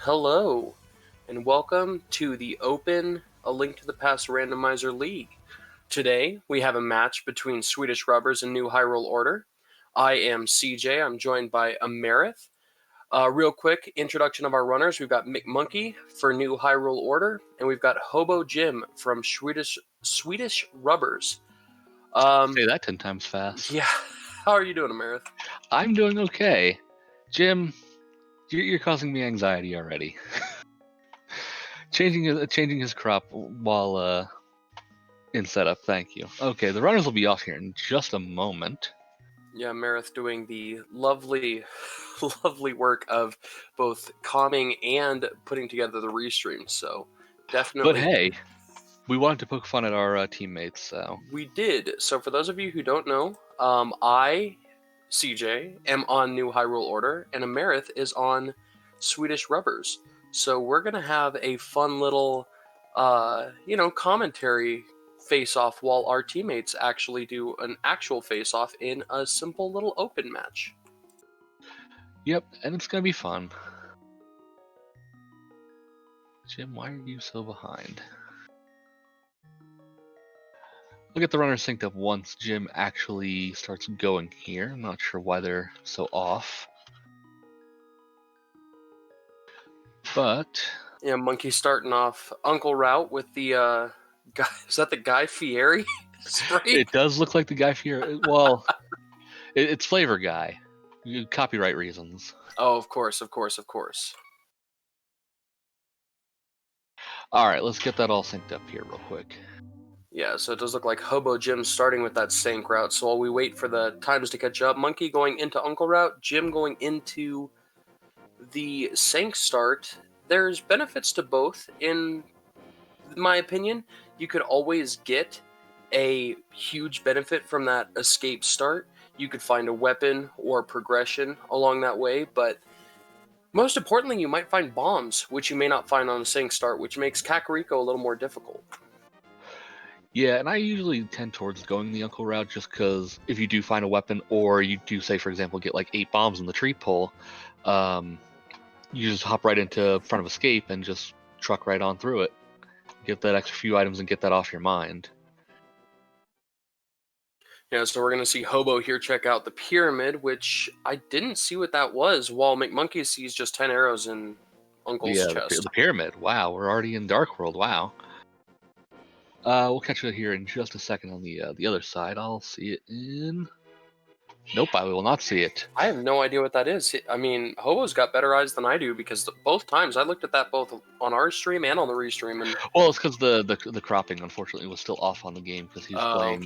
Hello, and welcome to the Open A Link to the Past Randomizer League. Today, we have a match between Swedish Rubbers and New Hyrule Order. I am CJ. I'm joined by Amerith. Real quick introduction of our runners. We've got McMonkey for New Hyrule Order, and we've got HoboJim from Swedish Rubbers. Say that 10 times fast. Yeah. How are you doing, Amerith? I'm doing okay. Jim, you're causing me anxiety already. changing his crop while in setup. Thank you. Okay, the runners will be off here in just a moment. Yeah, Marith doing the lovely work of both calming and putting together the restream. So definitely. But hey, we wanted to poke fun at our teammates, so we did. So for those of you who don't know, I, CJ, am on New Hyrule Order, and Amerith is on Swedish Rubbers. So we're gonna have a fun little, commentary face-off while our teammates actually do an actual face-off in a simple little open match. Yep, and it's gonna be fun. Jim, why are you so behind? We'll get the runners synced up once Jim actually starts going here. I'm not sure why they're so off. But yeah, Monkey starting off Uncle Route with the guy. Is that the Guy Fieri spray? It does look like the Guy Fieri. Well, it's Flavor Guy. Copyright reasons. Oh, of course. All right, let's get that all synced up here real quick. Yeah, so it does look like HoboJim starting with that sync route. So while we wait for the times to catch up, Monkey going into Uncle Route, Jim going into the sync start. There's benefits to both, in my opinion. You could always get a huge benefit from that escape start. You could find a weapon or progression along that way, but most importantly, you might find bombs, which you may not find on a sync start, which makes Kakariko a little more difficult. Yeah, and I usually tend towards going the Uncle route just because if you do find a weapon, or you do, say, for example, get like 8 bombs in the tree pole, you just hop right into front of escape and just truck right on through it. Get that extra few items and get that off your mind. Yeah, so we're going to see Hobo here check out the pyramid, which I didn't see what that was, while McMonkey sees just 10 arrows in Uncle's chest. The pyramid. Wow, we're already in Dark World. Wow. We'll catch it here in just a second on the other side. I'll see it in... Nope, I will not see it. I have no idea what that is. I mean, Hobo's got better eyes than I do, because both times I looked at that both on our stream and on the restream. And... well, it's because the cropping, unfortunately, was still off on the game because he was playing...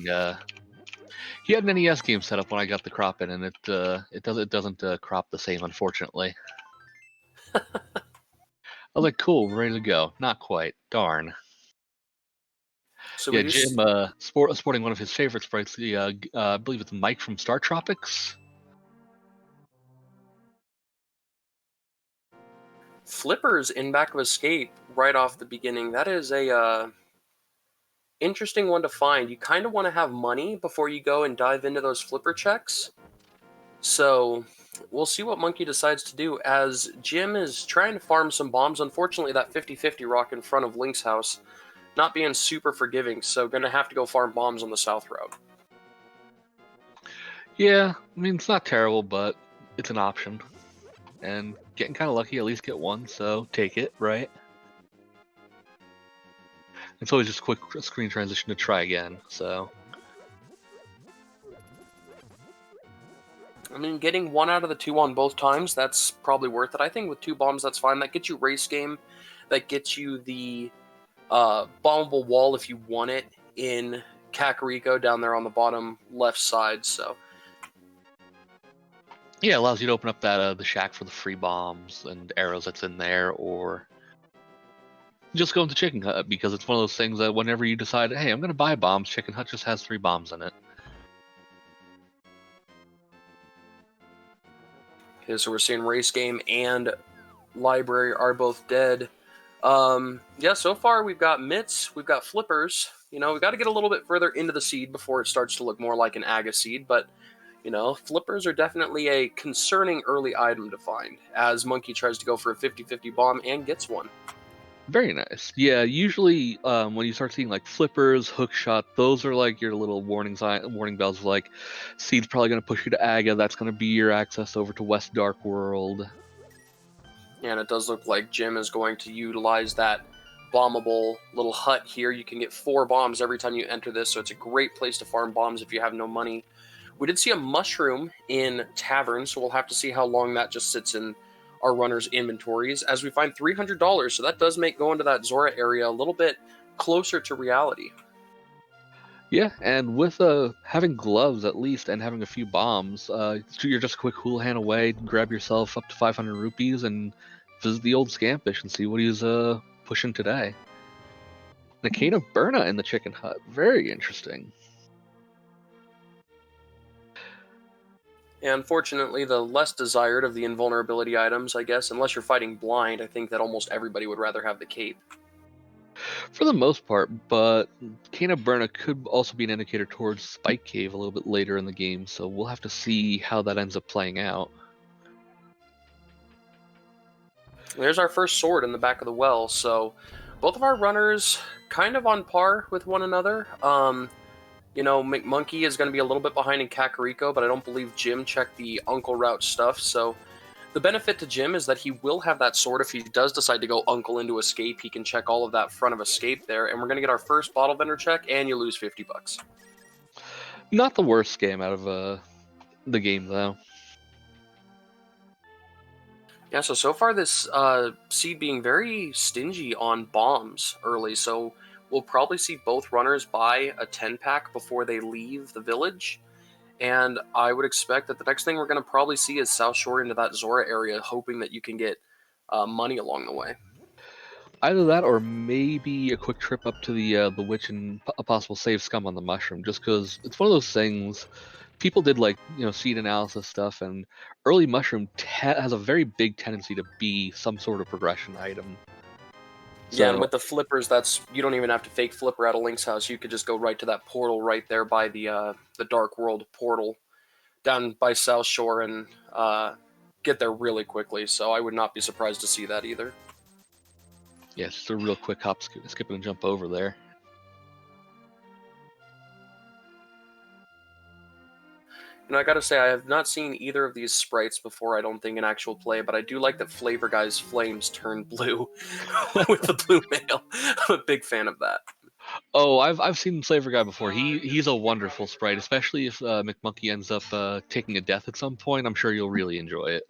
he had an NES game set up when I got the crop in, and it doesn't crop the same, unfortunately. I was like, cool, we're ready to go. Not quite. Darn. So yeah, Jim sporting one of his favorite sprites. I believe it's Mike from Star Tropics. Flippers in back of escape right off the beginning. That is a interesting one to find. You kind of want to have money before you go and dive into those flipper checks. So we'll see what Monkey decides to do, as Jim is trying to farm some bombs. Unfortunately, that 50-50 rock in front of Link's house not being super forgiving, so gonna have to go farm bombs on the south route. Yeah, I mean, it's not terrible, but it's an option. And getting kind of lucky, at least get one, so take it, right? It's always just a quick screen transition to try again, so... I mean, getting 1 out of the 2 on both times, that's probably worth it. I think with 2 bombs, that's fine. That gets you race game. That gets you the bombable wall if you want it in Kakariko down there on the bottom left side. So Yeah, it allows you to open up that the shack for the free bombs and arrows that's in there, or just go into Chicken Hut, because it's one of those things that whenever you decide, hey, I'm going to buy bombs, Chicken Hut just has 3 bombs in it. Okay, so we're seeing race game and library are both dead. Yeah, so far we've got mitts, we've got flippers. You know, we got to get a little bit further into the seed before it starts to look more like an aga seed, but you know, flippers are definitely a concerning early item to find, as Monkey tries to go for a 50-50 bomb and gets one. Very nice. Yeah, usually when you start seeing like flippers, hook shot, those are like your little warning bells. Like, seed's probably going to push you to Aga. That's going to be your access over to West Dark World. And it does look like Jim is going to utilize that bombable little hut here. You can get 4 bombs every time you enter this, so it's a great place to farm bombs if you have no money. We did see a mushroom in Tavern, so we'll have to see how long that just sits in our runners' inventories as we find $300, so that does make going to that Zora area a little bit closer to reality. Yeah, and with having gloves at least and having a few bombs, you're just a quick Houlihan away, grab yourself up to 500 rupees and visit the old Scampish and see what he's pushing today. Nikita Burna in the Chicken Hut. Very interesting. And unfortunately, the less desired of the invulnerability items, I guess, unless you're fighting blind, I think that almost everybody would rather have the cape. For the most part, but Kana Burna could also be an indicator towards Spike Cave a little bit later in the game, so we'll have to see how that ends up playing out. There's our first sword in the back of the well, so both of our runners kind of on par with one another. You know, McMonkey is going to be a little bit behind in Kakariko, but I don't believe Jim checked the Uncle Route stuff, so the benefit to Jim is that he will have that sword. If he does decide to go Uncle into Escape, he can check all of that front of Escape there, and we're going to get our first bottle vendor check, and you lose $50. Not the worst game out of the game, though. Yeah, so far this seed being very stingy on bombs early, so we'll probably see both runners buy a 10-pack before they leave the village, and I would expect that the next thing we're going to probably see is South Shore into that Zora area, hoping that you can get money along the way. Either that, or maybe a quick trip up to the witch and a possible save scum on the mushroom. Just because it's one of those things. People did like seed analysis stuff, and early mushroom has a very big tendency to be some sort of progression item. Yeah, and with the flippers, you don't even have to fake flipper out of Link's house. You could just go right to that portal right there by the Dark World portal down by South Shore and get there really quickly. So I would not be surprised to see that either. Yeah, it's just a real quick hop, skip and jump over there. And I gotta say, I have not seen either of these sprites before, I don't think, in actual play, but I do like that Flavor Guy's flames turn blue with the blue mail. I'm a big fan of that. Oh, I've seen Flavor Guy before. He's a wonderful sprite, especially if McMonkey ends up taking a death at some point. I'm sure you'll really enjoy it.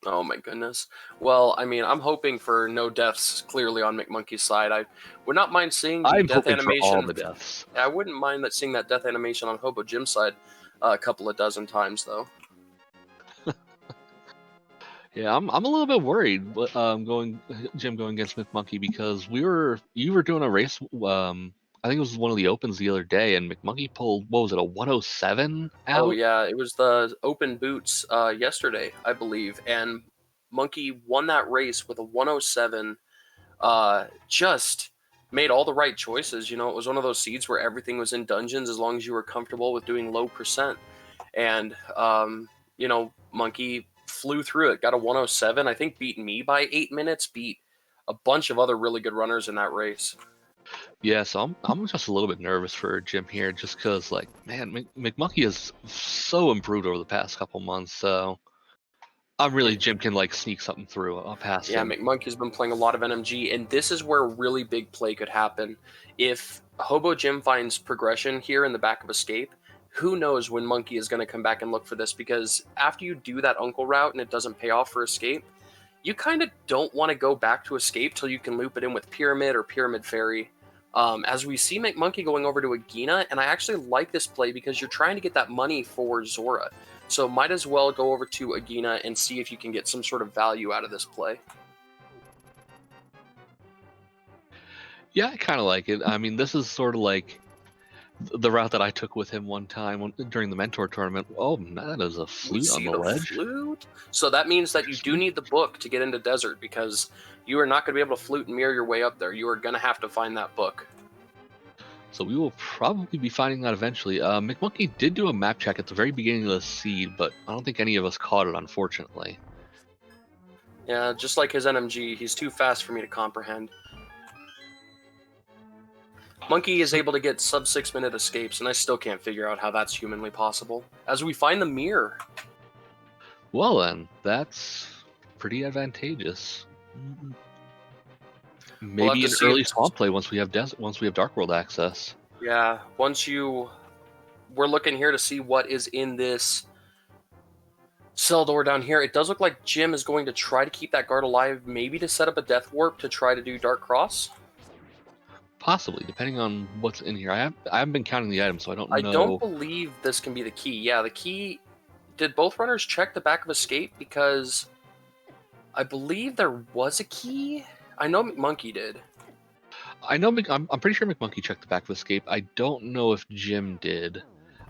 Oh my goodness. Well, I mean, I'm hoping for no deaths clearly on McMonkey's side. I would not mind seeing the I'm death hoping animation. for all the deaths. I wouldn't mind that seeing that death animation on HoboJim's side a couple of dozen times, though. Yeah, I'm a little bit worried Jim going against McMonkey, because you were doing a race. I think it was one of the opens the other day, and McMonkey pulled, what was it, a 107 out? Oh yeah, it was the open boots yesterday, I believe, and Monkey won that race with a 107. Just made all the right choices. You know, it was one of those seeds where everything was in dungeons as long as you were comfortable with doing low percent. And you know, Monkey flew through it, got a 107. I think beat me by 8 minutes, beat a bunch of other really good runners in that race. Yeah, so I'm just a little bit nervous for Jim here, just because, like, man, McMonkey has so improved over the past couple months. So I'm really Jim can like sneak something through past him. McMonkey's been playing a lot of NMG, and this is where a really big play could happen. If HoboJim finds progression here in the back of Escape, who knows when Monkey is going to come back and look for this, because after you do that Uncle route and it doesn't pay off for Escape, you kind of don't want to go back to Escape till you can loop it in with Pyramid or Pyramid Fairy. As we see McMonkey going over to Agina, and I actually like this play because you're trying to get that money for Zora. So might as well go over to Agina and see if you can get some sort of value out of this play. Yeah, I kind of like it. I mean, this is sort of like the route that I took with him one time during the mentor tournament. Oh, that is a flute on the ledge. Flute? So that means that you do need the book to get into desert, because you are not going to be able to flute and mirror your way up there. You are going to have to find that book. So we will probably be finding that eventually. McMonkey did do a map check at the very beginning of the seed, but I don't think any of us caught it, unfortunately. Yeah, just like his NMG, he's too fast for me to comprehend. Monkey is able to get sub 6-minute escapes, and I still can't figure out how that's humanly possible. As we find the mirror. Well then, that's pretty advantageous. Maybe an early swamp play once we have Dark World access. Yeah, we're looking here to see what is in this cell door down here. It does look like Jim is going to try to keep that guard alive, maybe to set up a death warp to try to do Dark Cross. Possibly, depending on what's in here. I haven't been counting the items, so I don't know. I don't believe this can be the key. Yeah, the key... Did both runners check the back of escape? Because I believe there was a key. I know McMonkey did. I'm pretty sure McMonkey checked the back of escape. I don't know if Jim did.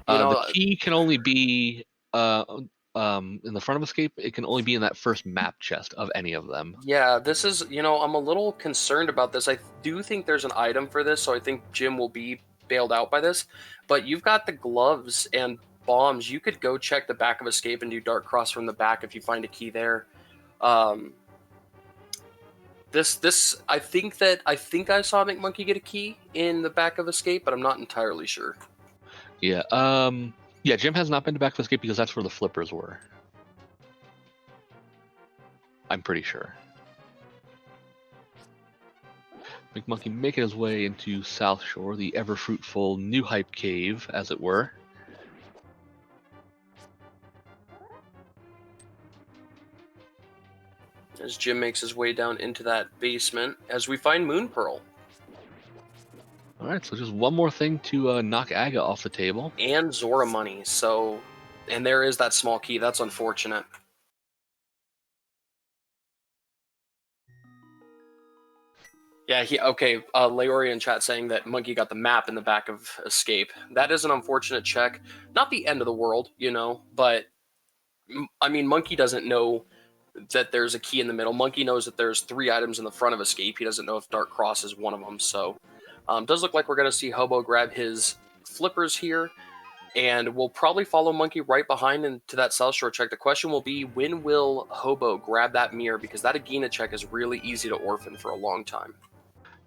The key can only be in the front of escape. It can only be in that first map chest of any of them. Yeah, this is, I'm a little concerned about this. I do think there's an item for this, so I think Jim will be bailed out by this. But you've got the gloves and bombs. You could go check the back of escape and do Dark Cross from the back if you find a key there. This I think I saw McMonkey get a key in the back of escape, but I'm not entirely sure. Yeah. Yeah, Jim has not been to back of escape because that's where the flippers were. I'm pretty sure. McMonkey making his way into South Shore, the ever-fruitful New Hype Cave, as it were. As Jim makes his way down into that basement, as we find Moon Pearl. Alright, so just one more thing to knock Aga off the table. And Zora money, so... And there is that small key, that's unfortunate. Yeah, Leori in chat saying that Monkey got the map in the back of escape. That is an unfortunate check. Not the end of the world, but... I mean, Monkey doesn't know that there's a key in the middle. Monkey knows that there's 3 items in the front of escape. He doesn't know if Dark Cross is one of them, so... does look like we're going to see Hobo grab his flippers here, and we'll probably follow Monkey right behind into that South Shore check. The question will be, when will Hobo grab that mirror? Because that Agina check is really easy to orphan for a long time.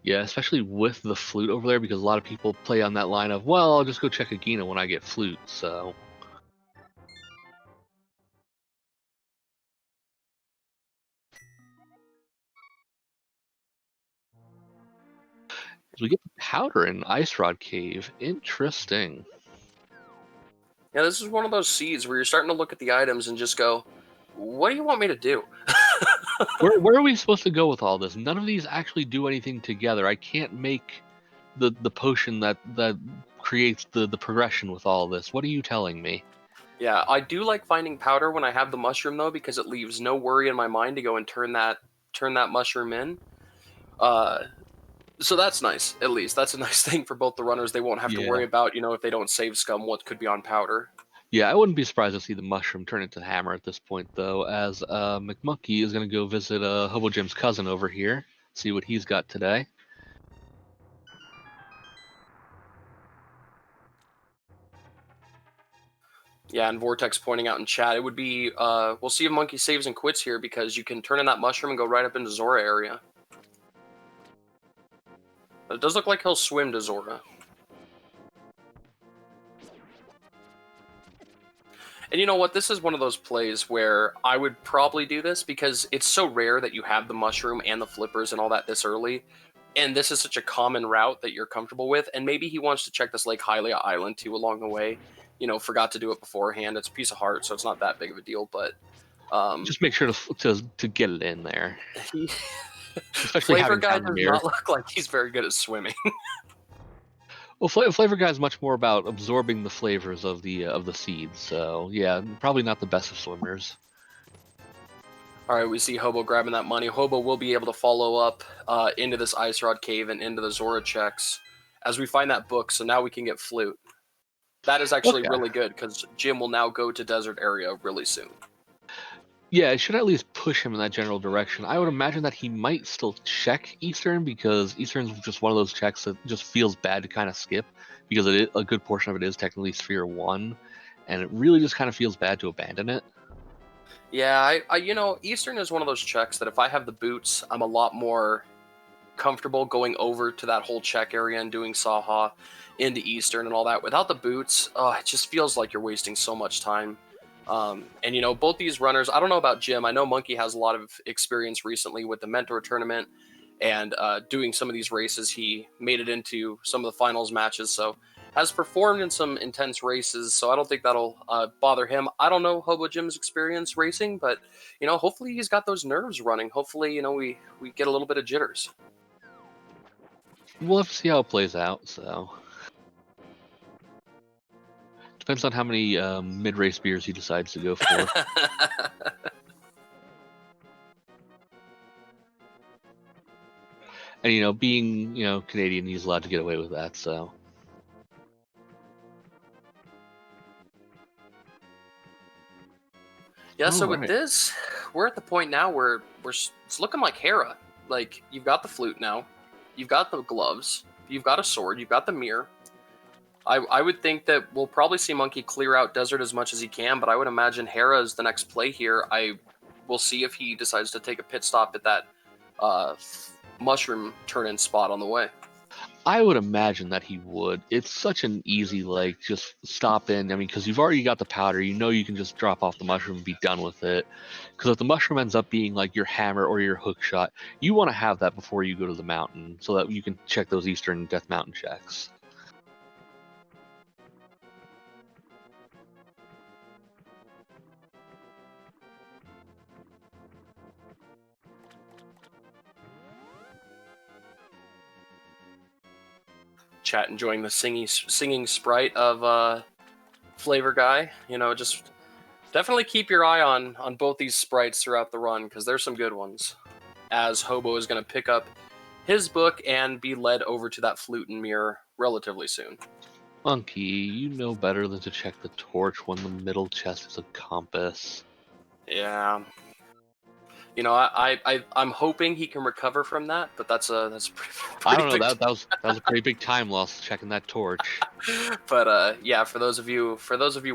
Yeah, especially with the flute over there, because a lot of people play on that line of, well, I'll just go check Agina when I get flute, so... We get the powder in Ice Rod Cave. Interesting. Yeah, this is one of those seeds where you're starting to look at the items and just go, what do you want me to do? Where are we supposed to go with all this? None of these actually do anything together. I can't make the potion that creates the progression with all this. What are you telling me? Yeah, I do like finding powder when I have the mushroom, though, because it leaves no worry in my mind to go and turn that mushroom in. So that's nice, at least. That's a nice thing for both the runners. They won't have to worry about, if they don't save scum, what could be on powder. Yeah, I wouldn't be surprised to see the mushroom turn into hammer at this point, though, as McMonkey is going to go visit HoboJim's cousin over here, see what he's got today. Yeah, and Vortex pointing out in chat, it would be, we'll see if Monkey saves and quits here, because you can turn in that mushroom and go right up into Zora area. But it does look like he'll swim to Zora. And you know what? This is one of those plays where I would probably do this, because it's so rare that you have the mushroom and the flippers and all that this early. And this is such a common route that you're comfortable with. And maybe he wants to check this Lake Hylia Island too along the way. Forgot to do it beforehand. It's a piece of heart, so it's not that big of a deal. But just make sure to get it in there. Flavor guy does not look like he's very good at swimming. Well, Flavor Guy is much more about absorbing the flavors of the seeds. So yeah, probably not the best of swimmers. All right, we see Hobo grabbing that money. Hobo will be able to follow up into this Ice Rod Cave and into the Zora checks as we find that book, so now we can get Flute. That is actually Okay. really good, because Jim will now go to Desert Area really soon. Yeah, it should at least push him in that general direction. I would imagine that he might still check Eastern, because Eastern's just one of those checks that just feels bad to kind of skip, because a good portion of it is technically Sphere 1, and it really just kind of feels bad to abandon it. Yeah, Eastern is one of those checks that if I have the boots, I'm a lot more comfortable going over to that whole check area and doing Saha into Eastern and all that. Without the boots, it just feels like you're wasting so much time. And both these runners, I don't know about Jim. I know Monkey has a lot of experience recently with the Mentor tournament and doing some of these races. He made it into some of the finals matches, so has performed in some intense races, so I don't think that'll bother him. I don't know HoboJim's experience racing, but hopefully he's got those nerves running. Hopefully, we get a little bit of jitters. We'll have to see how it plays out. So depends on how many mid-race beers he decides to go for. And being Canadian, he's allowed to get away with that. So. Yeah, so with this, we're at the point now where it's looking like Hera. Like, you've got the flute now, you've got the gloves, you've got a sword, you've got the mirror. I would think that we'll probably see Monkey clear out Desert as much as he can, but I would imagine Hera is the next play here. We'll see if he decides to take a pit stop at that mushroom turn-in spot on the way. I would imagine that he would. It's such an easy, just stop in. I mean, because you've already got the powder. You can just drop off the mushroom and be done with it. Because if the mushroom ends up being like your hammer or your hook shot, you want to have that before you go to the mountain so that you can check those Eastern Death Mountain checks. Chat enjoying the singing sprite of Flavor Guy. Just definitely keep your eye on both these sprites throughout the run, because there's some good ones. As Hobo is going to pick up his book and be led over to that flute and mirror relatively soon. Monkey, you know better than to check the torch when the middle chest is a compass. Yeah. I'm hoping he can recover from that, but that's pretty I don't know. That was a pretty big time loss checking that torch. But yeah, for those of you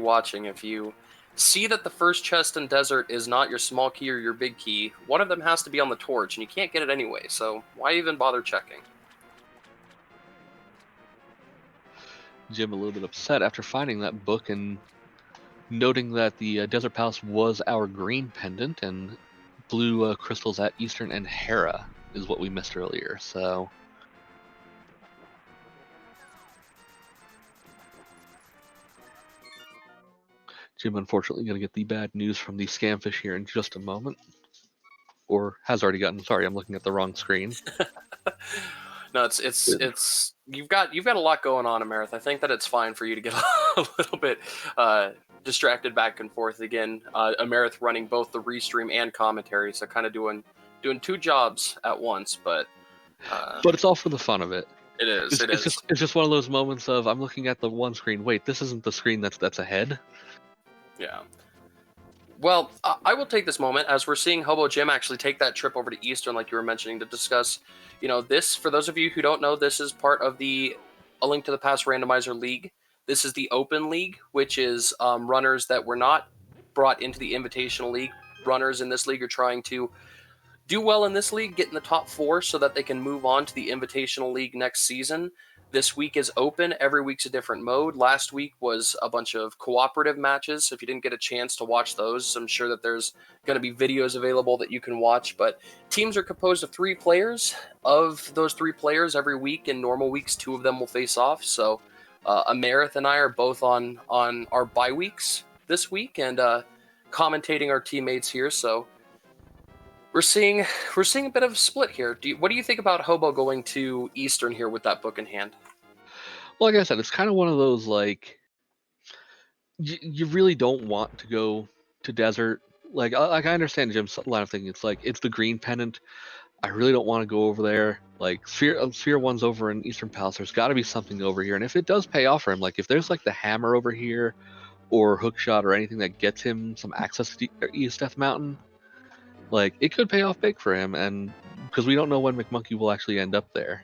watching, if you see that the first chest in Desert is not your small key or your big key, one of them has to be on the torch, and you can't get it anyway. So why even bother checking? Jim a little bit upset after finding that book and noting that the Desert Palace was our green pendant and blue crystals at Eastern and Hera is what we missed earlier. So Jim unfortunately going to get the bad news from the scamfish here in just a moment, or has already gotten. Sorry, I'm looking at the wrong screen. No, it's you've got a lot going on, Amerith. I think that it's fine for you to get a little bit distracted back and forth again. Amerith running both the restream and commentary, so kind of doing two jobs at once. But it's all for the fun of it. It is. It's just one of those moments of I'm looking at the one screen. Wait, this isn't the screen that's ahead. Yeah. Well, I will take this moment as we're seeing HoboJim actually take that trip over to Eastern, like you were mentioning, to discuss. This, for those of you who don't know, this is part of the A Link to the Past Randomizer League. This is the Open League, which is runners that were not brought into the Invitational League. Runners in this league are trying to do well in this league, get in the top 4 so that they can move on to the Invitational League next season. This week is open. Every week's a different mode. Last week was a bunch of cooperative matches. So if you didn't get a chance to watch those, I'm sure that there's going to be videos available that you can watch. But teams are composed of 3 players. Of those 3 players, every week in normal weeks, 2 of them will face off. So Amerith and I are both on our bye weeks this week and commentating our teammates here. So we're seeing a bit of a split here. What do you think about Hobo going to Eastern here with that book in hand? Well, like I said, it's kind of one of those, like, you really don't want to go to desert. Like I understand Jim's line of thinking. It's like, it's the green pennant. I really don't want to go over there. Like Sphere One's over in Eastern Palace. There's got to be something over here, and if it does pay off for him, like if there's like the hammer over here, or hookshot, or anything that gets him some access to East Death Mountain, like it could pay off big for him. And because we don't know when McMonkey will actually end up there.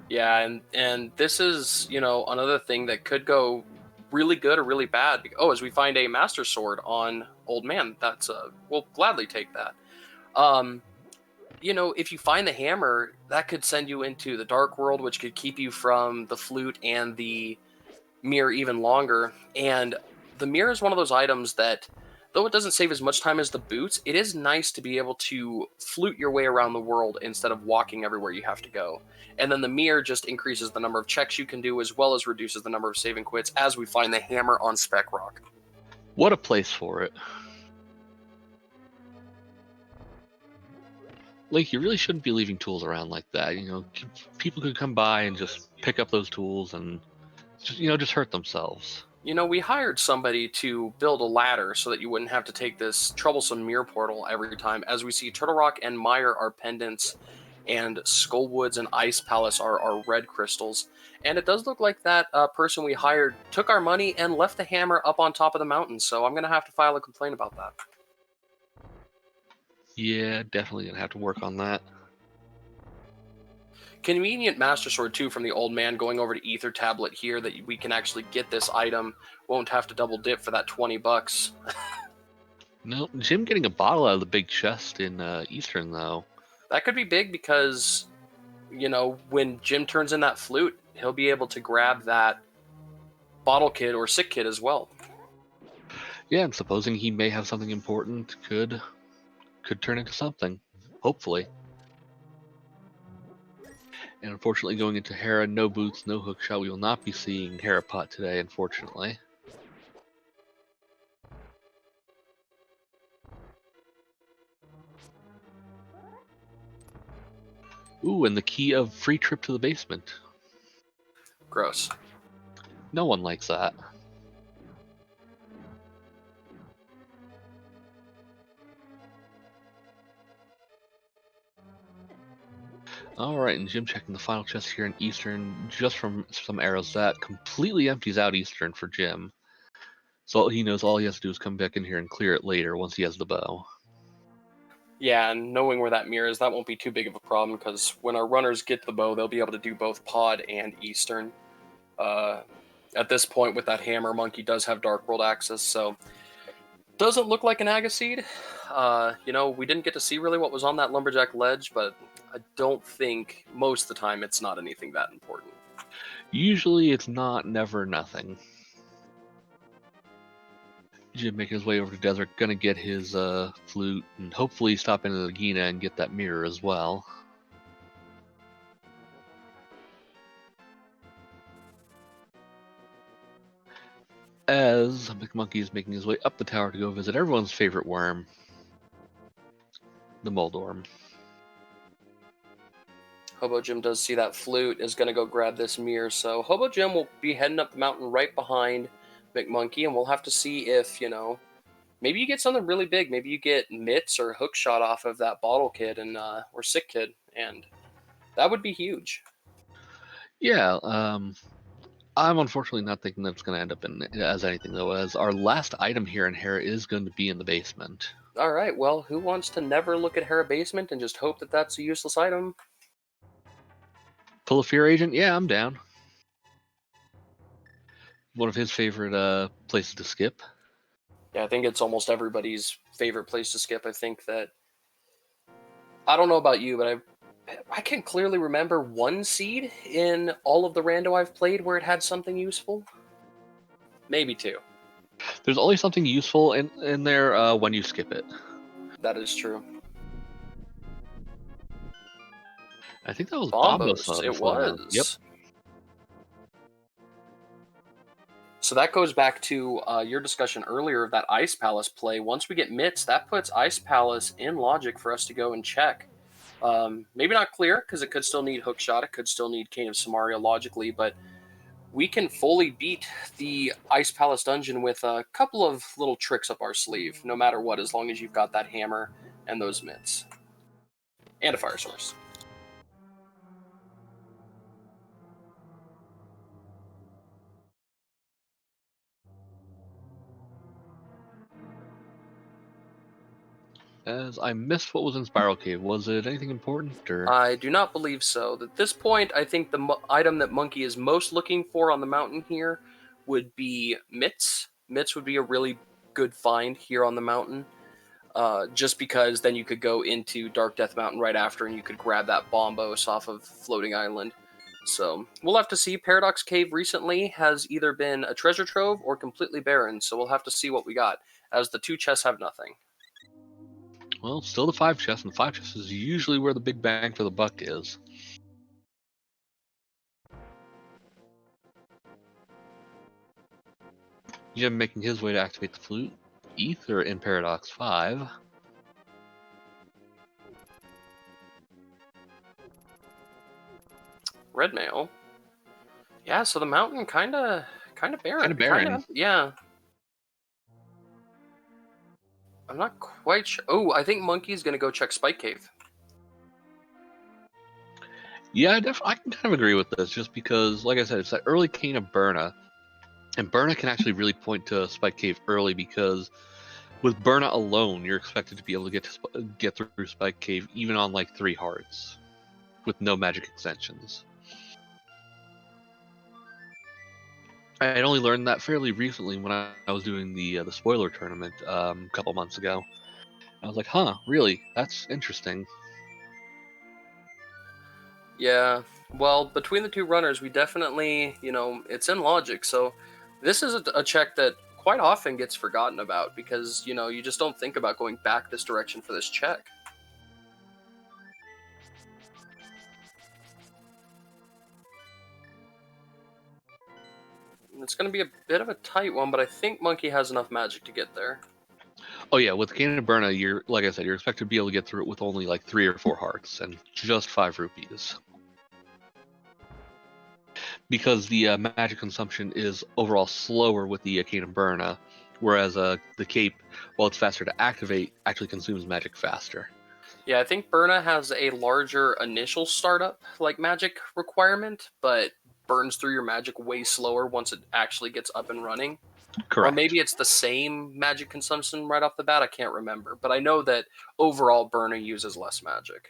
Yeah, and this is, you know, another thing that could go really good or really bad. Oh, as we find a Master Sword on Old Man, that's we'll gladly take that. You know, if you find the hammer, that could send you into the Dark World, which could keep you from the flute and the mirror even longer. And the mirror is one of those items that, though it doesn't save as much time as the boots, it is nice to be able to flute your way around the world instead of walking everywhere you have to go. And then the mirror just increases the number of checks you can do, as well as reduces the number of saving quits, as we find the hammer on Spec Rock. What a place for it. Like, you really shouldn't be leaving tools around like that. You know, people could come by and just pick up those tools and just, you know, just hurt themselves. You know, we hired somebody to build a ladder so that you wouldn't have to take this troublesome mirror portal every time. As we see, Turtle Rock and Mire are pendants, and Skullwoods and Ice Palace are red crystals. And it does look like that person we hired took our money and left the hammer up on top of the mountain, so I'm going to have to file a complaint about that. Yeah, definitely gonna have to work on that. Convenient Master Sword, too, from the old man going over to Ether Tablet here, that we can actually get this item. Won't have to double dip for that $20. No, Jim getting a bottle out of the big chest in Eastern, though. That could be big because, you know, when Jim turns in that flute, he'll be able to grab that bottle kid or sick kid as well. Yeah, and supposing he may have something important, could turn into something. Hopefully. And unfortunately, going into Hera, no boots, no hookshot. We will not be seeing Harapot today, unfortunately. Ooh, and the key of free trip to the basement. Gross. No one likes that. Alright, and Jim checking the final chest here in Eastern, just from some arrows. That completely empties out Eastern for Jim. So he knows all he has to do is come back in here and clear it later once he has the bow. Yeah, and knowing where that mirror is, that won't be too big of a problem, because when our runners get the bow, they'll be able to do both Pod and Eastern. At this point, with that hammer, Monkey does have Dark World access, so doesn't look like an Agaseed. You know, we didn't get to see really what was on that Lumberjack ledge, but I don't think most of the time it's not anything that important. Usually it's not, never, nothing. Jim making his way over to Desert, gonna get his flute, and hopefully stop into the Gina and get that mirror as well. As McMonkey is making his way up the tower to go visit everyone's favorite worm, the Moldorm. HoboJim does see that flute, is going to go grab this mirror, so HoboJim will be heading up the mountain right behind McMonkey, and we'll have to see if, you know, maybe you get something really big. Maybe you get mitts or hookshot off of that bottle kid and or sick kid, and that would be huge. Yeah, I'm unfortunately not thinking that's going to end up as anything, though, as our last item here in Hera is going to be in the basement. All right, well, who wants to never look at Hera Basement and just hope that that's a useless item? Pull a Fear Agent? Yeah, I'm down. One of his favorite places to skip. Yeah, I think it's almost everybody's favorite place to skip. I think that, I don't know about you, but I can clearly remember one seed in all of the rando I've played where it had something useful. Maybe two. There's always something useful in there when you skip it. That is true. I think that was Bombos. It was. Yep. So that goes back to your discussion earlier of that Ice Palace play. Once we get mitts, that puts Ice Palace in logic for us to go and check. Maybe not clear, because it could still need Hookshot. It could still need Cane of Samaria logically, but we can fully beat the Ice Palace dungeon with a couple of little tricks up our sleeve, no matter what, as long as you've got that hammer and those mitts. And a fire source. As I missed what was in Spiral Cave. Was it anything important, or? I do not believe so. At this point, I think the item that Monkey is most looking for on the mountain here would be mitts. Mitts would be a really good find here on the mountain. Just because then you could go into Dark Death Mountain right after and you could grab that bombos off of Floating Island. So we'll have to see. Paradox Cave recently has either been a treasure trove or completely barren, so we'll have to see what we got, as the 2 chests have nothing. Well, still the 5 chest, and the 5 chest is usually where the big bang for the buck is. Jim making his way to activate the flute. Ether in Paradox 5. Red mail. Yeah, so the mountain kind of barren. Kind of barren. Yeah. I'm not quite sure. Oh, I think Monkey's going to go check Spike Cave. Yeah, I can kind of agree with this, just because, like I said, it's that early cane of Burna, and Burna can actually really point to Spike Cave early, because with Burna alone, you're expected to be able to get through Spike Cave even on like 3 hearts, with no magic extensions. I had only learned that fairly recently when I was doing the spoiler tournament a couple months ago. I was like, huh, really? That's interesting. Yeah, well, between the 2 runners, we definitely, it's in logic. So this is a check that quite often gets forgotten about because, you just don't think about going back this direction for this check. It's going to be a bit of a tight one, but I think Monkey has enough magic to get there. Oh yeah, with Cane of Burna, like I said, you're expected to be able to get through it with only like 3 or 4 hearts and just 5 rupees. Because the magic consumption is overall slower with the Cane of Burna, whereas the cape, while it's faster to activate, actually consumes magic faster. Yeah, I think Burna has a larger initial startup magic requirement, but burns through your magic way slower once it actually gets up and running. Correct. Or maybe it's the same magic consumption right off the bat. I can't remember, but I know that overall Burna uses less magic.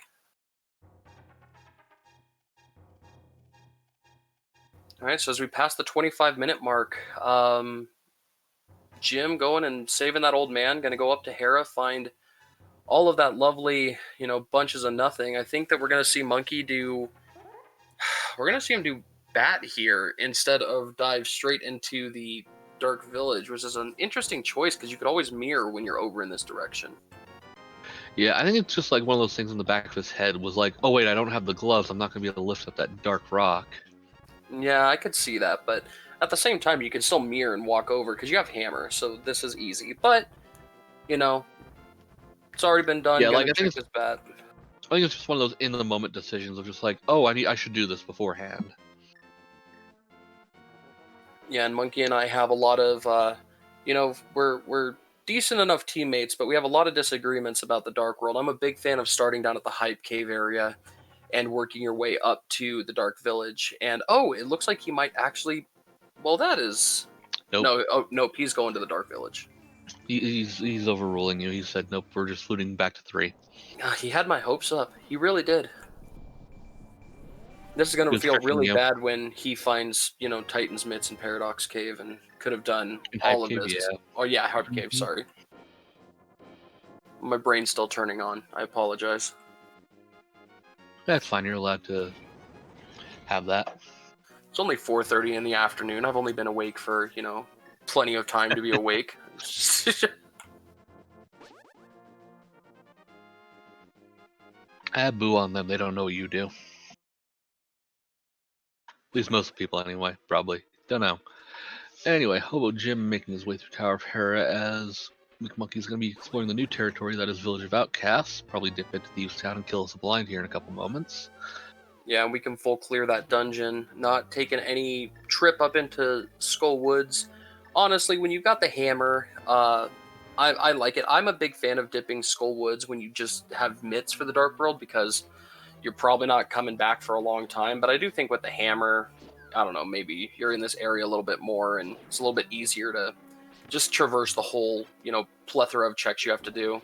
All right, so as we pass the 25-minute mark, Jim going and saving that old man, going to go up to Hera, find all of that lovely, bunches of nothing. I think that we're going to see Monkey do... We're going to see him do Bat here instead of dive straight into the Dark Village, which is an interesting choice because you could always mirror when you're over in this direction. Yeah, I think it's just like one of those things in the back of his head was like, oh wait, I don't have the gloves, I'm not going to be able to lift up that dark rock. Yeah, I could see that, but at the same time, you can still mirror and walk over because you have hammer, so this is easy. But, it's already been done. Yeah, like I think it's just one of those in-the-moment decisions of just like, oh, I should do this beforehand. Yeah, and Monkey and I have a lot of, we're decent enough teammates, but we have a lot of disagreements about the Dark World. I'm a big fan of starting down at the Hype Cave area and working your way up to the Dark Village. And, it looks like he might actually... Well, that is... Nope. Nope, he's going to the Dark Village. He's overruling you. He said, nope, we're just fluting back to 3. He had my hopes up. He really did. This is going to feel really bad when he finds, Titan's Mitts and Paradox Cave and could have done all of this. Yeah. Oh, yeah, Hype Cave, sorry. My brain's still turning on. I apologize. That's fine. You're allowed to have that. It's only 4:30 in the afternoon. I've only been awake for, plenty of time to be awake. Boo on them. They don't know what you do. At least most people, anyway. Probably. Don't know. Anyway, HoboJim making his way through Tower of Hera as McMonkey's going to be exploring the new territory that is Village of Outcasts. Probably dip into Thieves Town and kill us a blind here in a couple moments. Yeah, and we can full clear that dungeon, not taking any trip up into Skull Woods. Honestly, when you've got the hammer, I like it. I'm a big fan of dipping Skull Woods when you just have mitts for the Dark World, because you're probably not coming back for a long time. But I do think with the hammer, I don't know, maybe you're in this area a little bit more, and it's a little bit easier to just traverse the whole, plethora of checks you have to do.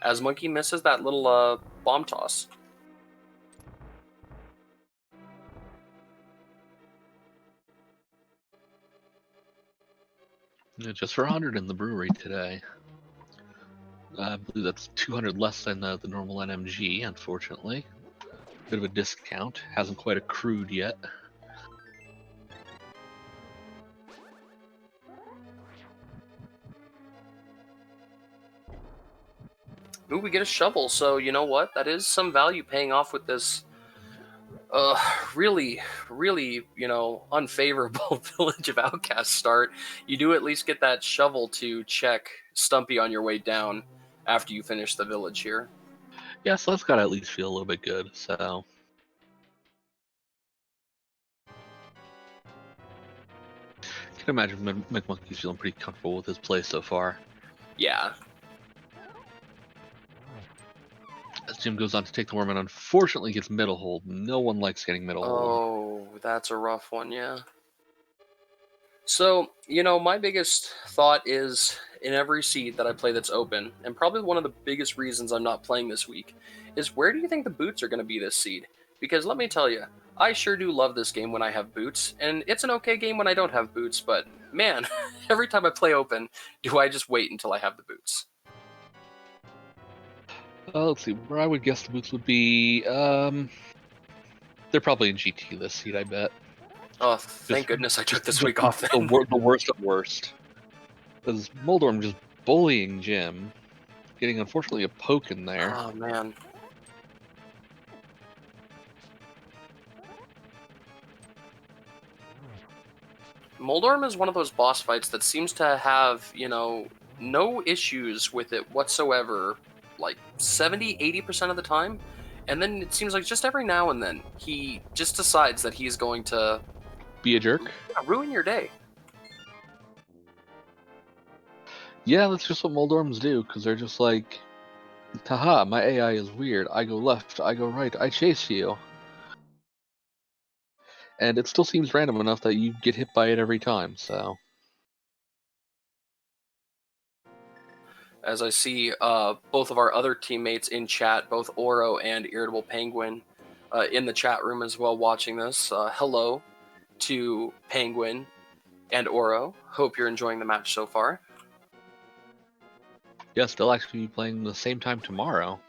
As Monkey misses that little bomb toss. Yeah, just for 100 in the brewery today. I believe that's 200 less than the normal NMG, unfortunately. Bit of a discount. Hasn't quite accrued yet. Ooh, we get a shovel, so you know what? That is some value paying off with this really, really, unfavorable Village of Outcasts start. You do at least get that shovel to check Stumpy on your way down after you finish the village here. Yeah, so that's got to at least feel a little bit good, so... I can imagine McMonkey's feeling pretty comfortable with his play so far. Yeah. As Jim goes on to take the worm and unfortunately gets middle hold. No one likes getting middle hold. Oh, that's a rough one, yeah. So, my biggest thought is in every seed that I play that's open, and probably one of the biggest reasons I'm not playing this week, is where do you think the boots are going to be this seed? Because let me tell you, I sure do love this game when I have boots, and it's an okay game when I don't have boots, but man, every time I play open, do I just wait until I have the boots. Let's see, where I would guess the boots would be, they're probably in GT this seed, I bet. Oh, thank goodness I took this week off then. The worst of worst. Because Moldorm just bullying Jim, getting unfortunately a poke in there. Oh, man. Moldorm is one of those boss fights that seems to have, no issues with it whatsoever, like 70-80% of the time. And then it seems like just every now and then he just decides that he's going to be a jerk. Ruin your day. Yeah, that's just what Moldorms do, because they're just like, haha, my AI is weird. I go left, I go right, I chase you. And it still seems random enough that you get hit by it every time, so... As I see both of our other teammates in chat, both Oro and Irritable Penguin, in the chat room as well watching this. Hello to Penguin and Oro. Hope you're enjoying the match so far. Yeah, still actually playing the same time tomorrow.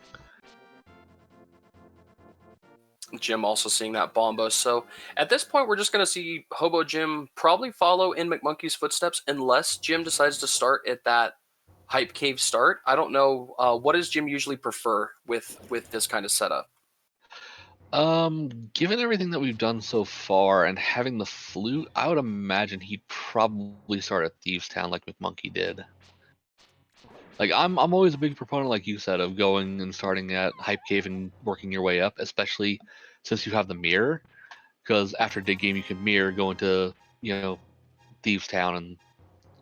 Jim also seeing that Bombo. So at this point, we're just going to see HoboJim probably follow in McMonkey's footsteps unless Jim decides to start at that Hype Cave start. I don't know. What does Jim usually prefer with this kind of setup? Given everything that we've done so far and having the flute, I would imagine he'd probably start at Thieves Town like McMonkey did. Like, I'm always a big proponent, like you said, of going and starting at Hype Cave and working your way up, especially since you have the mirror. Because after Dig Game, you can mirror, go into, Thieves Town and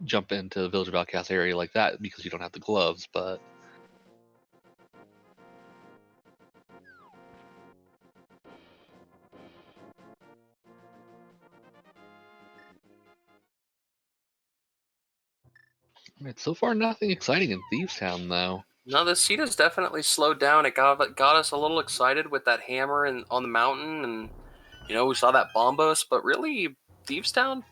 jump into the Village of Outcasts area like that because you don't have the gloves, but... Right, so far, nothing exciting in Thieves Town, though. No, the seed has definitely slowed down. It got us a little excited with that hammer and on the mountain, and we saw that bombos. But really, Thieves Town,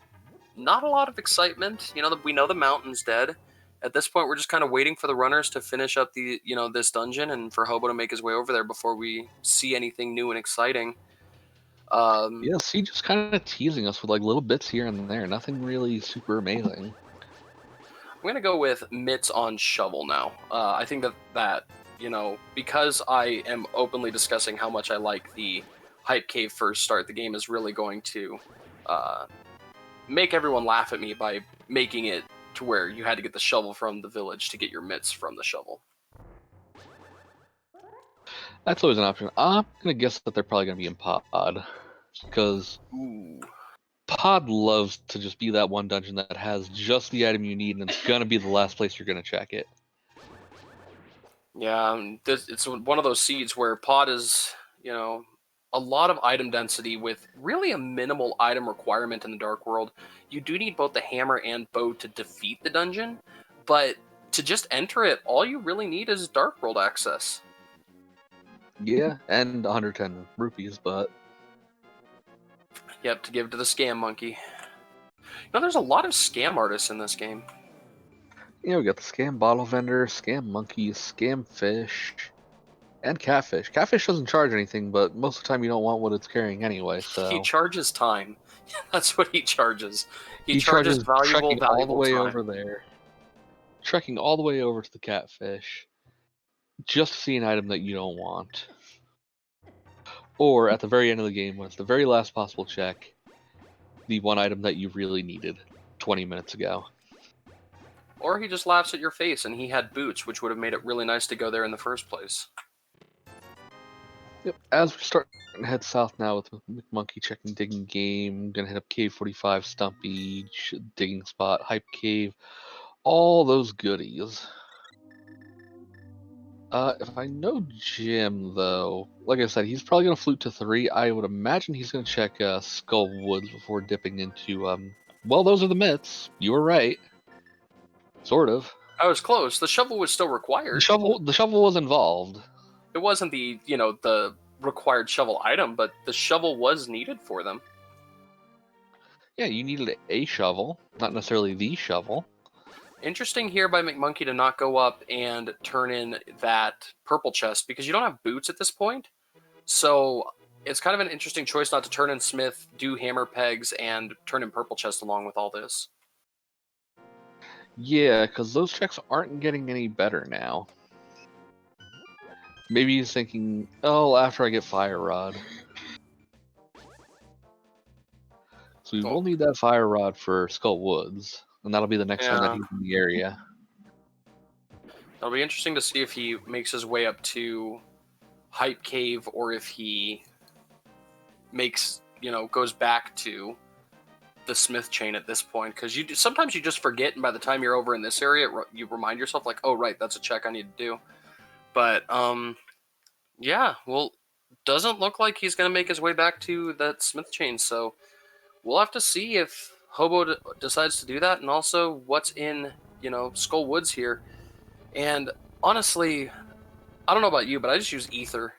not a lot of excitement. We know the mountain's dead. At this point, we're just kind of waiting for the runners to finish up the this dungeon and for Hobo to make his way over there before we see anything new and exciting. Yeah, Seed just kind of teasing us with like little bits here and there. Nothing really super amazing. I'm going to go with mitts on shovel now. I think that because I am openly discussing how much I like the Hype Cave first start, the game is really going to make everyone laugh at me by making it to where you had to get the shovel from the village to get your mitts from the shovel. That's always an option. I'm gonna guess that they're probably gonna be in Pod, because Pod loves to just be that one dungeon that has just the item you need, and it's gonna be the last place you're gonna check it. Yeah, it's one of those seeds where Pod is, you know, a lot of item density with really a minimal item requirement in the Dark World. You do need both the hammer and bow to defeat the dungeon, but to just enter it, all you really need is Dark World access. Yeah, and 110 rupees, but... Yep, to give to the scam monkey. There's a lot of scam artists in this game. Yeah, we got the scam bottle vendor, scam monkey, scam fish, and catfish. Catfish doesn't charge anything, but most of the time you don't want what it's carrying anyway, so... He charges time. That's what he charges. He charges valuable all the way time. over there. Trekking all the way over to the catfish. Just to see an item that you don't want. Or at the very end of the game, when it's the very last possible check, the one item that you really needed 20 minutes ago. Or he just laughs at your face and he had boots, which would have made it really nice to go there in the first place. Yep, as we start to head south now with McMonkey checking digging game, gonna hit up Cave 45, Stumpy, digging spot, Hype Cave, all those goodies. If I know Jim, though, like I said, he's probably going to flute to 3. I would imagine he's going to check Skull Woods before dipping into, well, those are the myths. You were right. Sort of. I was close. The shovel was still required. The shovel was involved. It wasn't the required shovel item, but the shovel was needed for them. Yeah, you needed a shovel, not necessarily the shovel. Interesting here by McMonkey to not go up and turn in that purple chest, because you don't have boots at this point. So it's kind of an interesting choice not to turn in Smith, do hammer pegs, and turn in purple chest along with all this. Yeah, because those checks aren't getting any better now. Maybe he's thinking, oh, after I get Fire Rod. So we will need that Fire Rod for Skull Woods, and that'll be the next time that he's in the area. It'll be interesting to see if he makes his way up to Hype Cave, or if he makes, goes back to the Smith chain at this point, because sometimes you just forget, and by the time you're over in this area, you remind yourself, like, oh, right, that's a check I need to do. But, yeah, well, doesn't look like he's going to make his way back to that Smith chain, so we'll have to see if Hobo decides to do that, and also what's in, Skull Woods here. And honestly, I don't know about you, but I just use ether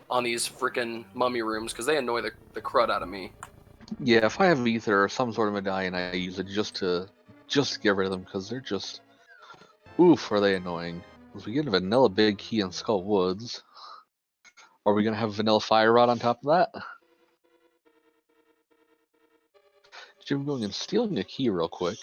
on these freaking mummy rooms because they annoy the crud out of me. Yeah, if I have ether or some sort of medallion, I use it just to get rid of them, because they're just, oof, are they annoying. If we get a vanilla big key in Skull Woods, are we gonna have vanilla Fire Rod on top of that? Jim going and stealing a key real quick.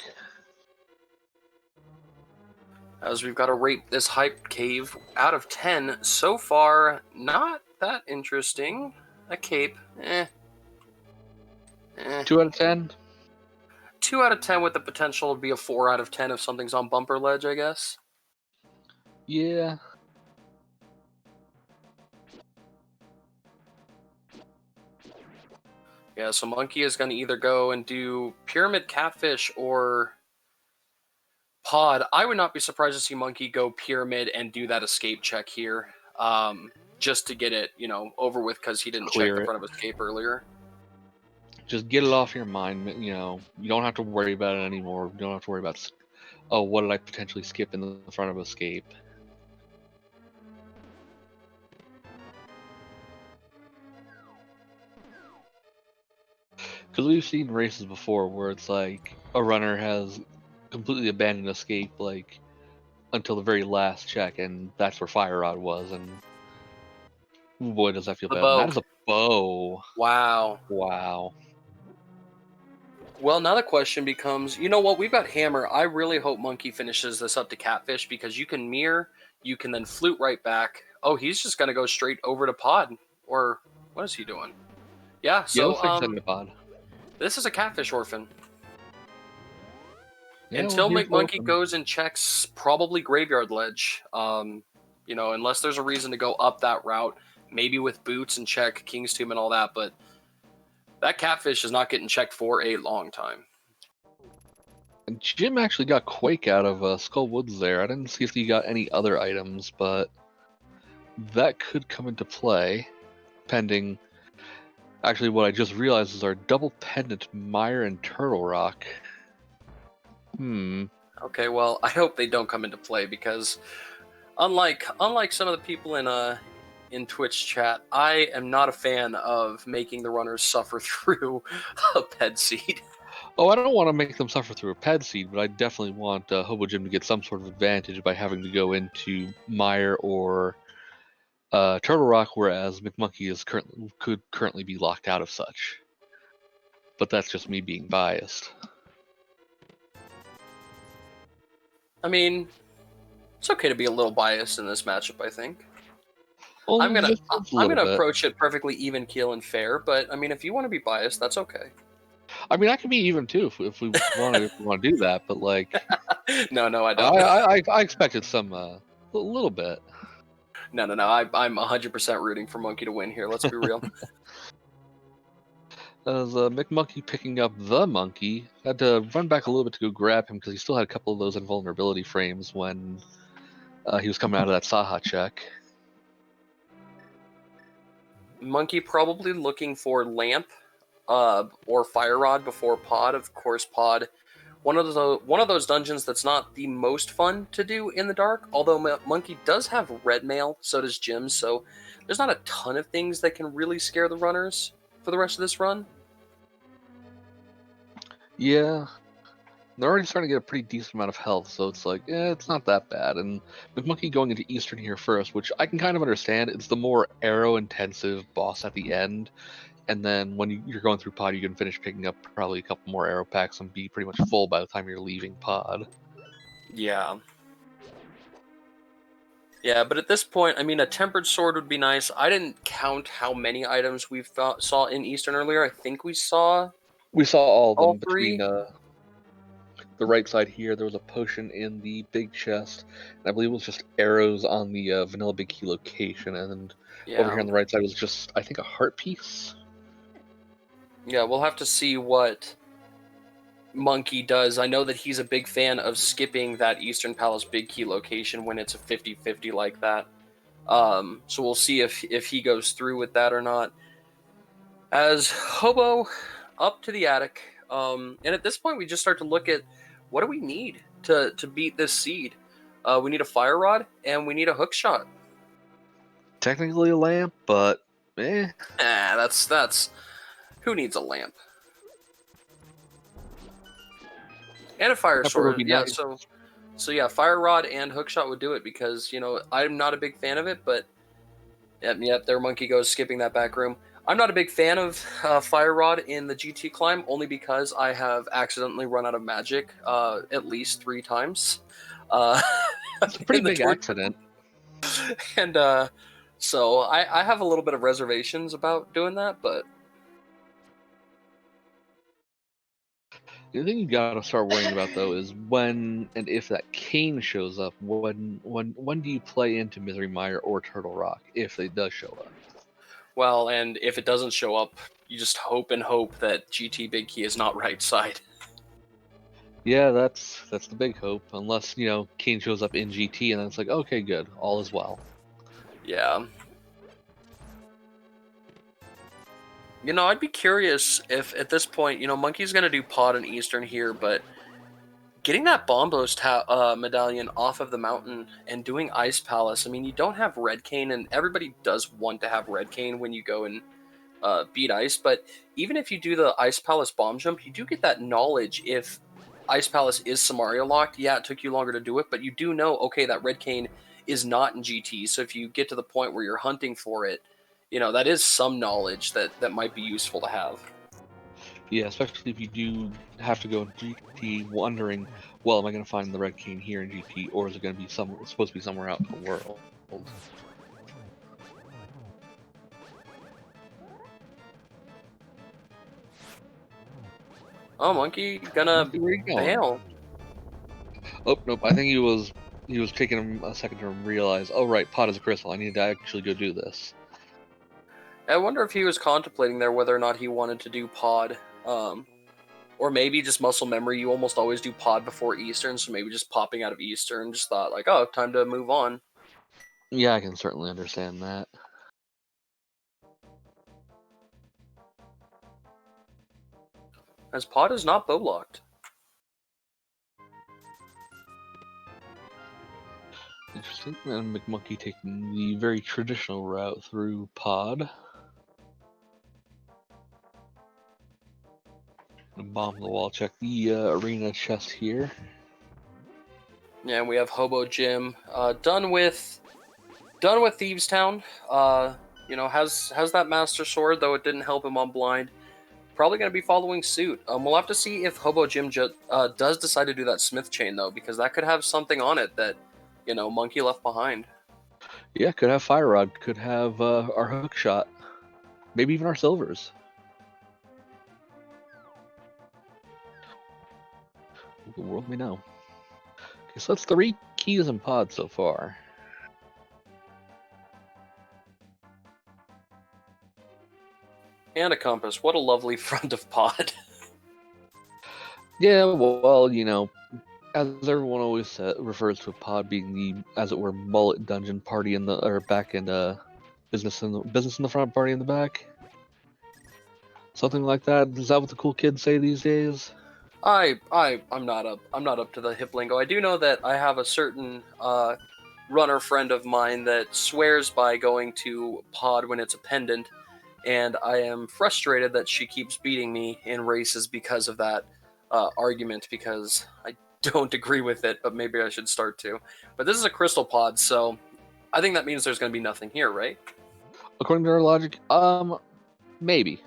As we've got to rate this Hype Cave out of 10. So far, not that interesting. A cape, 2 out of 10? 2 out of 10 with the potential to be a 4 out of 10 if something's on bumper ledge, I guess. Yeah. Yeah, so Monkey is going to either go and do Pyramid Catfish or Pod. I would not be surprised to see Monkey go Pyramid and do that escape check here, just to get it, over with, because he didn't check the front of escape earlier. Just get it off your mind, you don't have to worry about it anymore. You don't have to worry about, oh, what did I potentially skip in the front of escape? Because we've seen races before where it's like a runner has completely abandoned escape, like, until the very last check, and that's where Fire Rod was, and boy, does that feel bad. That is a bow. Wow. Wow. Well, now the question becomes, you know what? We've got Hammer. I really hope Monkey finishes this up to Catfish, because you can mirror, you can then flute right back. Oh, he's just going to go straight over to Pod. Or what is he doing? Yeah, so Pod. This is a Catfish Orphan. Yeah, until McMonkey goes and checks probably Graveyard Ledge, unless there's a reason to go up that route, maybe with boots and check King's Tomb and all that, but that catfish is not getting checked for a long time. And Jim actually got Quake out of Skull Woods there. I didn't see if he got any other items, but that could come into play, pending. Actually, what I just realized is our double pendant Mire and Turtle Rock. Okay, well, I hope they don't come into play because, unlike some of the people in Twitch chat, I am not a fan of making the runners suffer through a ped seed. Oh, I don't want to make them suffer through a ped seed, but I definitely want HoboJim to get some sort of advantage by having to go into Mire or Turtle Rock, whereas McMonkey could currently be locked out of such. But that's just me being biased. I mean, it's okay to be a little biased in this matchup, I think. Well, I'm gonna approach it perfectly even keel and fair, but I mean, if you want to be biased, that's okay. I mean, I can be even too if we want to do that, but like, no, I don't. I expected some a little bit. No. I'm 100% rooting for Monkey to win here. Let's be real. As McMonkey picking up the monkey, had to run back a little bit to go grab him because he still had a couple of those invulnerability frames when he was coming out of that Saha check. Monkey probably looking for lamp or fire rod before pod. Of course, pod. One of those dungeons that's not the most fun to do in the dark. Although Monkey does have red mail, so does Jim. So there's not a ton of things that can really scare the runners for the rest of this run. Yeah, they're already starting to get a pretty decent amount of health, so it's like, it's not that bad. And McMonkey going into Eastern here first, which I can kind of understand. It's the more arrow-intensive boss at the end, and then when you're going through pod, you can finish picking up probably a couple more arrow packs and be pretty much full by the time you're leaving pod. Yeah. Yeah, but at this point, I mean, a tempered sword would be nice. I didn't count how many items we saw in Eastern earlier. I think we saw all of them three. Between the right side here. There was a potion in the big chest, and I believe it was just arrows on the vanilla big key location, and over here on the right side was just, I think, a heart piece. Yeah, we'll have to see what Monkey does. I know that he's a big fan of skipping that Eastern Palace big key location when it's a 50-50 like that. So we'll see if he goes through with that or not. As Hobo up to the attic, and at this point we just start to look at what do we need to beat this seed. We need a fire rod and we need a hook shot. Technically a lamp, but that's who needs a lamp? And a fire sword. Yeah, nice. So yeah, fire rod and hookshot would do it because, I'm not a big fan of it, but yep, their Monkey goes skipping that back room. I'm not a big fan of fire rod in the GT climb only because I have accidentally run out of magic at least 3 times. It's a pretty big accident. And so I have a little bit of reservations about doing that, but the thing you gotta start worrying about though is when and if that cane shows up. When do you play into Misery Mire or Turtle Rock if they does show up? Well, and if it doesn't show up, you just hope that GT Big Key is not right side. Yeah, that's the big hope. Unless Cane shows up in GT and then it's like, okay, good, all is well. Yeah. I'd be curious if at this point, Monkey's going to do pod and Eastern here, but getting that Bombos medallion off of the mountain and doing Ice Palace, I mean, you don't have Red Cane, and everybody does want to have Red Cane when you go and beat Ice, but even if you do the Ice Palace bomb jump, you do get that knowledge if Ice Palace is Samaria locked. Yeah, it took you longer to do it, but you do know, okay, that Red Cane is not in GT, so if you get to the point where you're hunting for it, that is some knowledge that might be useful to have. Yeah, especially if you do have to go in GT wondering, well, am I going to find the Red Cane here in GT, or is it going to be supposed to be somewhere out in the world? Oh, Monkey gonna bail. Oh, nope, I think he was taking him a second to realize, oh right, pot is a crystal, I need to actually go do this. I wonder if he was contemplating there whether or not he wanted to do pod. Or maybe just muscle memory. You almost always do pod before Eastern, so maybe just popping out of Eastern just thought like, oh, time to move on. Yeah, I can certainly understand that. As pod is not bow locked. Interesting. And McMonkey taking the very traditional route through pod. Bomb the wall. Check the arena chest here. Yeah, and we have HoboJim done with Thieves Town. You know, has that Master Sword, though it didn't help him on blind. Probably going to be following suit. We'll have to see if HoboJim does decide to do that Smith chain, though, because that could have something on it that, you know, Monkey left behind. Yeah, could have Fire Rod, could have our hook shot, maybe even our silvers. The world may know. Okay, so that's 3 keys and pods so far. And a compass. What a lovely front of pod. Yeah, well, you know, as everyone always refers to a pod being the, as it were, mullet dungeon party in the, or back in business in the front, party in the back. Something like that. Is that what the cool kids say these days? I'm not up to the hip lingo. I do know that I have a certain runner friend of mine that swears by going to pod when it's a pendant, and I am frustrated that she keeps beating me in races because of that argument, because I don't agree with it, but maybe I should start to. But this is a crystal pod, so I think that means there's going to be nothing here, right? According to our logic, maybe.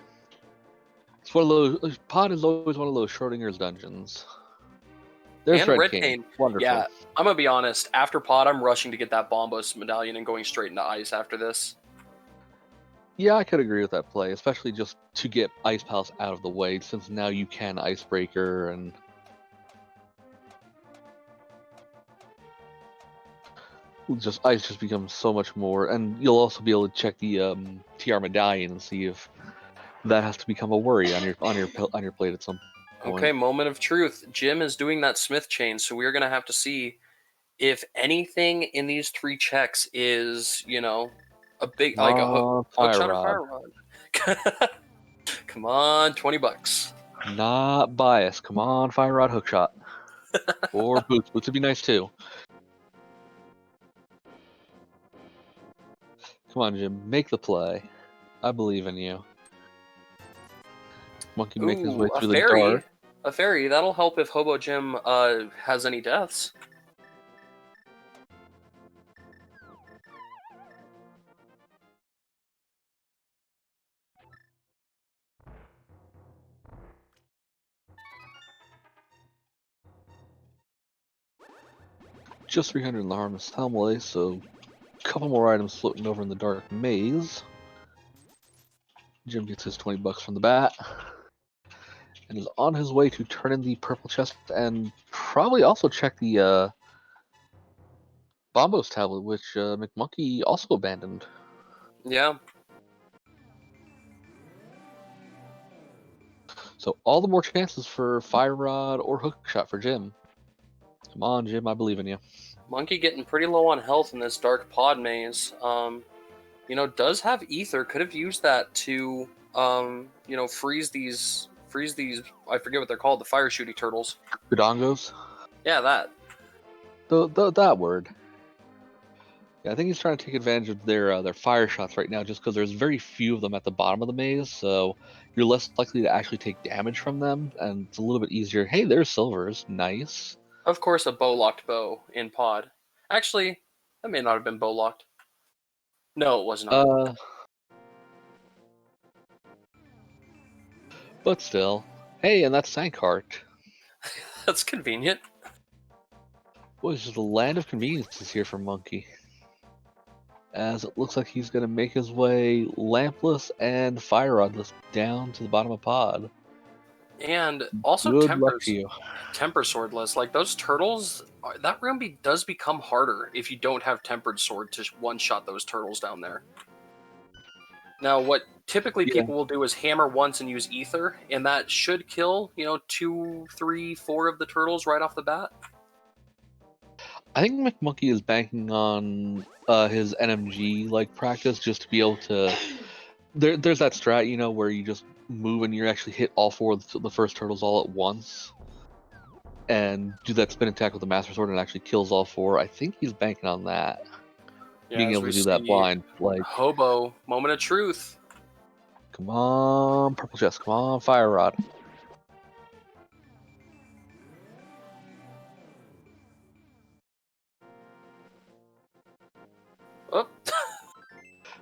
It's one of those. Pod is always one of those Schrodinger's dungeons. There's And Red Red Cane. Cane. Wonderful. Yeah, I'm going to be honest. After pod, I'm rushing to get that Bombos medallion and going straight into ice after this. Yeah, I could agree with that play, especially just to get Ice Palace out of the way, since now you can Icebreaker and ice just becomes so much more. And you'll also be able to check the TR medallion and see if that has to become a worry on your plate at some point. Okay, moment of truth. Jim is doing that Smith chain, so we're going to have to see if anything in these 3 checks is, you know, a big, like a hook shot or fire rod. Come on, $20. Not biased. Come on, Fire Rod hook shot. Or boots. Boots would be nice too. Come on, Jim. Make the play. I believe in you. Monkey make his way through the dark. A fairy. That'll help if HoboJim has any deaths. Just 300 in the Harmless Helmway, so a couple more items floating over in the dark maze. Jim gets his $20 from the bat and is on his way to turn in the purple chest and probably also check the Bombos tablet, which McMonkey also abandoned. Yeah. So all the more chances for Fire Rod or Hook Shot for Jim. Come on, Jim, I believe in you. Monkey getting pretty low on health in this dark pod maze. You know, does have ether. Could have used that to, you know, freeze these. I forget what they're called. The fire shooty turtles. Kudongos? Yeah, that. That word. Yeah, I think he's trying to take advantage of their fire shots right now, just because there's very few of them at the bottom of the maze, so you're less likely to actually take damage from them, and it's a little bit easier. Hey, there's silvers. Nice. Of course, a bow-locked bow in pod. Actually, that may not have been bow-locked. No, it was not. But still. Hey, and that's Sankart. That's convenient. Boy, it's just a land of conveniences here for Monkey. As it looks like he's going to make his way lampless and fire rodless down to the bottom of pod. And also Good luck to you. temper swordless. Like those turtles, that room does become harder if you don't have tempered sword to one-shot those turtles down there. Now, what typically people will do is hammer once and use ether, and that should kill, 2, 3, 4 of the turtles right off the bat. I think McMonkey is banking on his NMG like practice just to be able to. There's that strat, where you just move and you actually hit all 4 of the first turtles all at once, and do that spin attack with the Master Sword and it actually kills all 4. I think he's banking on that, being able to do that blind. Like Hobo, moment of truth. Come on, Purple Chest. Come on, Fire Rod. Oh.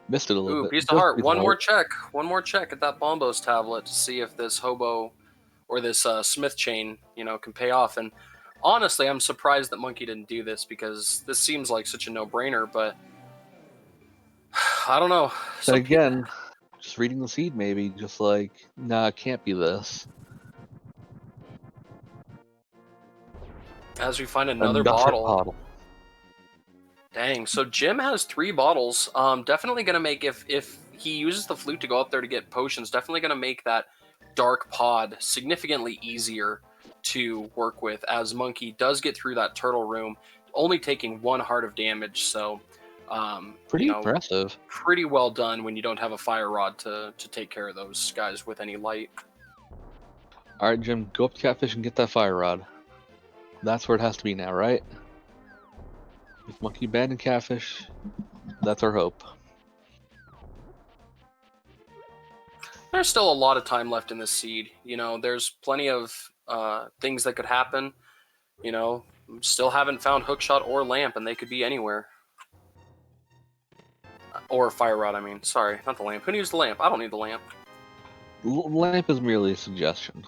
Missed it a little bit. Piece of heart. One more check. One more check at that Bombos tablet to see if this Hobo or this Smith chain, can pay off. And honestly, I'm surprised that Monkey didn't do this because this seems like such a no-brainer, but I don't know. But again, just reading the seed maybe, just like, nah, it can't be this. As we find another bottle. bottle. Dang, so Jim has 3 bottles. Definitely going to make, if he uses the flute to go up there to get potions, definitely going to make that dark pod significantly easier to work with, as Monkey does get through that turtle room, only taking 1 heart of damage, so... pretty impressive. Pretty well done when you don't have a fire rod to take care of those guys with any light. Alright, Jim, go up to Catfish and get that fire rod. That's where it has to be now, right? With Monkey abandoned Catfish, that's our hope. There's still a lot of time left in this seed. There's plenty of things that could happen. Still haven't found Hookshot or Lamp, and they could be anywhere. Or Fire Rod, I mean. Sorry, not the lamp. Who needs the lamp? I don't need the lamp. Lamp is merely a suggestion.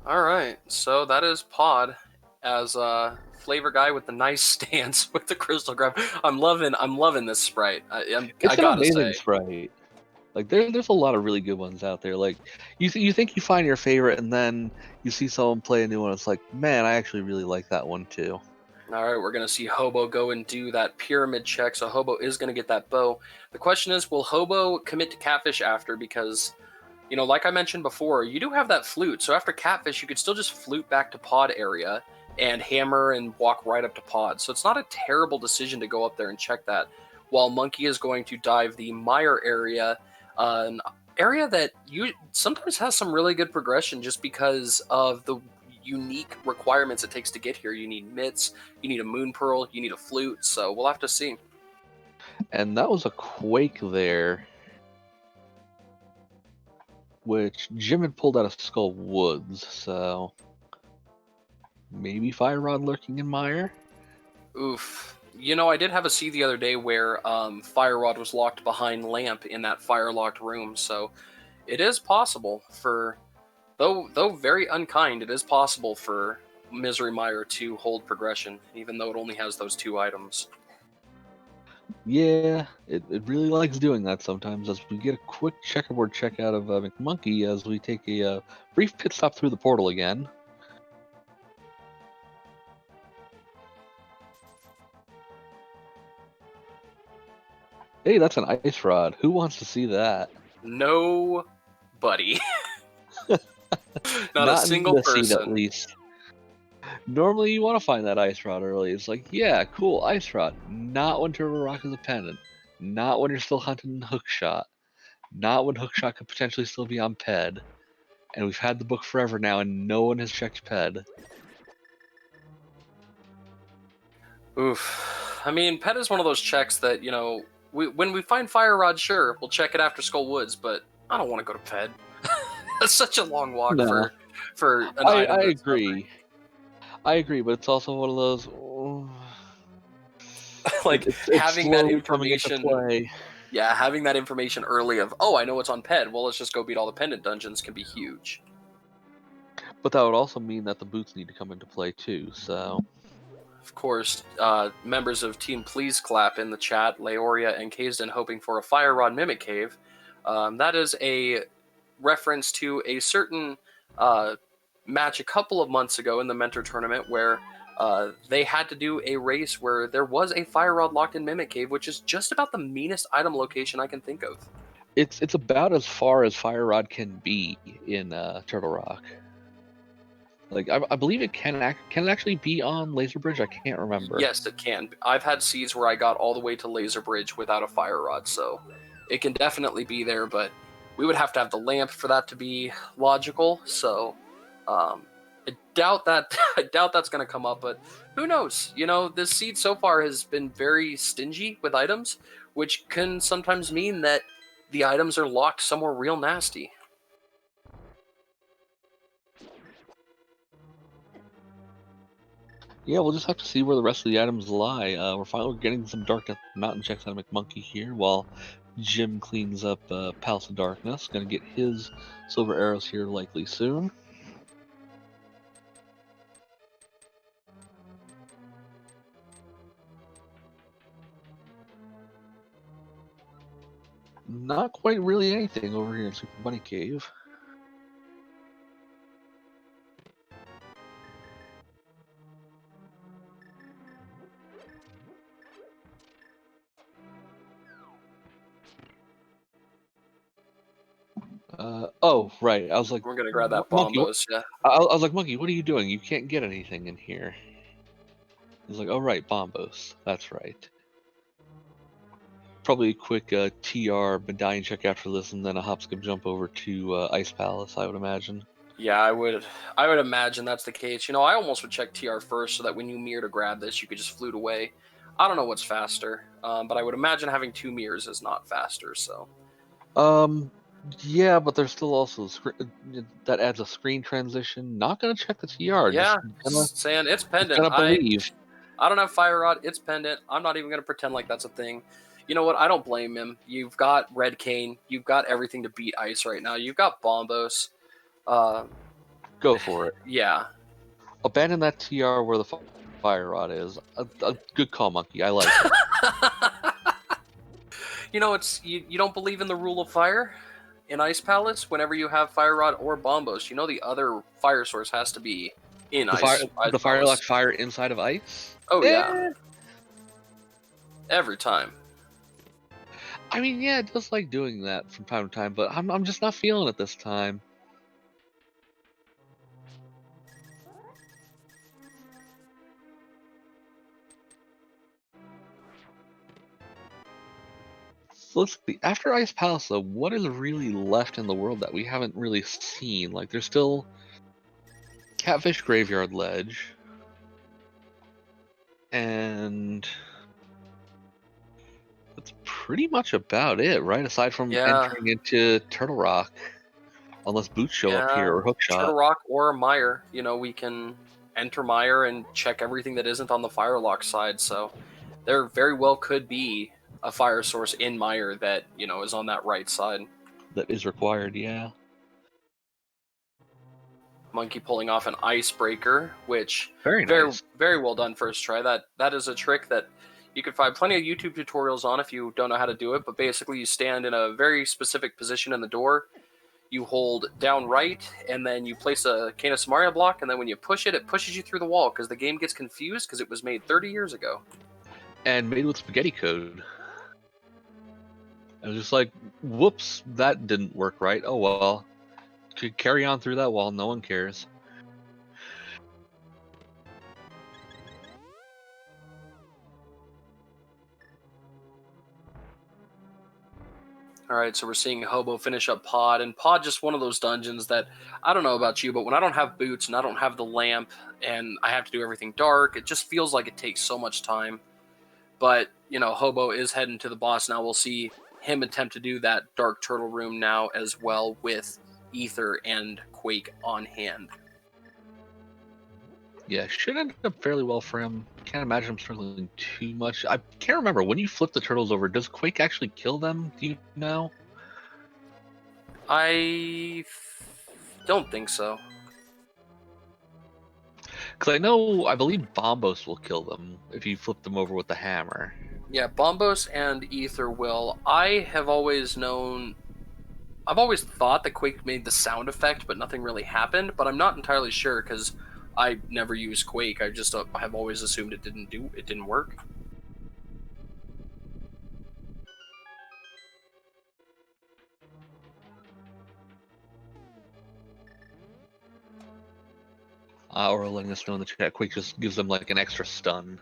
Alright, so that is Pod as a flavor guy with the nice stance with the crystal grab. I'm loving this sprite. It's an amazing sprite. Like there's a lot of really good ones out there. Like you think you find your favorite, and then you see someone play a new one. It's like, man, I actually really like that one too. All right, we're gonna see Hobo go and do that pyramid check. So Hobo is gonna get that bow. The question is, will Hobo commit to Catfish after? Because, like I mentioned before, you do have that flute. So after Catfish, you could still just flute back to Pod area and hammer and walk right up to Pod. So it's not a terrible decision to go up there and check that. While Monkey is going to dive the Mire area. An area that sometimes has some really good progression just because of the unique requirements it takes to get here. You need mitts, you need a moon pearl, you need a flute, so we'll have to see. And that was a quake there, which Jim had pulled out of Skull Woods, so maybe Fire Rod lurking in Mire? Oof. I did have a seed the other day where Fire Rod was locked behind Lamp in that fire-locked room, so it is possible for, though very unkind, it is possible for Misery Mire to hold progression, even though it only has those 2 items. Yeah, it really likes doing that sometimes, as we get a quick checkerboard check out of McMonkey as we take a brief pit stop through the portal again. Hey, that's an ice rod. Who wants to see that? Nobody. Not a single person. Seed, at least. Normally you want to find that ice rod early. It's like, yeah, cool, ice rod. Not when Turbo Rock is a pendant. Not when you're still hunting Hookshot. Not when Hookshot could potentially still be on Ped. And we've had the book forever now and no one has checked Ped. Oof. I mean, Ped is one of those checks that, when we find Fire Rod, sure, we'll check it after Skull Woods, but I don't want to go to Ped. That's such a long walk for an item. I agree. I agree, but it's also one of those... like, having that information... Yeah, having that information early of, I know it's on Ped, well, let's just go beat all the pendant dungeons can be huge. But that would also mean that the boots need to come into play too, so... Of course, members of Team Please Clap in the chat, Leoria and Kazdin hoping for a Fire Rod Mimic Cave. That is a reference to a certain match a couple of months ago in the Mentor tournament where they had to do a race where there was a fire rod locked in Mimic Cave, which is just about the meanest item location I can think of. It's about as far as fire rod can be in Turtle Rock. Like I believe it can it actually be on Laser Bridge? I can't remember. Yes, it can. I've had seeds where I got all the way to Laser Bridge without a fire rod, so it can definitely be there, but we would have to have the lamp for that to be logical, so I doubt that I doubt that's going to come up, but who knows? You know, this seed so far has been very stingy with items, which can sometimes mean that the items are locked somewhere real nasty. Yeah, we'll just have to see where the rest of the items lie. We're finally getting some Dark Death Mountain checks out of McMonkey here, while Jim cleans up Palace of Darkness. Gonna get his silver arrows here likely soon. Not quite really anything over here in Super Bunny Cave. Oh, right. I was like, We're going to grab that Monkey, bombos, yeah. I was like, Monkey, what are you doing? You can't get anything in here. He's like, oh, right, Bombos. That's right. Probably a quick TR medallion check after this, and then a hop skip jump over to Ice Palace, I would imagine. Yeah, I would imagine that's the case. You know, I almost would check TR first so that when you mirror to grab this, you could just flute away. I don't know what's faster, but I would imagine having 2 mirrors is not faster, so. Yeah, but there's still also that adds a screen transition. Not gonna check the TR. Yeah, just saying it's pendant. gonna believe. I don't have Fire Rod. It's pendant. I'm not even going to pretend like that's a thing. You know what? I don't blame him. You've got Red Cane. You've got everything to beat Ice right now. You've got Bombos. Go for it. Yeah. Abandon that TR where the Fire Rod is. A good call, Monkey. I like it. You know, you don't believe in the rule of fire in Ice Palace. Whenever you have Fire Rod or Bombos, you know the other fire source has to be in Ice. The fire like fire inside of ice. Oh yeah. Every time. I mean, yeah, it does like doing that from time to time, but I'm just not feeling it this time. So let's see. After Ice Palace, though, what is really left in the world that we haven't really seen? Like, there's still Catfish Graveyard Ledge, and that's pretty much about it, right? Aside from entering into Turtle Rock, unless boots show up here or Hookshot. Turtle Rock or Mire. You know, we can enter Mire and check everything that isn't on the Firelock side. So there very well could be a fire source in Mire that, you know, is on that right side. That is required, yeah. Monkey pulling off an Icebreaker, which very nice. Very well done first try. That is a trick that you can find plenty of YouTube tutorials on if you don't know how to do it, but basically you stand in a very specific position in the door, you hold down right, and then you place a Cane of Samaria block, and then when you push it, it pushes you through the wall, because the game gets confused because it was made 30 years ago. And made with spaghetti code. I was just like, whoops, that didn't work right. Oh well. Could carry on through that wall, no one cares. Alright, so we're seeing Hobo finish up Pod, and Pod just one of those dungeons that, I don't know about you, but when I don't have boots and I don't have the lamp and I have to do everything dark, it just feels like it takes so much time. But, you know, Hobo is heading to the boss now. We'll see him attempt to do that Dark Turtle Room now as well with Ether and Quake on hand. Yeah, should end up fairly well for him. Can't imagine him struggling too much. I can't remember, when you flip the turtles over, does Quake actually kill them? Do you know? I don't think so. Because I believe Bombos will kill them if you flip them over with the hammer. Yeah, Bombos and Ether will. I have always known I've always thought the Quake made the sound effect, but nothing really happened. But I'm not entirely sure because I never use Quake. I just have always assumed it didn't work. Or letting us know in the chat, Quake just gives them like an extra stun.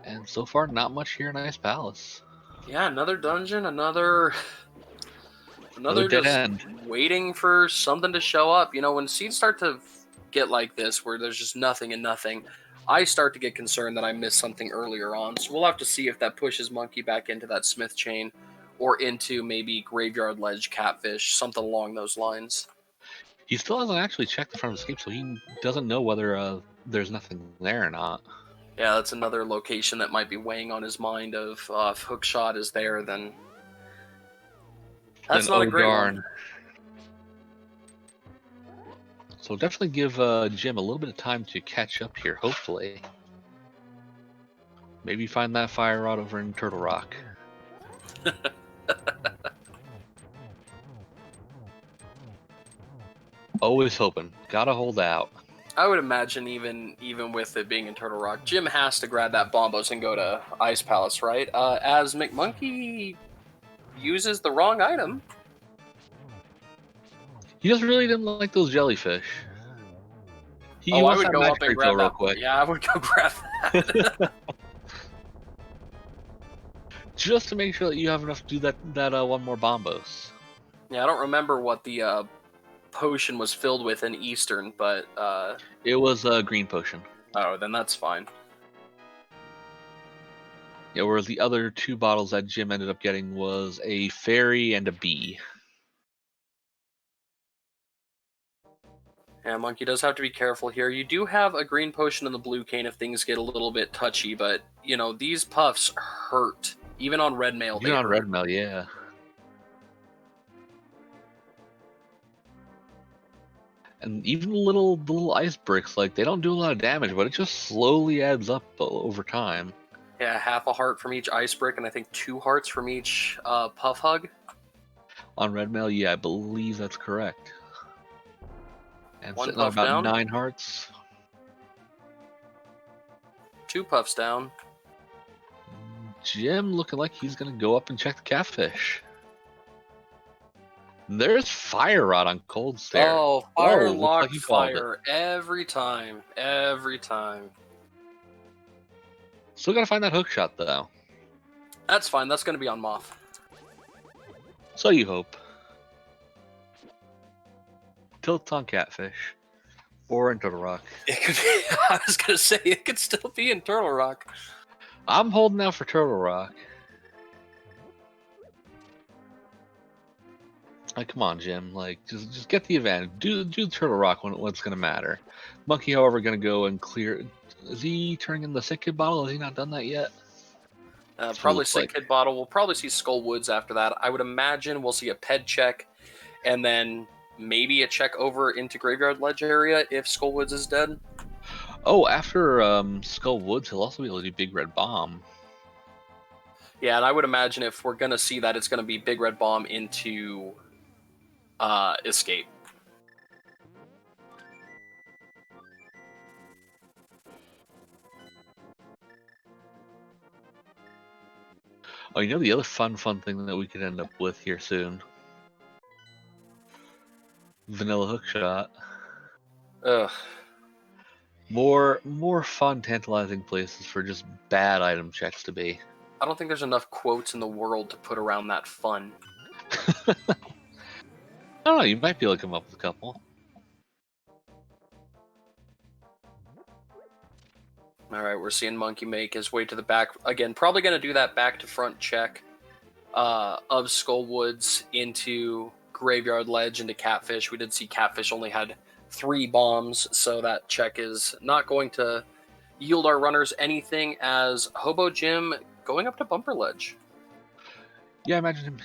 And so far, not much here in Ice Palace. Yeah, another dungeon, another Another dead just end. waiting for something to show up. You know, when seeds start to get like this, where there's just nothing and nothing, I start to get concerned that I missed something earlier on. So we'll have to see if that pushes Monkey back into that Smith chain, or into maybe Graveyard Ledge Catfish, something along those lines. He still hasn't actually checked the front of escape, so he doesn't know whether there's nothing there or not. Yeah, that's another location that might be weighing on his mind of if Hookshot is there, then that's not a great one. So definitely give Jim a little bit of time to catch up here, hopefully. Maybe find that fire rod over in Turtle Rock. Always hoping. Gotta hold out. I would imagine even with it being in Turtle Rock, Jim has to grab that Bombos and go to Ice Palace, right? As McMonkey uses the wrong item. He just really didn't like those jellyfish. I would go up and grab that. Quick. Yeah, I would go grab that. Just to make sure that you have enough to do that one more Bombos. Yeah, I don't remember what the potion was filled with in Eastern, but it was a green potion. Oh, then that's fine. Yeah, whereas the other two bottles that Jim ended up getting was a fairy and a bee. Yeah, Monkey does have to be careful here. You do have a green potion in the blue cane if things get a little bit touchy, but, you know, these puffs hurt. Even on red mail, Even on red mail, yeah. And even the little ice bricks, like, they don't do a lot of damage, but it just slowly adds up over time. Yeah, half a heart from each ice brick, and I think 2 hearts from each puff hug. On red mail, yeah, I believe that's correct. And 1 sitting on puff about down. 9 hearts. 2 puffs down. Jim looking like he's gonna go up and check the catfish. There's fire rod on cold stare. Oh, fire lock fire every time. Every time. Still gotta find that hook shot though. That's fine, that's gonna be on Moth. So you hope. Tilts on catfish. Or in Turtle Rock. It could be, I was gonna say it could still be in Turtle Rock. I'm holding out for Turtle Rock. Like, come on, Jim. Like, just get the advantage. Do Turtle Rock when it's gonna matter. Monkey, however, gonna go and clear. Is he turning in the Sick Kid bottle? Has he not done that yet? Probably Sick Kid bottle. We'll probably see Skull Woods after that. I would imagine we'll see a Ped check, and then maybe a check over into Graveyard Ledge area if Skull Woods is dead. Oh, after Skull Woods, he'll also be able to do Big Red Bomb. Yeah, and I would imagine if we're gonna see that, it's gonna be Big Red Bomb into Escape. Oh, you know the other fun thing that we could end up with here soon? Vanilla Hookshot. Ugh. More fun, tantalizing places for just bad item checks to be. I don't think there's enough quotes in the world to put around that fun. I don't know, you might be able to come up with a couple. Alright, we're seeing Monkey make his way to the back. Again, probably going to do that back to front check of Skull Woods into Graveyard Ledge into Catfish. We did see Catfish only had 3 bombs, so that check is not going to yield our runners anything, as HoboJim going up to Bumper Ledge. Yeah, I imagine him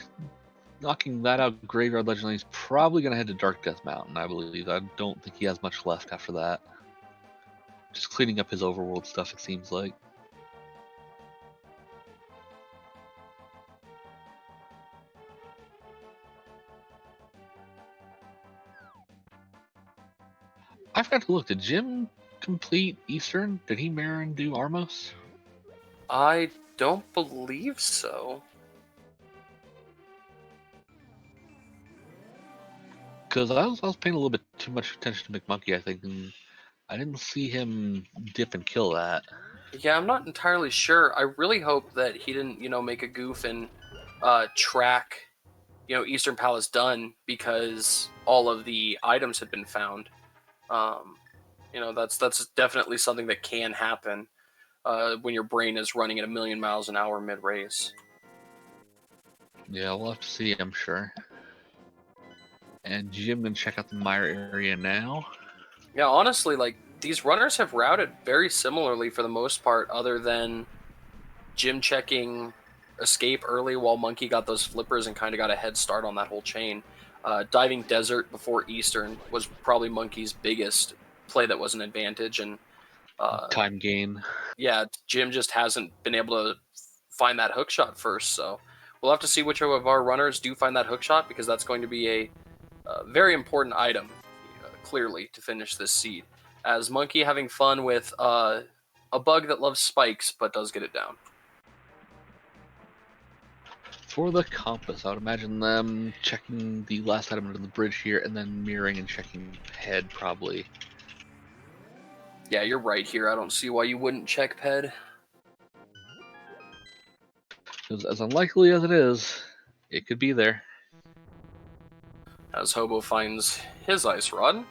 knocking that out Graveyard Ledge, and he's probably going to head to Dark Death Mountain, I believe. I don't think he has much left after that. Just cleaning up his overworld stuff, it seems like. I forgot to look. Did Jim complete Eastern? Did he mirror and do Armos? I don't believe so. Because I was paying a little bit too much attention to McMonkey, I think, and I didn't see him dip and kill that. Yeah, I'm not entirely sure. I really hope that he didn't, make a goof and track, Eastern Palace done because all of the items had been found. That's definitely something that can happen when your brain is running at 1,000,000 miles an hour mid-race. Yeah, we'll have to see, I'm sure. And Jim gonna check out the Mire area now. Yeah, honestly, these runners have routed very similarly for the most part, other than Jim checking escape early while Monkey got those flippers and kind of got a head start on that whole chain. Diving desert before Eastern was probably Monkey's biggest play that was an advantage, and time gain. Yeah, Jim just hasn't been able to find that hook shot first, so we'll have to see which of our runners do find that hook shot, because that's going to be a very important item, clearly, to finish this seed. As Monkey having fun with a bug that loves spikes, but does get it down. For the compass, I would imagine them checking the last item under the bridge here, and then mirroring and checking head, probably. Yeah, you're right here. I don't see why you wouldn't check Ped. Because as unlikely as it is, it could be there. As Hobo finds his ice rod.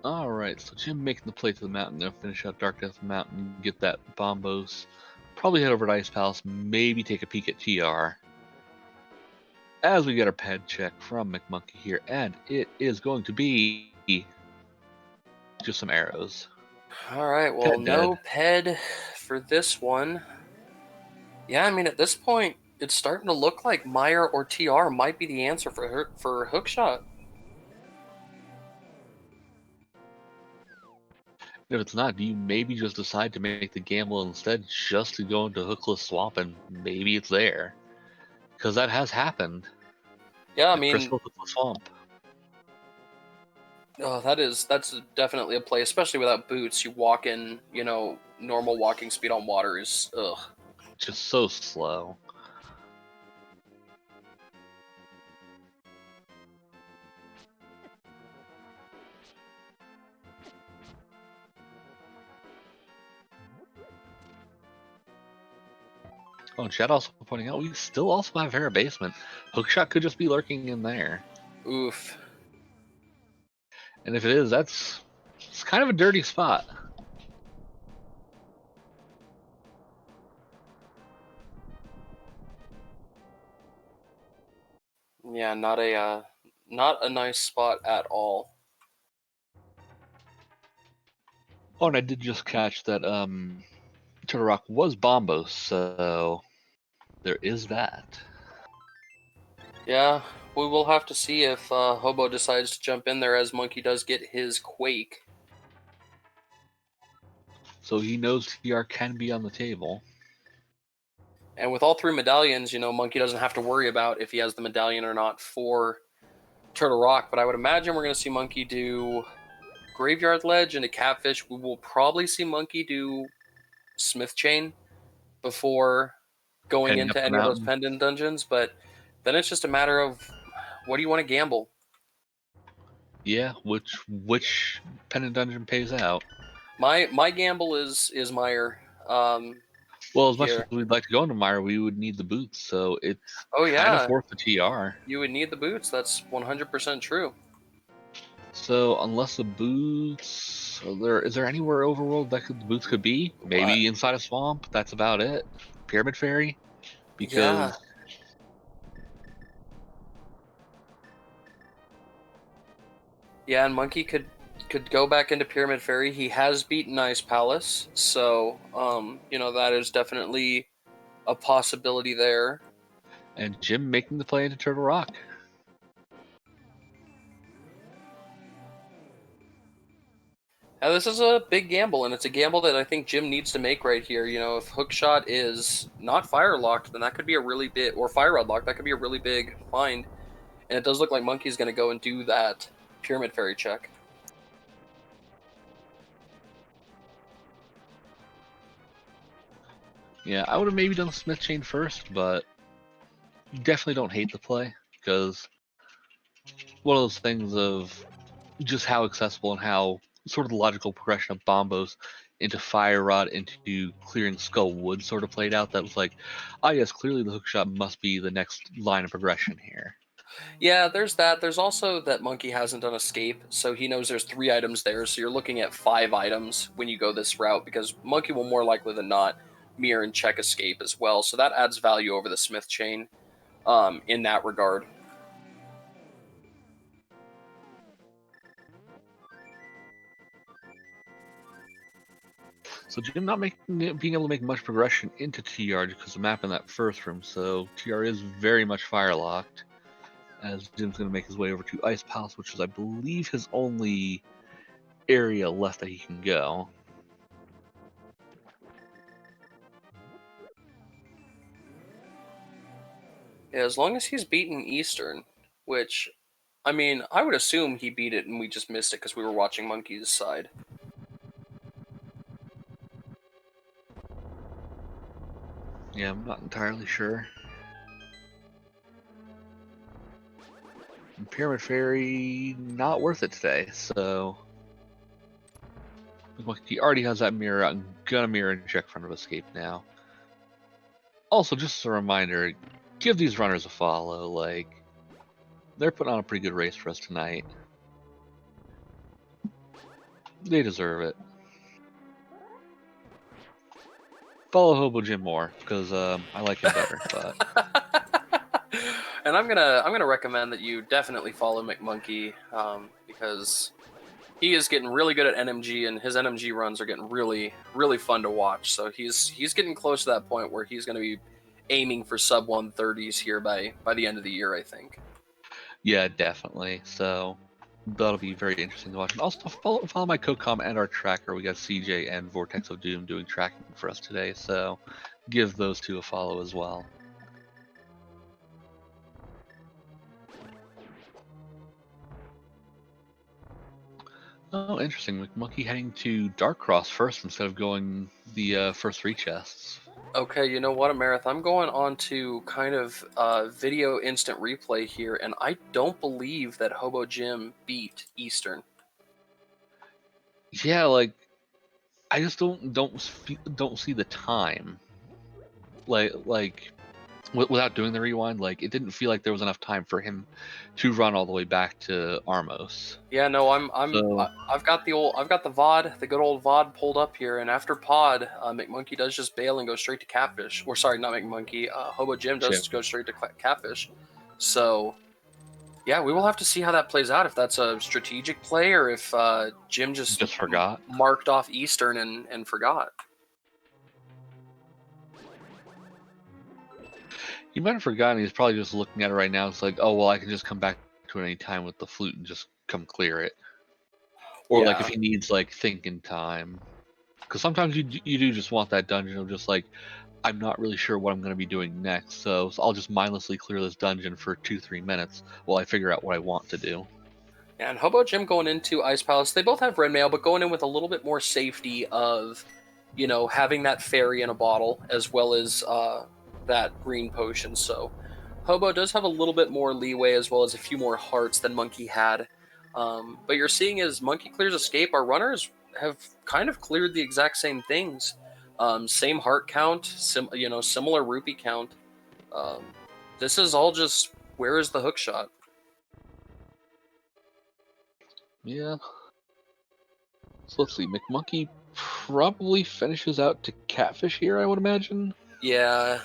Alright, so Jim making the play to the mountain, gonna finish out Dark Death Mountain, get that Bombos, probably head over to Ice Palace, maybe take a peek at TR. As we get our ped check from McMonkey here, and it is going to be just some arrows. Alright, well, Ped no dead. Ped for this one. Yeah, I mean, at this point, it's starting to look like Meyer or TR might be the answer for hookshot. If it's not, do you maybe just decide to make the gamble instead just to go into Hookless Swamp and maybe it's there? Because that has happened. Yeah, I The mean, Crystal Hookless Swamp. oh, that's definitely a play, especially without boots. You walk in, normal walking speed on water is, ugh. Just so slow. Oh, and Chad also pointing out we still also have Hera Basement. Hookshot could just be lurking in there. Oof. And if it is, it's kind of a dirty spot. Yeah, not a nice spot at all. Oh, and I did just catch that Turtle Rock was Bombos, so there is that. Yeah, we will have to see if Hobo decides to jump in there, as Monkey does get his Quake. So he knows TR can be on the table. And with all 3 medallions, Monkey doesn't have to worry about if he has the medallion or not for Turtle Rock. But I would imagine we're going to see Monkey do Graveyard Ledge and a Catfish. We will probably see Monkey do Smith Chain before going Heading into up the any of those mountain. pendant dungeons. But then it's just a matter of, what do you want to gamble? Yeah, which pendant dungeon pays out? My gamble is Meyer. Well, as much Here. as we'd like to go into Mire, we would need the boots, so it's Oh, kind of yeah. worth the TR. You would need the boots. That's 100% true. So unless the boots, is there anywhere overworld that the boots could be? Maybe inside a swamp. That's about it. Pyramid Fairy. because yeah, and Monkey could go back into Pyramid Fairy. He has beaten Ice Palace, so you know, that is definitely a possibility there. and Jim making the play into Turtle Rock. Now, this is a big gamble, and it's a gamble that I think Jim needs to make right here. You know, if Hookshot is not fire locked, then that could be a really big, or fire rod locked, that could be a really big find. And it does look like Monkey's going to go and do that Pyramid Fairy check. Yeah, I would have maybe done the Smith Chain first, but definitely don't hate the play, because one of those things of just how accessible and how sort of the logical progression of Bombos into Fire Rod into clearing Skull Wood sort of played out. That was like, ah, yes, clearly the hookshot must be the next line of progression here. Yeah, there's that. There's also that Monkey hasn't done Escape, so he knows there's 3 items there, so you're looking at 5 items when you go this route, because Monkey will more likely than not mirror and check Escape as well, so that adds value over the Smith Chain in that regard. So Jim not being able to make much progression into TR because of map in that first room, so TR is very much fire locked, as Jim's going to make his way over to Ice Palace, which is, I believe, his only area left that he can go. Yeah, as long as he's beaten Eastern, which, I mean, I would assume he beat it and we just missed it because we were watching Monkey's side. Yeah, I'm not entirely sure. And Pyramid Fairy, not worth it today, so he already has that mirror. I'm gonna mirror and check front of Escape now. Also, just a reminder, give these runners a follow. Like, they're putting on a pretty good race for us tonight. They deserve it. Follow HoboJim more, because I like him better. But And I'm gonna recommend that you definitely follow McMonkey because he is getting really good at NMG, and his NMG runs are getting really, really fun to watch. So he's getting close to that point where he's going to be aiming for sub 130s here by the end of the year, I think. yeah, definitely. So that'll be very interesting to watch. And also follow my co-com and our tracker. We got CJ and Vortex of Doom doing tracking for us today. So give those two a follow as well. Oh, interesting. McMonkey heading to Dark Cross first instead of going the first 3 chests. Okay, you know what, Amerith? I'm going on to kind of video instant replay here, and I don't believe that HoboJim beat Eastern. Yeah, like I just don't see the time. Like without doing the rewind, like it didn't feel like there was enough time for him to run all the way back to Armos. Yeah, no, I've got the VOD, the good old VOD pulled up here, and after Pod, McMonkey does just bail and go straight to Catfish. Or sorry, not McMonkey. HoboJim does go straight to Catfish. So, yeah, we will have to see how that plays out. If that's a strategic play, or if Jim just forgot, marked off Eastern and forgot. He might have forgotten. He's probably just looking at it right now. It's like, oh well, I can just come back to it any time with the flute and just come clear it. Or Yeah. like if he needs like thinking time, because sometimes you do just want that dungeon of just like, I'm not really sure what I'm going to be doing next, so I'll just mindlessly clear this dungeon for 2-3 minutes while I figure out what I want to do. Yeah, and HoboJim going into Ice Palace, they both have red mail, but going in with a little bit more safety of, you know, having that fairy in a bottle as well as that green potion. So Hobo does have a little bit more leeway as well as a few more hearts than Monkey had. But you're seeing as Monkey clears Escape, our runners have kind of cleared the exact same things. Same heart count, similar rupee count. This is all just, where is the hook shot? Yeah. So let's see. McMonkey probably finishes out to Catfish here, I would imagine. Yeah.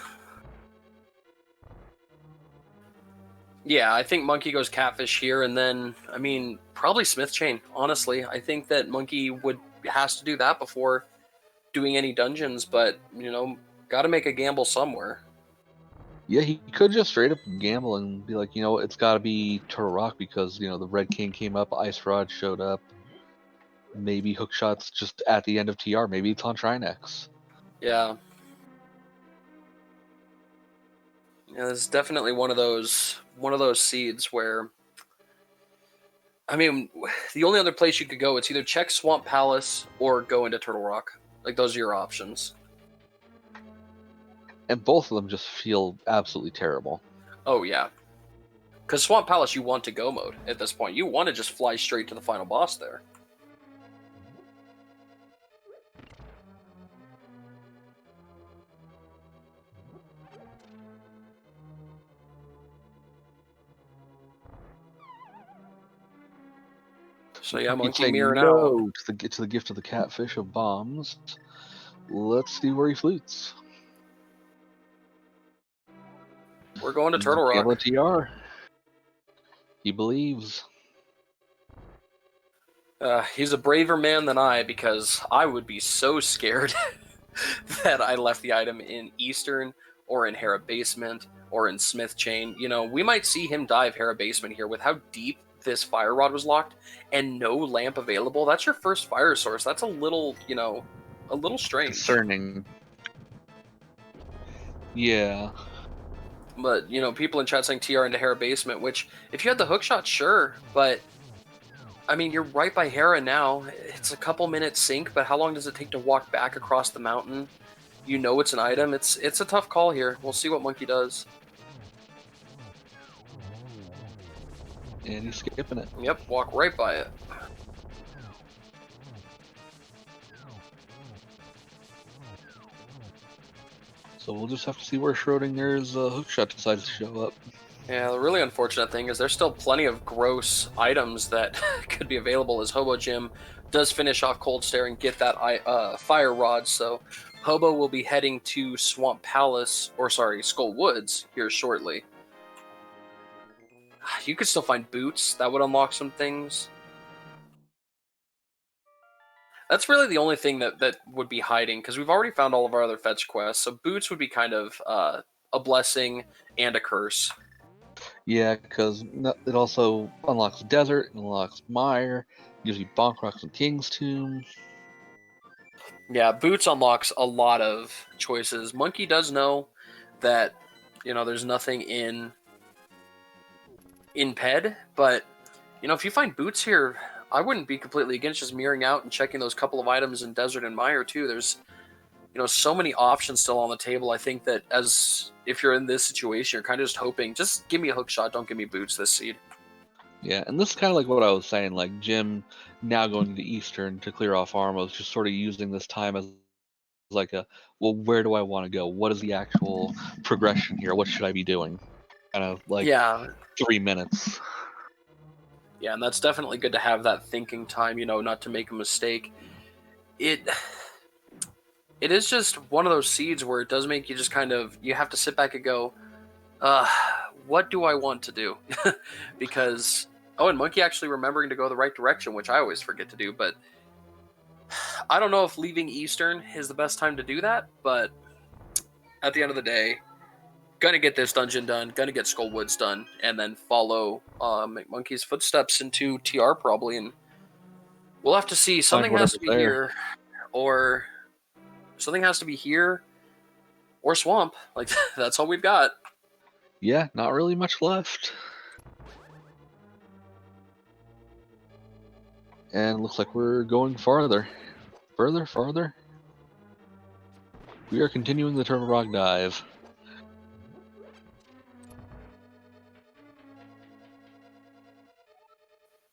Yeah, I think Monkey goes Catfish here, and then, I mean, probably Smith Chain, honestly. I think that Monkey has to do that before doing any dungeons, but, you know, got to make a gamble somewhere. Yeah, he could just straight up gamble and be like, you know, it's got to be Turtle Rock because, you know, the Red King came up, Ice Rod showed up. Maybe Hookshot's just at the end of TR. Maybe it's on Trinex. Yeah. Yeah, this is definitely one of those seeds where, I mean, the only other place you could go, it's either check Swamp Palace or go into Turtle Rock. Like, those are your options. And both of them just feel absolutely terrible. Oh, yeah. Because Swamp Palace, you want to go mode at this point. You want to just fly straight to the final boss there. So yeah, Monkey mirror now. To the gift of the catfish of bombs. Let's see where he flutes. We're going to Turtle Rock. TR. He believes. He's a braver man than I, because I would be so scared that I left the item in Eastern or in Hera Basement or in Smith Chain. You know, we might see him dive Hera Basement here with how deep this fire rod was locked and no lamp available. That's your first fire source. That's a little, you know, a little strange. Concerning. Yeah. But, you know, people in chat saying TR into Hera Basement, which, if you had the hookshot, sure, but I mean, you're right by Hera now. It's a couple minutes sync, but how long does it take to walk back across the mountain? You know it's an item. It's a tough call here. We'll see what Monkey does. And he's skipping it. Yep, walk right by it. So we'll just have to see where Schrodinger's hookshot decides to show up. Yeah, the really unfortunate thing is there's still plenty of gross items that could be available, as HoboJim does finish off Cold Stare and get that fire rod. So Hobo will be heading to Swamp Palace, or sorry, Skull Woods here shortly. You could still find boots. That would unlock some things. That's really the only thing that would be hiding, because we've already found all of our other fetch quests. So boots would be kind of a blessing and a curse. Yeah, because it also unlocks Desert, unlocks Mire, gives you Bonk Rocks and King's Tomb. Yeah, boots unlocks a lot of choices. Monkey does know that, you know, there's nothing in Ped, but, you know, if you find boots here, I wouldn't be completely against just mirroring out and checking those couple of items in Desert and Mire too. There's, you know, so many options still on the table. I think that if you're in this situation, you're kind of just hoping, just give me a hook shot, don't give me boots this seed. Yeah, and this is kind of like what I was saying, like Jim now going to Eastern to clear off Armos, just sort of using this time as like well, where do I want to go? What is the actual progression here? What should I be doing? Kind of like 3 minutes. Yeah, and that's definitely good to have that thinking time, you know, not to make a mistake. It is just one of those seeds where it does make you just kind of, you have to sit back and go, what do I want to do? Because, and Monkey actually remembering to go the right direction, which I always forget to do, but I don't know if leaving Eastern is the best time to do that, but at the end of the day, gonna get this dungeon done, gonna get Skull Woods done, and then follow McMonkey's footsteps into TR probably, and we'll have to see. Something has to be here, or something has to be here, or Swamp. Like, that's all we've got. Yeah, not really much left. And it looks like we're going farther. Farther. We are continuing the Turtle Rock dive.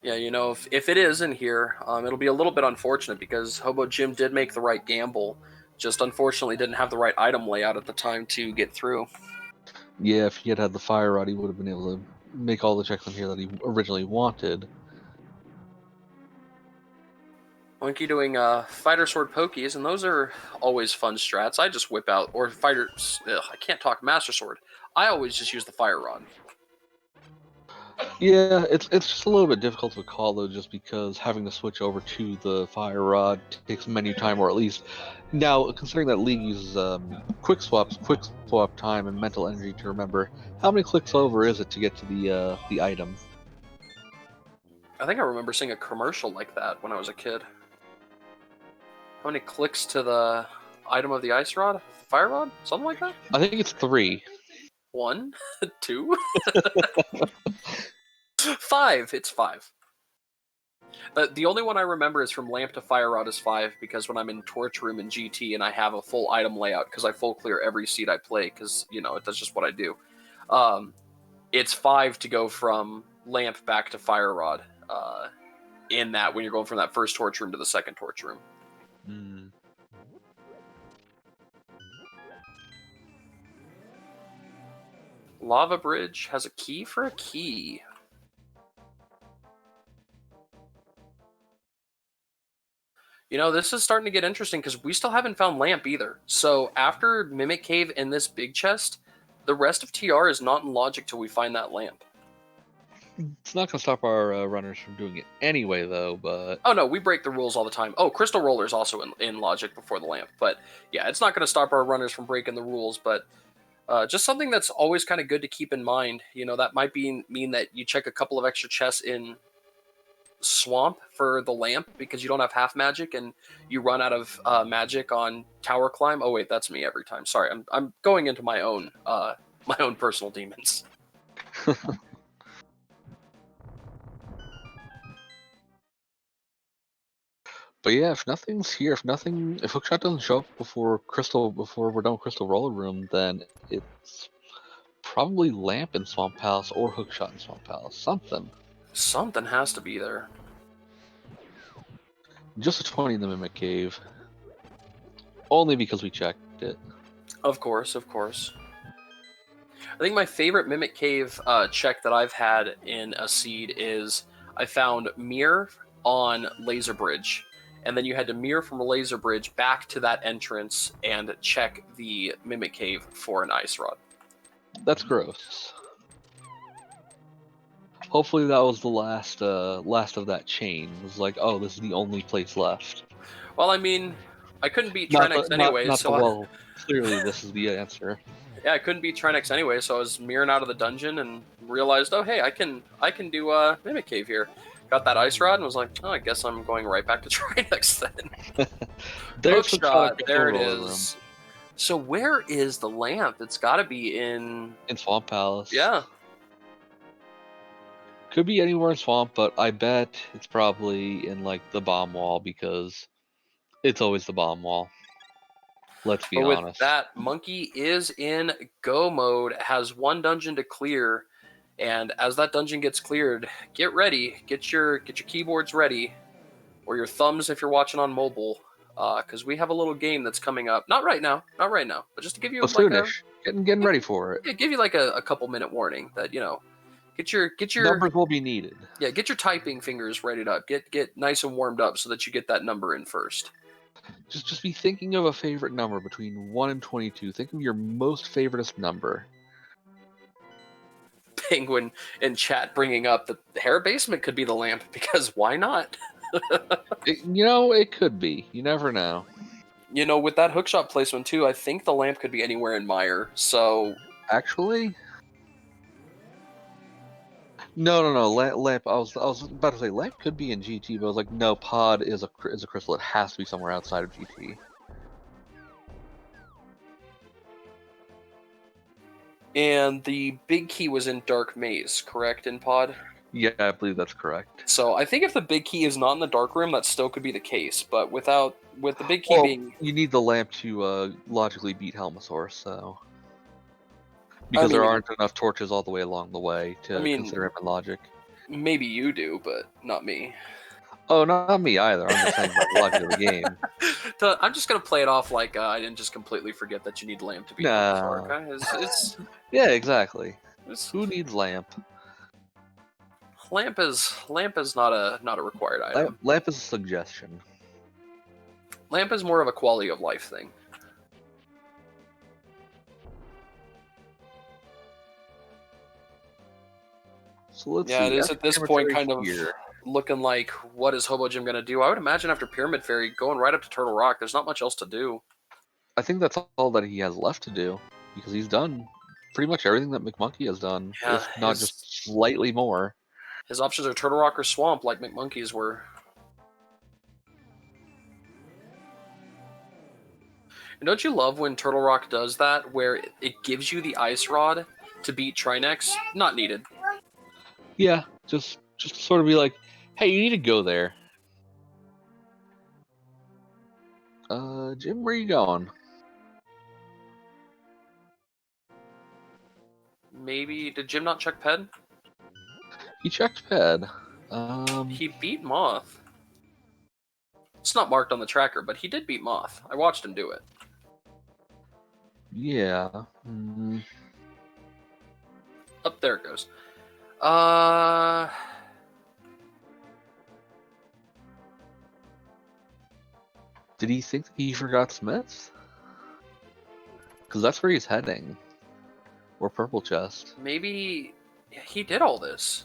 Yeah, you know, if it is in here, it'll be a little bit unfortunate because HoboJim did make the right gamble, just unfortunately didn't have the right item layout at the time to get through. Yeah, if he had the fire rod, he would have been able to make all the checks in here that he originally wanted. Monkey doing fighter sword pokies, and those are always fun strats. I just whip out, or fighter, I can't talk, master sword. I always just use the fire rod. Yeah, it's just a little bit difficult to call though, just because having to switch over to the fire rod takes menu time, or at least now considering that League uses quick swap time, and mental energy to remember how many clicks over is it to get to the item. I think I remember seeing a commercial like that when I was a kid. How many clicks to the item of the ice rod? Fire rod? Something like that? I think it's 3. 1? 2? 5! It's 5. The only one I remember is from lamp to fire rod is 5, because when I'm in torch room in GT and I have a full item layout, because I full clear every seed I play, because, that's just what I do. It's 5 to go from lamp back to fire rod, in that when you're going from that first torch room to the second torch room. Mm. Lava Bridge has a key for a key. This is starting to get interesting because we still haven't found Lamp either. So after Mimic Cave and this big chest, the rest of TR is not in logic till we find that Lamp. It's not going to stop our runners from doing it anyway, though, but... Oh, no, we break the rules all the time. Oh, Crystal Roller is also in logic before the Lamp. But, yeah, it's not going to stop our runners from breaking the rules, but just something that's always kind of good to keep in mind. That might mean that you check a couple of extra chests in Swamp for the Lamp because you don't have half magic and you run out of magic on Tower Climb. Oh, wait, that's me every time. Sorry, I'm going into my own personal demons. But yeah, if nothing's here, if Hookshot doesn't show up before we're done with Crystal Roller Room, then it's probably Lamp in Swamp Palace or Hookshot in Swamp Palace. Something has to be there. Just a 20 in the Mimic Cave. Only because we checked it. Of course. I think my favorite Mimic Cave check that I've had in a seed is I found Mirror on Laser Bridge. And then you had to mirror from a laser bridge back to that entrance and check the Mimic Cave for an ice rod. That's gross. Hopefully that was the last of that chain. It was like, oh, this is the only place left. Well, I mean, I couldn't beat Trinex anyway, so... clearly this is the answer. Yeah, I couldn't beat Trinex anyway, so I was mirroring out of the dungeon and realized, oh, hey, I can do Mimic Cave here. Got that ice rod and was like, oh, I guess I'm going right back to Trinex then. Hookshot, there it is. So where is the Lamp? It's got to be in Swamp Palace. Yeah. Could be anywhere in Swamp, but I bet it's probably in like the bomb wall because it's always the bomb wall. Let's be honest. With that, Monkey is in go mode, has one dungeon to clear. And as that dungeon gets cleared, get ready. Get your keyboards ready, or your thumbs if you're watching on mobile, because we have a little game that's coming up. Not right now, but just to give you soonish. Getting ready for it. Yeah, give you like a couple minute warning that get your numbers will be needed. Yeah, get your typing fingers readied up. Get nice and warmed up so that you get that number in first. Just be thinking of a favorite number between 1 and 22. Think of your most favoritist number. Penguin in chat bringing up that the hair basement could be the Lamp because why not? It could be. You never know. With that hookshot placement too, I think the Lamp could be anywhere in Mire. So actually, no. Lamp. I was about to say Lamp could be in GT, but I was like, no. Pod is a crystal. It has to be somewhere outside of GT. And the big key was in Dark Maze, correct, in Pod? Yeah, I believe that's correct. So I think if the big key is not in the dark room, that still could be the case. But with the big key being... you need the Lamp to logically beat Helmosaur, so... Because there aren't enough torches all the way along the way to consider him in logic. Maybe you do, but not me. Oh, not me either. I'm just saying the logic of the game. I'm just going to play it off like I didn't just completely forget that you need Lamp to beat Helmosaur, okay? It's... Yeah, exactly. Who needs Lamp? Lamp is not a required item. Lamp is a suggestion. Lamp is more of a quality of life thing. So let's Yeah, see. it is After at this Pyramid point Fairy kind of here, looking like, what is HoboJim going to do? I would imagine after Pyramid Fairy, going right up to Turtle Rock, there's not much else to do. I think that's all that he has left to do, because he's done pretty much everything that McMonkey has done, Yeah, if not just slightly more. his options are Turtle Rock or Swamp, like McMonkey's were. And don't you love when Turtle Rock does that, where it gives you the Ice Rod to beat Trinex? Not needed. Yeah, just to sort of be like, hey, you need to go there. Jim, where you going? Maybe, did Jim not check Ped? He checked Ped. He beat Moth. It's not marked on the tracker, but he did beat Moth. I watched him do it. Yeah. Up there it goes. Did he think that he forgot Smiths? Because that's where he's heading. Or Purple Chest. Maybe he did all this.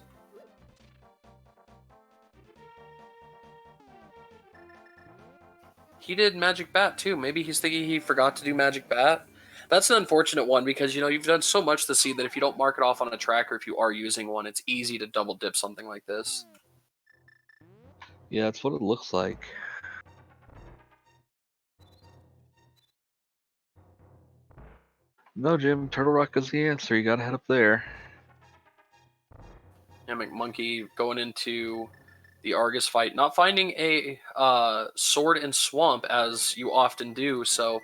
He did Magic Bat too. Maybe he's thinking he forgot to do Magic Bat. That's an unfortunate one because, you've done so much to see that if you don't mark it off on a tracker, if you are using one, it's easy to double dip something like this. Yeah, that's what it looks like. No, Jim, Turtle Rock is the answer. You gotta head up there. Yeah, McMonkey going into the Argus fight, not finding a sword in Swamp as you often do, so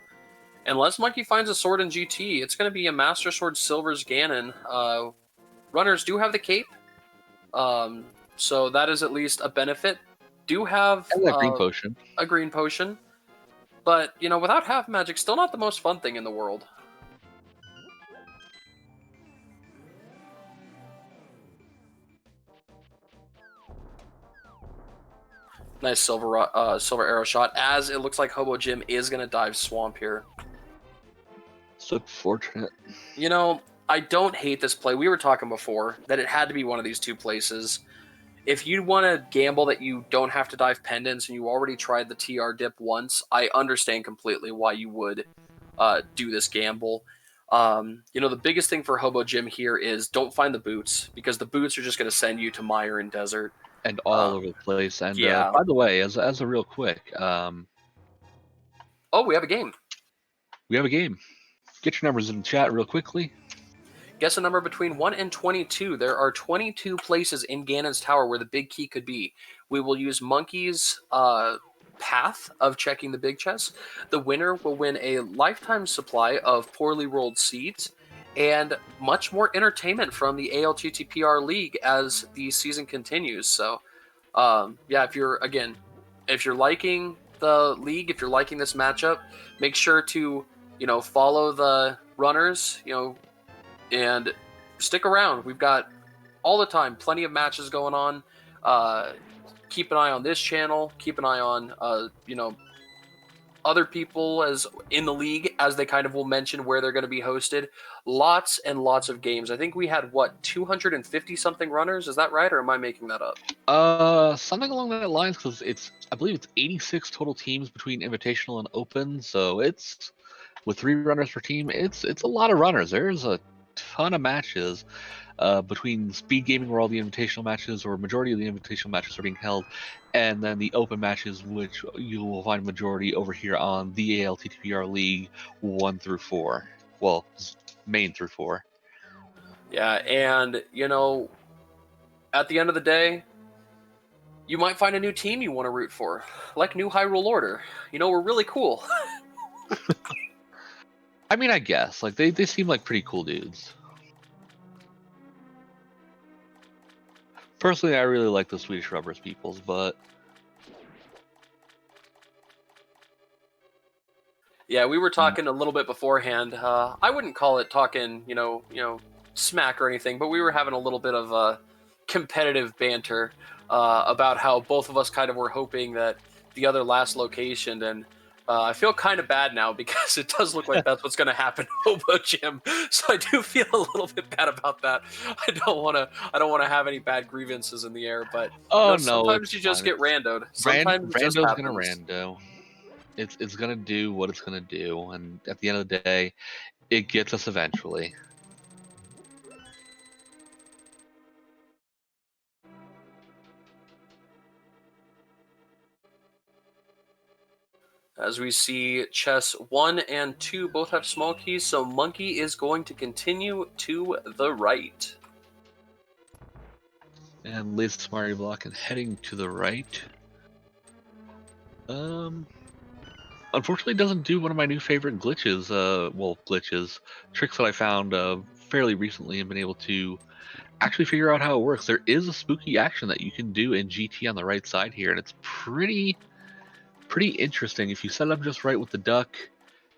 unless Monkey finds a sword in GT, it's going to be a Master Sword Silver's Ganon. Runners do have the cape, so that is at least a benefit. Do have And that green potion. a green potion, but, without half magic, still not the most fun thing in the world. Nice silver arrow shot, as it looks like HoboJim is going to dive Swamp here. So fortunate. I don't hate this play. We were talking before that it had to be one of these two places. If you want to gamble that you don't have to dive pendants and you already tried the TR dip once, I understand completely why you would do this gamble. The biggest thing for HoboJim here is don't find the boots, because the boots are just going to send you to Mire and Desert. And all over the place. And yeah. By the way, as a real quick, oh, we have a game. We have a game. Get your numbers in the chat real quickly. Guess a number between 1 and 22. There are 22 places in Ganon's Tower where the big key could be. We will use Monkey's path of checking the big chest. The winner will win a lifetime supply of poorly rolled seeds and much more entertainment from the ALTTPR League as the season continues. So, if you're liking the league, if you're liking this matchup, make sure to, follow the runners, and stick around. We've got all the time, plenty of matches going on. Keep an eye on this channel. Keep an eye on, other people as in the league, as they kind of will mention where they're going to be hosted. Lots and lots of games. I think we had, 250 something runners? Is that right, or am I making that up? Something along that lines, because I believe it's 86 total teams between Invitational and Open. So it's with 3 runners per team. It's a lot of runners. There's a ton of matches between Speed Gaming, where all the invitational matches, or majority of the invitational matches, are being held, and then the open matches, which you will find majority over here on the ALTTPR League 1 through 4. Well, main through 4. Yeah, and at the end of the day, you might find a new team you want to root for, like New Hyrule Order. We're really cool. I mean, I guess they seem like pretty cool dudes. Personally, I really like the Swedish Rubbers peoples, but yeah, we were talking a little bit beforehand. I wouldn't call it talking, smack or anything, but we were having a little bit of competitive banter about how both of us kind of were hoping that the other last location and I feel kind of bad now because it does look like that's what's going to happen to HoboJim. So I do feel a little bit bad about that. I don't want to have any bad grievances in the air, but Oh no, sometimes it's you just fine. get randoed. Sometimes it just Rando's gonna happens. rando. It's gonna do what it's gonna do, and at the end of the day, it gets us eventually. As we see, chess 1 and 2 both have small keys, so Monkey is going to continue to the right. And Liz Smarty Block and heading to the right. Unfortunately, doesn't do one of my new favorite glitches. Tricks that I found fairly recently and been able to actually figure out how it works. There is a spooky action that you can do in GT on the right side here, and it's pretty interesting. If you set it up just right with the duck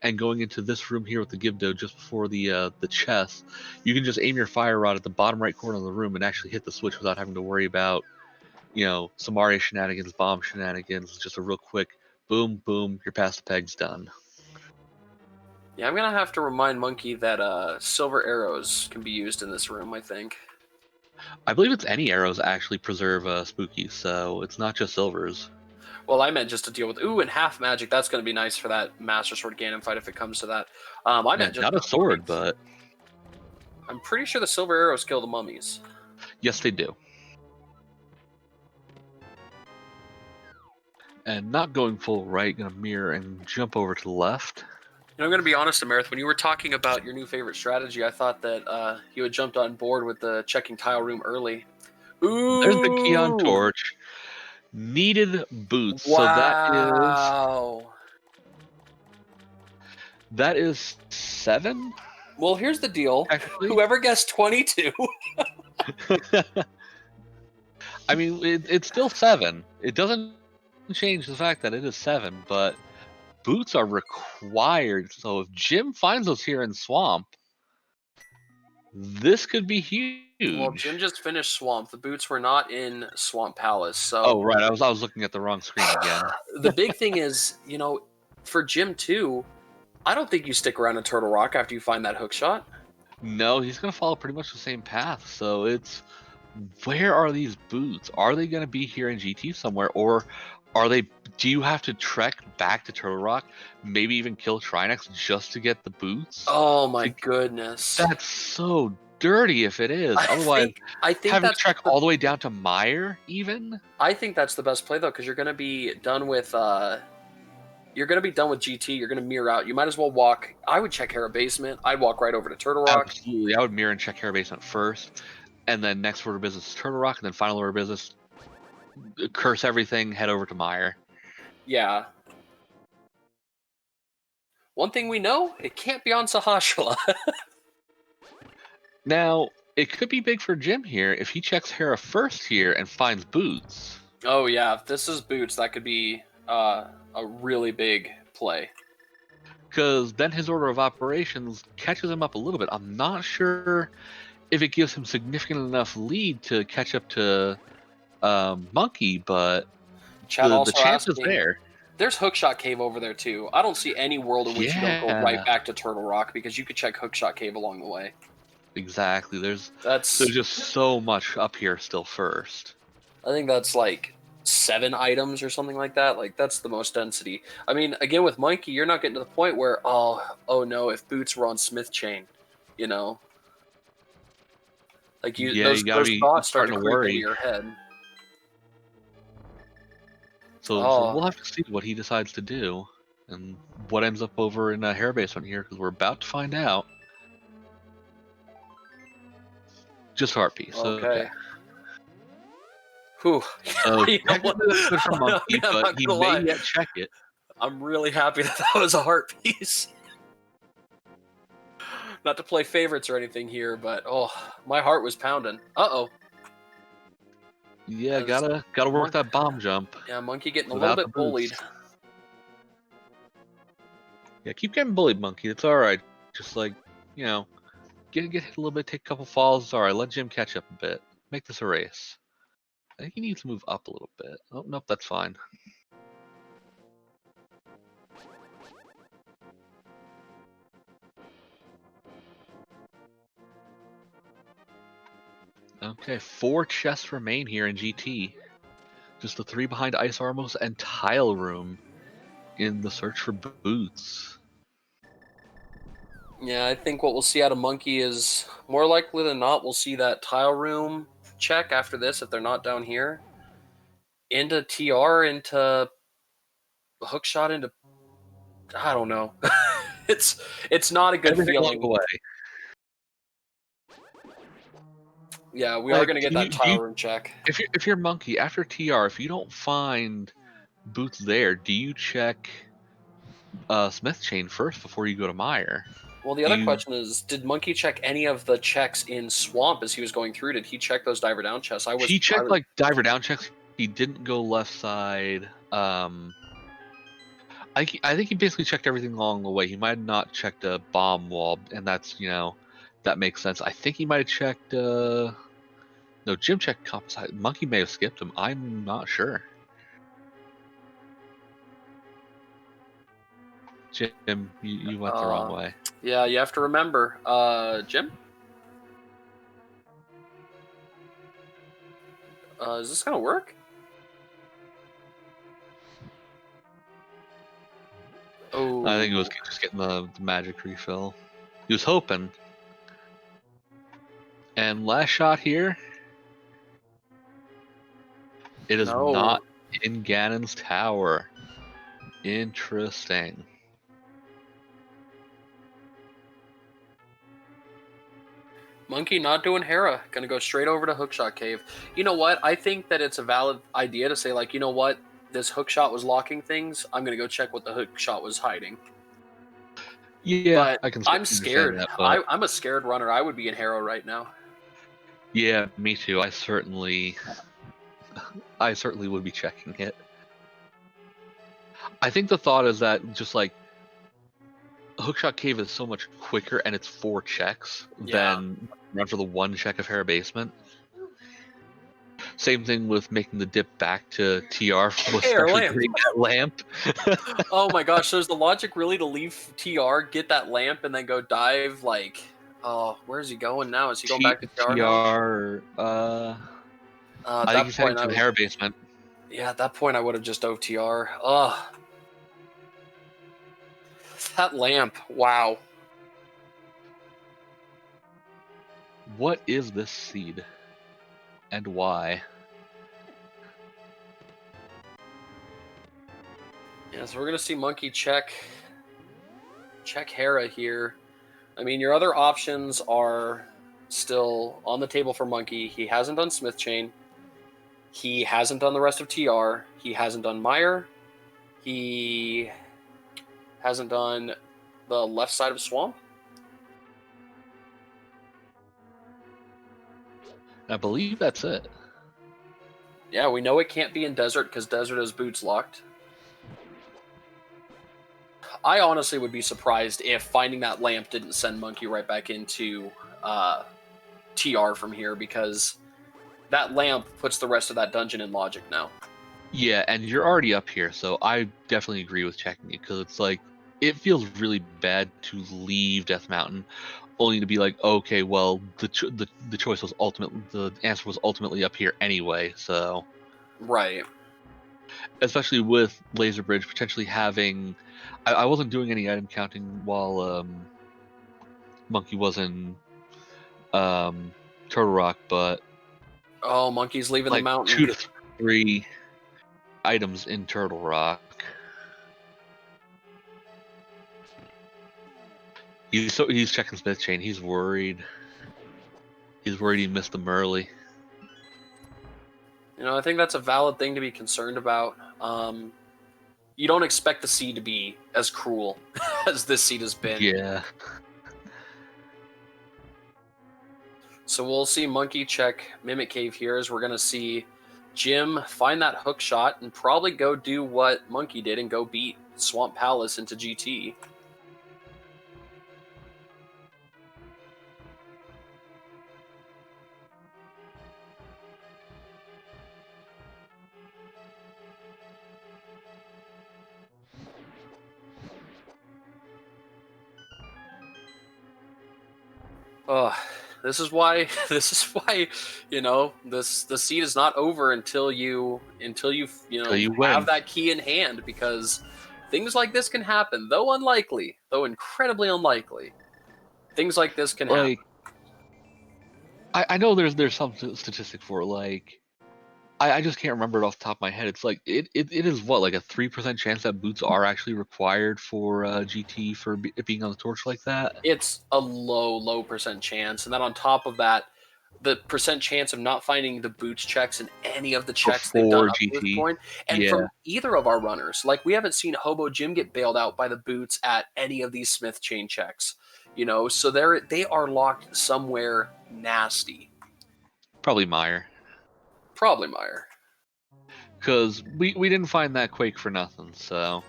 and going into this room here with the Gibdo just before the chest, you can just aim your fire rod at the bottom right corner of the room and actually hit the switch without having to worry about, some Mario shenanigans, bomb shenanigans. Just a real quick boom, boom, your past the peg's done. Yeah, I'm going to have to remind Monkey that silver arrows can be used in this room, I think. I believe it's any arrows actually preserve spooky, so it's not just silvers. Well, I meant just to deal with and half magic. That's going to be nice for that Master Sword Ganon fight if it comes to that. I meant just Not a sword, but I'm pretty sure the silver arrows kill the mummies. yes, they do. And not going full right, gonna mirror and jump over to the left. I'm going to be honest, Amerith, when you were talking about your new favorite strategy, I thought that you had jumped on board with the checking tile room early. Ooh! There's the key on torch. Needed boots. Wow. So that is 7. Well, here's the deal. Whoever guessed 22. I mean, it's still 7. It doesn't change the fact that it is 7, but boots are required. So if Jim finds us here in Swamp, this could be huge. Well, Jim just finished Swamp. The boots were not in Swamp Palace, so. Oh right, I was looking at the wrong screen again. The big thing is, for Jim too, I don't think you stick around in Turtle Rock after you find that hook shot. No, he's gonna follow pretty much the same path. So it's, where are these boots? Are they gonna be here in GT somewhere, or do you have to trek back to Turtle Rock, maybe even kill Trinex just to get the boots? Oh my goodness. That's so dirty if it is. Otherwise, I think having that's to trek all the way down to Meyer even? I think that's the best play though, because you're gonna be done with GT, you're gonna mirror out. You might as well walk. I would check Hera Basement. I'd walk right over to Turtle Rock. Absolutely. I would mirror and check Hera Basement first, and then next order of business is Turtle Rock, and then final order of business, curse everything, head over to Meyer. Yeah. One thing we know, it can't be on Sahashala. Now, it could be big for Jim here if he checks Hera first here and finds boots. Oh yeah, if this is boots, that could be a really big play. Because then his order of operations catches him up a little bit. I'm not sure if it gives him significant enough lead to catch up to Monkey, but the chance is there. There's Hookshot Cave over there too. I don't see any world in which you don't go right back to Turtle Rock, because you could check Hookshot Cave along the way. Exactly. There's just so much up here still first. I think that's like 7 items or something like that. Like, that's the most density. I mean, again, with Monkey, you're not getting to the point where, oh no, if boots were on Smith Chain, Like, those thoughts start to creep into your head. So we'll have to see what he decides to do and what ends up over in Hera Basement here, because we're about to find out. Just heart piece. Okay. Whew. So technically that's from Monkey, but he may yet check it. I'm really happy that was a heart piece. Not to play favorites or anything here, but my heart was pounding. Uh-oh. Yeah, gotta work that bomb jump. Yeah, Monkey getting a little bit bullied. Yeah, keep getting bullied, Monkey. It's alright. Just like, get hit a little bit, take a couple falls. It's alright. Let Jim catch up a bit. Make this a race. I think he needs to move up a little bit. Oh, nope, that's fine. Okay, 4 chests remain here in GT. Just the 3 behind Ice Armos and Tile Room in the search for boots. Yeah, I think what we'll see out of Monkey is more likely than not we'll see that Tile Room check after this if they're not down here. Into TR, into Hookshot, into... I don't know. It's not a good Everything feeling. along the way. Yeah, we are going to get that Tile Room check. If you're Monkey, after TR, if you don't find boots there, do you check Smith Chain first before you go to Mire? Well, the other question is, did Monkey check any of the checks in Swamp as he was going through? Did he check those diver down chests? He checked like diver down checks. He didn't go left side. I think he basically checked everything along the way. He might have not checked a bomb wall, and that's, that makes sense. I think he might have checked. No, Jim checked composite. Monkey may have skipped him. I'm not sure. Jim, you went the wrong way. Yeah, you have to remember. Jim? Is this going to work? Oh. I think it was just getting the magic refill. He was hoping. And last shot here. It is not in Ganon's tower. Interesting. Monkey not doing Hera. Gonna go straight over to Hookshot Cave. You know what? I think that it's a valid idea to say, like, you know what? This Hookshot was locking things. I'm gonna go check what the Hookshot was hiding. Yeah, but I'm scared. That, but... I'm a scared runner. I would be in Hera right now. Yeah, me too. I certainly would be checking it. I think the thought is that just like Hookshot Cave is so much quicker and it's 4 checks than run for the 1 check of Hera Basement. Same thing with making the dip back to TR, especially getting that lamp. Oh my gosh, so is the logic really to leave TR, get that lamp, and then go dive? Like, oh, where's he going now? Is he going back to TR now? I think he's heading to the Hera Basement. Yeah, at that point I would have just dove TR. Ugh. That lamp, wow. What is this seed? And why? Yeah, so we're going to see Monkey check Hera here. I mean, your other options are still on the table for Monkey. He hasn't done Smith Chain. He hasn't done the rest of TR. He hasn't done Mire. He hasn't done the left side of Swamp. I believe that's it. Yeah, we know it can't be in Desert because Desert has boots locked. I honestly would be surprised if finding that lamp didn't send Monkey right back into TR from here, because that lamp puts the rest of that dungeon in logic now. Yeah, and you're already up here, so I definitely agree with checking it, because it's like, it feels really bad to leave Death Mountain only to be like, okay, well, the choice was the answer was ultimately up here anyway, so. Right. Especially with Laser Bridge potentially having, I wasn't doing any item counting while Monkey was in Turtle Rock, but oh, Monkey's leaving the mountain. 2 to 3 items in Turtle Rock. He's checking Smith Chain. He's worried. He's worried he missed the Merly. You know, I think that's a valid thing to be concerned about. You don't expect the seed to be as cruel as this seed has been. Yeah. So we'll see Monkey check Mimic Cave here, as we're going to see Jim find that hook shot and probably go do what Monkey did and go beat Swamp Palace into GT. This is why. This is why. The seed is not over until you Until you have win. that key in hand, because things like this can happen, though unlikely, though incredibly unlikely. Things like this can happen. I know there's some statistic for it, like I just can't remember it off the top of my head. It's like it is what, like a 3% chance that boots are actually required for GT for it being on the torch like that. It's a low percent chance, and then on top of that, the percent chance of not finding the boots checks in any of the checks they've done Before up to this GT. point, and Yeah. from either of our runners. Like, we haven't seen HoboJim get bailed out by the boots at any of these Smith chain checks. So they are locked somewhere nasty. Probably Meyer. Probably Meyer. Because we didn't find that Quake for nothing, so.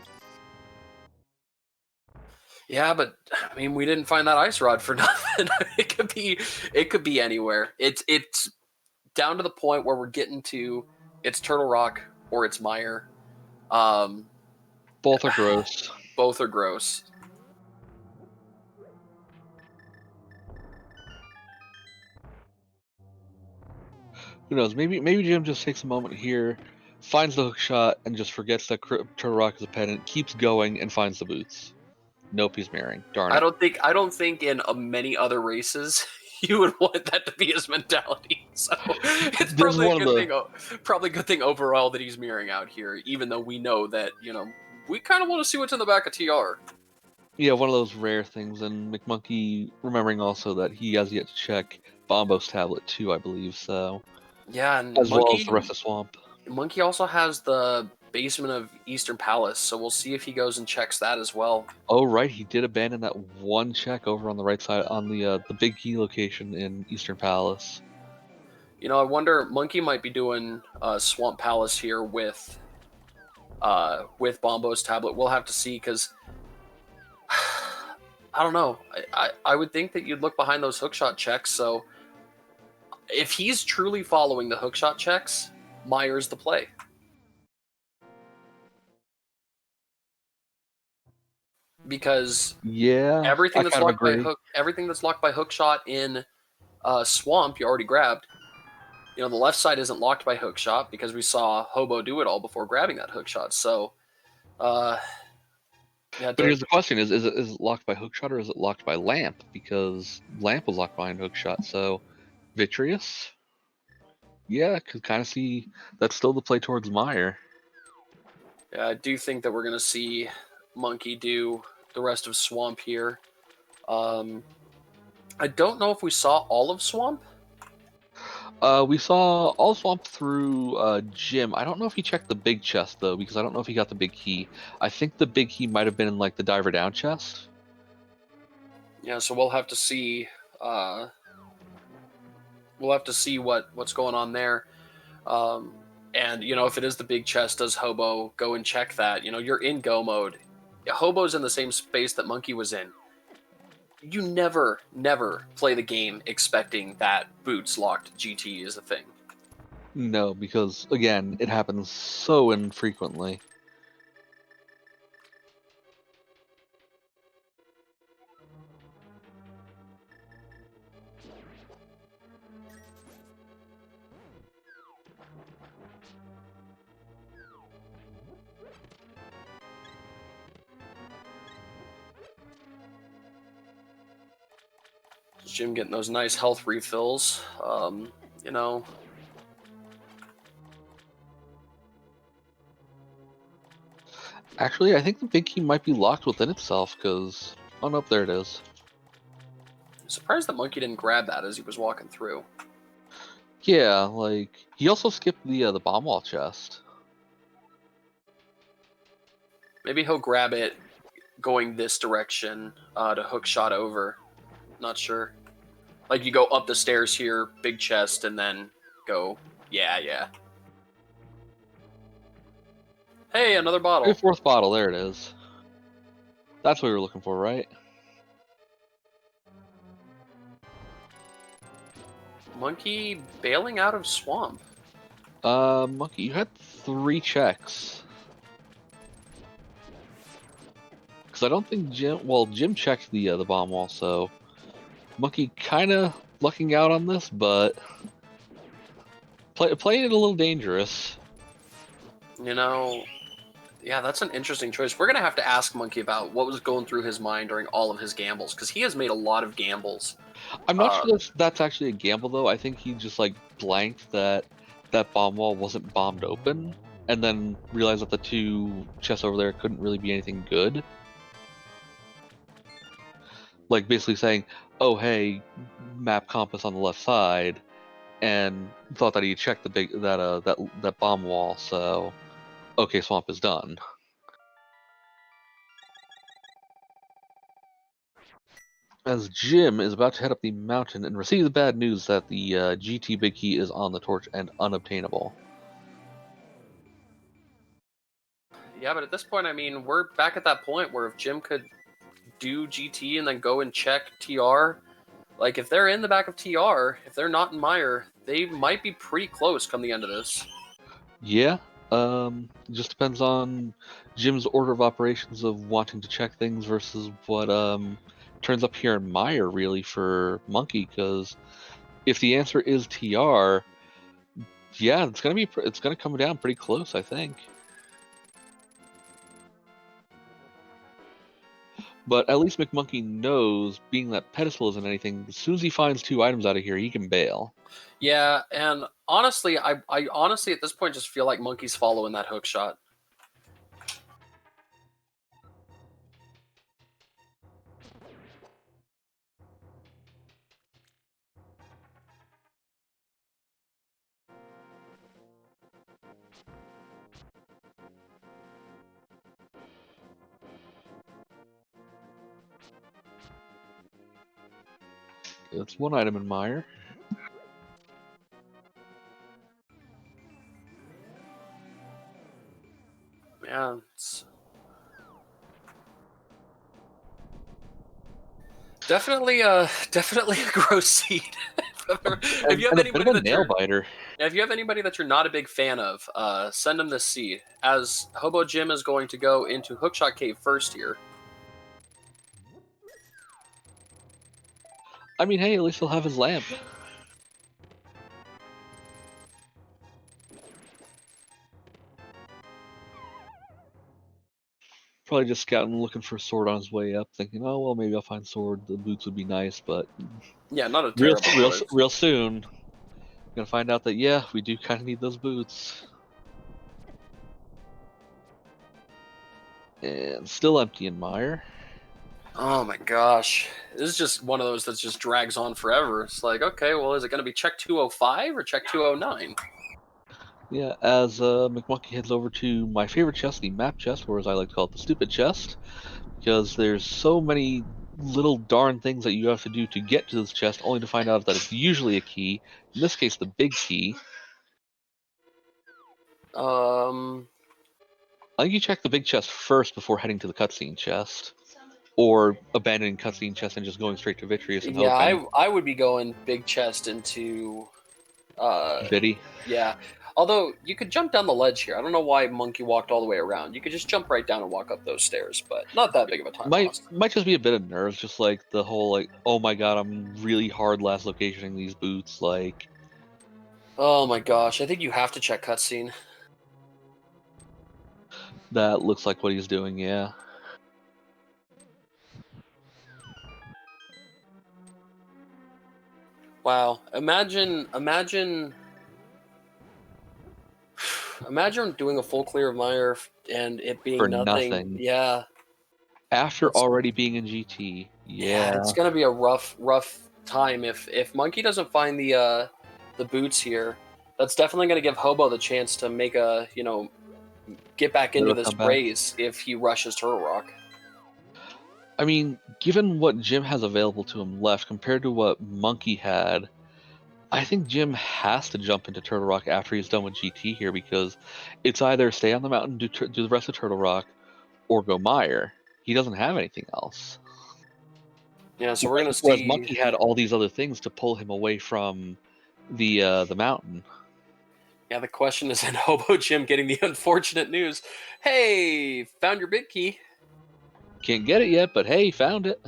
Yeah, but I mean, we didn't find that ice rod for nothing. It could be anywhere. It's down to the point where we're getting to it's Turtle Rock or it's Meyer. Both are gross. Both are gross. Who knows? Maybe Jim just takes a moment here, finds the hook shot, and just forgets that Turtle Rock is a pedant, keeps going, and finds the boots. Nope, he's mirroring. Darn it. I don't think in many other races you would want that to be his mentality. So it's probably a good thing overall that he's mirroring out here, even though we know that, we kind of want to see what's in the back of TR. Yeah, one of those rare things, and McMonkey remembering also that he has yet to check Bombo's tablet too, I believe, so. Yeah, and as well as the rest of Swamp. Monkey also has the basement of Eastern Palace, so we'll see if he goes and checks that as well. Oh, right, he did abandon that one check over on the right side on the big key location in Eastern Palace. I wonder, Monkey might be doing Swamp Palace here with Bombo's tablet. We'll have to see, because I don't know. I would think that you'd look behind those hookshot checks, so if he's truly following the hookshot checks, Meyer's the play. Because everything that's locked by hookshot in Swamp, you already grabbed. The left side isn't locked by hookshot because we saw Hobo do it all before grabbing that hookshot. So, but here's the question: is it locked by hookshot or is it locked by lamp? Because lamp was locked behind hookshot, so Vitreous. Yeah, could kind of see that's still the play towards Meyer. Yeah, I do think that we're going to see Monkey do the rest of Swamp here. I don't know if we saw all of Swamp. We saw all Swamp through Jim. I don't know if he checked the big chest, though, because I don't know if he got the big key. I think the big key might have been in, like, the diver down chest. Yeah, so we'll have to see... we'll have to see what's going on there. And, if it is the big chest, does Hobo go and check that? You're in go mode. Hobo's in the same space that Monkey was in. You never play the game expecting that boots locked GT is a thing. No, because, again, it happens so infrequently. Jim getting those nice health refills. Actually, I think the big key might be locked within itself, because... Oh, nope, there it is. I'm surprised that Monkey didn't grab that as he was walking through. Yeah, like... He also skipped the bomb wall chest. Maybe he'll grab it going this direction to hook shot over. Not sure. Like, you go up the stairs here, big chest, and then go... Yeah. Hey, another bottle. Hey, fourth bottle, there it is. That's what we were looking for, right? Monkey bailing out of Swamp. Monkey, you had 3 checks. Because I don't think Jim... Well, Jim checked the bomb wall, so... McMonkey kind of lucking out on this, but playing it a little dangerous. You know, yeah, that's an interesting choice. We're going to have to ask Monkey about what was going through his mind during all of his gambles, because he has made a lot of gambles. I'm not sure that's actually a gamble, though. I think he just, like, blanked that bomb wall wasn't bombed open, and then realized that the 2 chests over there couldn't really be anything good. Like, basically saying, oh, hey, map compass on the left side, and thought that he checked that bomb wall, so okay, swamp is done. As Jim is about to head up the mountain and receive the bad news that the GT Big Key is on the torch and unobtainable. Yeah, but at this point, I mean, we're back at that point where if Jim could do GT and then go and check TR, like if they're in the back of TR, if they're not in Meyer, they might be pretty close come the end of this. Yeah, just depends on Jim's order of operations of wanting to check things versus what turns up here in Meyer really for Monkey, because if the answer is TR, yeah, it's gonna come down pretty close, I think. But at least McMonkey knows, being that pedestal isn't anything, as soon as he finds 2 items out of here, he can bail. Yeah, and honestly, I honestly at this point just feel like Monkey's following that hook shot. It's 1 item in Meyer. Yeah, it's definitely definitely a gross seed. If you have anybody that nail biter. if you have anybody that you're not a big fan of, send them this seed. As HoboJim is going to go into Hookshot Cave first here. I mean, hey, at least he'll have his lamp. Probably just scouting, looking for a sword on his way up, thinking, oh, well, maybe I'll find sword. The boots would be nice, but yeah, not a terrible real soon, gonna find out that, yeah, we do kind of need those boots. And still empty in Meyer. Oh my gosh. This is just one of those that just drags on forever. It's like, okay, well, is it going to be check 205 or check 209? Yeah, as McMonkey heads over to my favorite chest, the map chest, or as I like to call it, the stupid chest, because there's so many little darn things that you have to do to get to this chest, only to find out that it's usually a key, in this case the big key. I think you check the big chest first before heading to the cutscene chest, or abandoning cutscene chest and just going straight to Vitreous and yeah, hoping. I would be going big chest into Biddy. yeah. Although you could jump down the ledge here. I don't know why Monkey walked all the way around. You could just jump right down and walk up those stairs, but not that big of a time loss. Might just be a bit of nerves, just like the whole like, oh my god, I'm really hard last locationing these boots, like. Oh my gosh, I think you have to check cutscene. That looks like what he's doing, yeah. Wow, imagine doing a full clear of Meyer and it being For nothing. nothing. Yeah. After already being in GT, yeah. It's gonna be a rough time if Monkey doesn't find the boots here. That's definitely gonna give Hobo the chance to make a get back into this race if he rushes Turtle Rock. I mean, given what Jim has available to him left compared to what Monkey had, I think Jim has to jump into Turtle Rock after he's done with GT here, because it's either stay on the mountain, do the rest of Turtle Rock, or go Meyer. He doesn't have anything else. Yeah, so we're gonna see. Whereas Monkey had all these other things to pull him away from the mountain. Yeah, the question is, in HoboJim getting the unfortunate news, hey, found your big key. Can't get it yet, but hey, found it.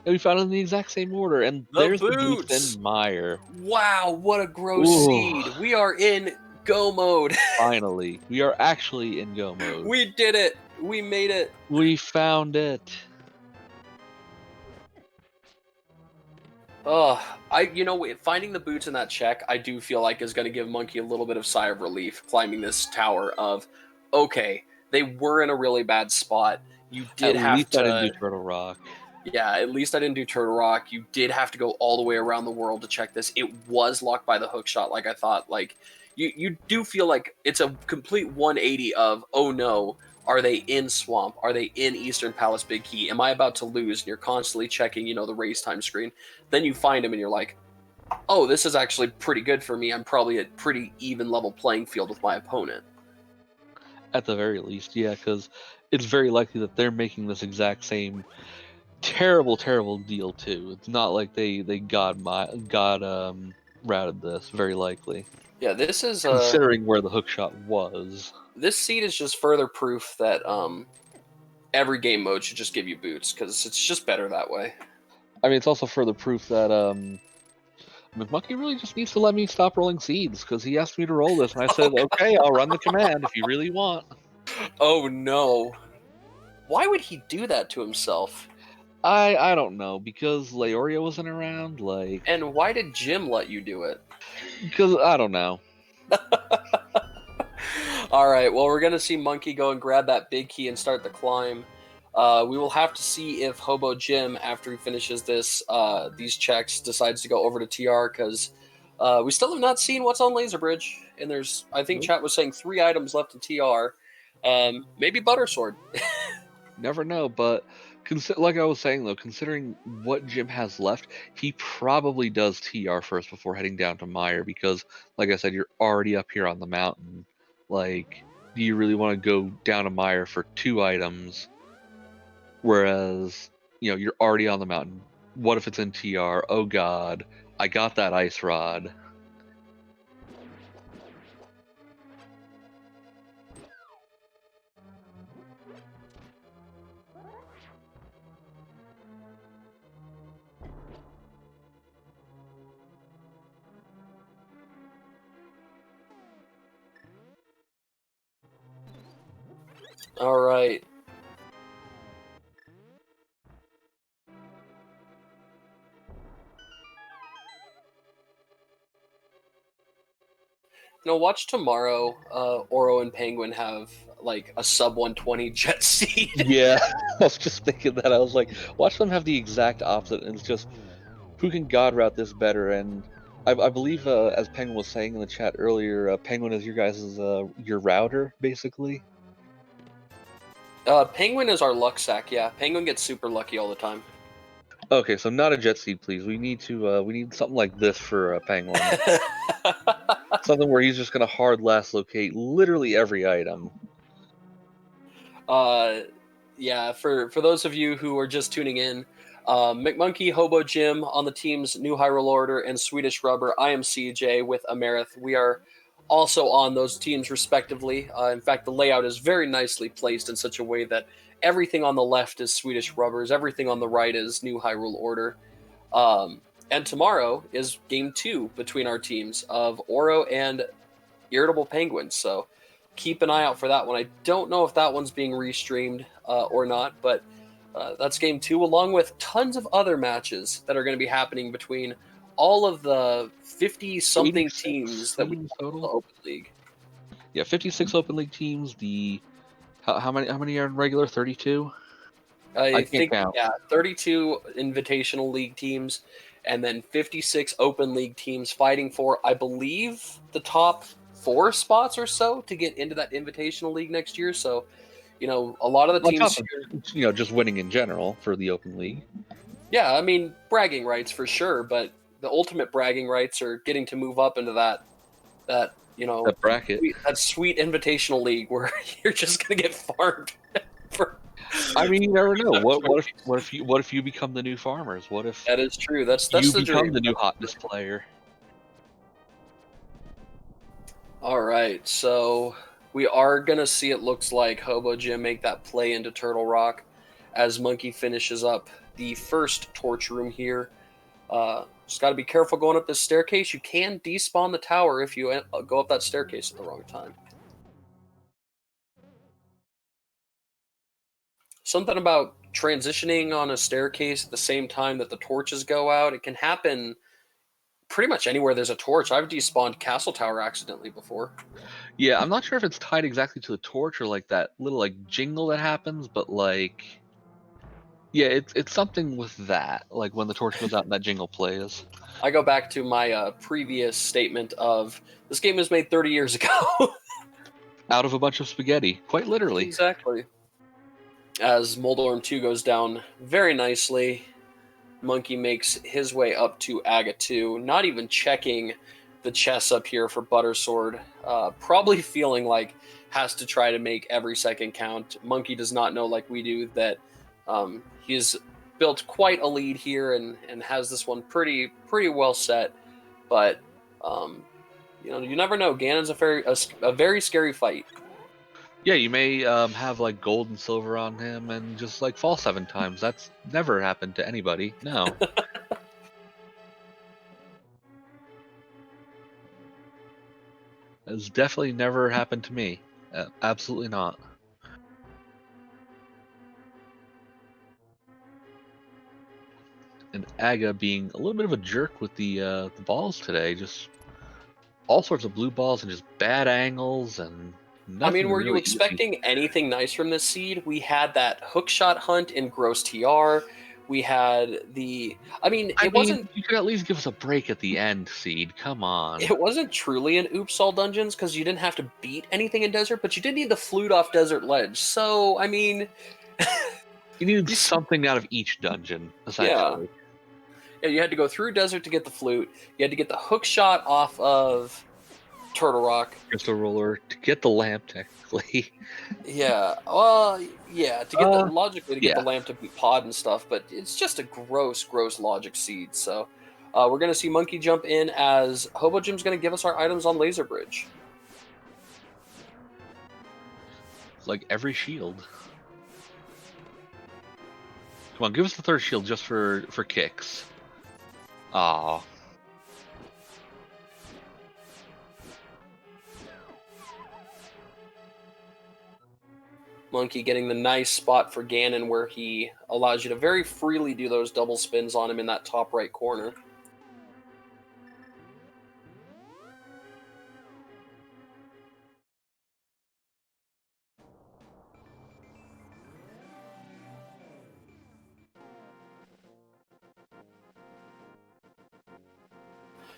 And we found it in the exact same order, and The there's the boots boots! in Mire. Wow, what a gross Ooh. seed. We are in go mode. Finally, we are actually in go mode. We did it. We made it. We found it. Finding the boots in that check, I do feel like is going to give Monkey a little bit of sigh of relief climbing this tower of, okay, they were in a really bad spot. You did At have least I didn't to, do Turtle Rock. yeah, at least I didn't do Turtle Rock. You did have to go all the way around the world to check this. It was locked by the hook shot, like I thought. Like, you do feel like it's a complete 180 of, oh no, are they in Swamp? Are they in Eastern Palace Big Key? Am I about to lose? And you're constantly checking, the race time screen. Then you find him and you're like, oh, this is actually pretty good for me. I'm probably at pretty even level playing field with my opponent. At the very least, yeah, because it's very likely that they're making this exact same terrible deal too. It's not like they routed this. Very likely. Yeah, this is Considering where the hookshot was. This seed is just further proof that every game mode should just give you boots because it's just better that way. I mean, it's also further proof that McMonkey really just needs to let me stop rolling seeds because he asked me to roll this, and I said, okay, I'll run the command if you really want. Oh no! Why would he do that to himself? I don't know, because Leoria wasn't around, like... And why did Jim let you do it? Because, I don't know. Alright, well, we're going to see Monkey go and grab that big key and start the climb. We will have to see if HoboJim, after he finishes these checks, decides to go over to TR, because we still have not seen what's on Laser Bridge. And there's, I think chat was saying 3 items left in TR. Maybe Butter Sword. Never know, but... like I was saying, though, considering what Jim has left, he probably does TR first before heading down to Mire, because, like I said, you're already up here on the mountain. Like, do you really want to go down to Mire for 2 items? Whereas, you're already on the mountain. What if it's in TR? Oh god, I got that ice rod. All right. Watch tomorrow. Oro and Penguin have like a sub 120 jet seed. Yeah, I was just thinking that. I was like, watch them have the exact opposite, and it's just who can god route this better. And I believe, as Penguin was saying in the chat earlier, Penguin is your guys' your router, basically. Penguin is our luck sack. Yeah, Penguin gets super lucky all the time. Okay, so not a jet seed, please. We need something like this for Penguin. Something where he's just gonna hard last locate literally every item. Yeah. For those of you who are just tuning in, McMonkey, HoboJim on the team's New Hyrule Order, and Swedish Rubber. I am CJ with Amerith. We are also on those teams respectively. In fact, the layout is very nicely placed in such a way that everything on the left is Swedish Rubbers, everything on the right is New Hyrule Order. And tomorrow is game 2 between our teams of Oro and Irritable Penguins. So keep an eye out for that one. I don't know if that one's being restreamed or not, but that's game 2, along with tons of other matches that are going to be happening between all of the 50-something teams that we have in the Open League. Yeah, 56 Open League teams. How many are in regular? 32? I think count. Yeah, 32 Invitational League teams, and then 56 Open League teams fighting for, I believe, the top 4 spots or so to get into that Invitational League next year. So, a lot of the teams here, just winning in general for the Open League. Yeah, I mean, bragging rights for sure, but the ultimate bragging rights are getting to move up into that bracket, that sweet Invitational League where you're just gonna get farmed for. I mean, you never know. What if you become the new farmers? What if that is true? That's you the become dream. The new hotness player. All right, so we are gonna see. It looks like HoboJim make that play into Turtle Rock as Monkey finishes up the first torch room here. Just got to be careful going up this staircase. You can despawn the tower if you go up that staircase at the wrong time. Something about transitioning on a staircase at the same time that the torches go out. It can happen pretty much anywhere there's a torch. I've despawned Castle Tower accidentally before. Yeah, I'm not sure if it's tied exactly to the torch or like that little like jingle that happens, but like, yeah, it's something with that. Like when the torch goes out and that jingle plays. I go back to my previous statement of this game was made 30 years ago. Out of a bunch of spaghetti, quite literally. Exactly. As Moldorm 2 goes down very nicely, Monkey makes his way up to Aga 2, not even checking the chests up here for Buttersword. Probably feeling like has to try to make every second count. Monkey does not know, like we do, that he's built quite a lead here and has this one pretty well set. But you never know. Ganon's a very scary fight. Yeah, you may have like gold and silver on him and just like fall 7 times. That's never happened to anybody. No. It's definitely never happened to me. Absolutely not. And Aga being a little bit of a jerk with the balls today, just all sorts of blue balls and just bad angles and nothing. I mean, were you really expecting anything nice from this seed? We had that hookshot hunt in Gross TR. We had the. Wasn't. You could at least give us a break at the end, Seed. Come on. It wasn't truly an oops all dungeons because you didn't have to beat anything in desert, but you did need the flute off Desert Ledge. So I mean, you needed something out of each dungeon, essentially. Yeah, you had to go through desert to get the flute. You had to get the hook shot off of Turtle Rock. Crystal Roller to get the lamp, technically. Yeah, well, yeah, to get logically to get the lamp to beat Pod and stuff, but it's just a gross logic seed. So we're gonna see Monkey jump in as HoboJim's gonna give us our items on Laser Bridge. Like every shield. Come on, give us the third shield just for kicks. Aww. Monkey getting the nice spot for Ganon where he allows you to very freely do those double spins on him in that top right corner.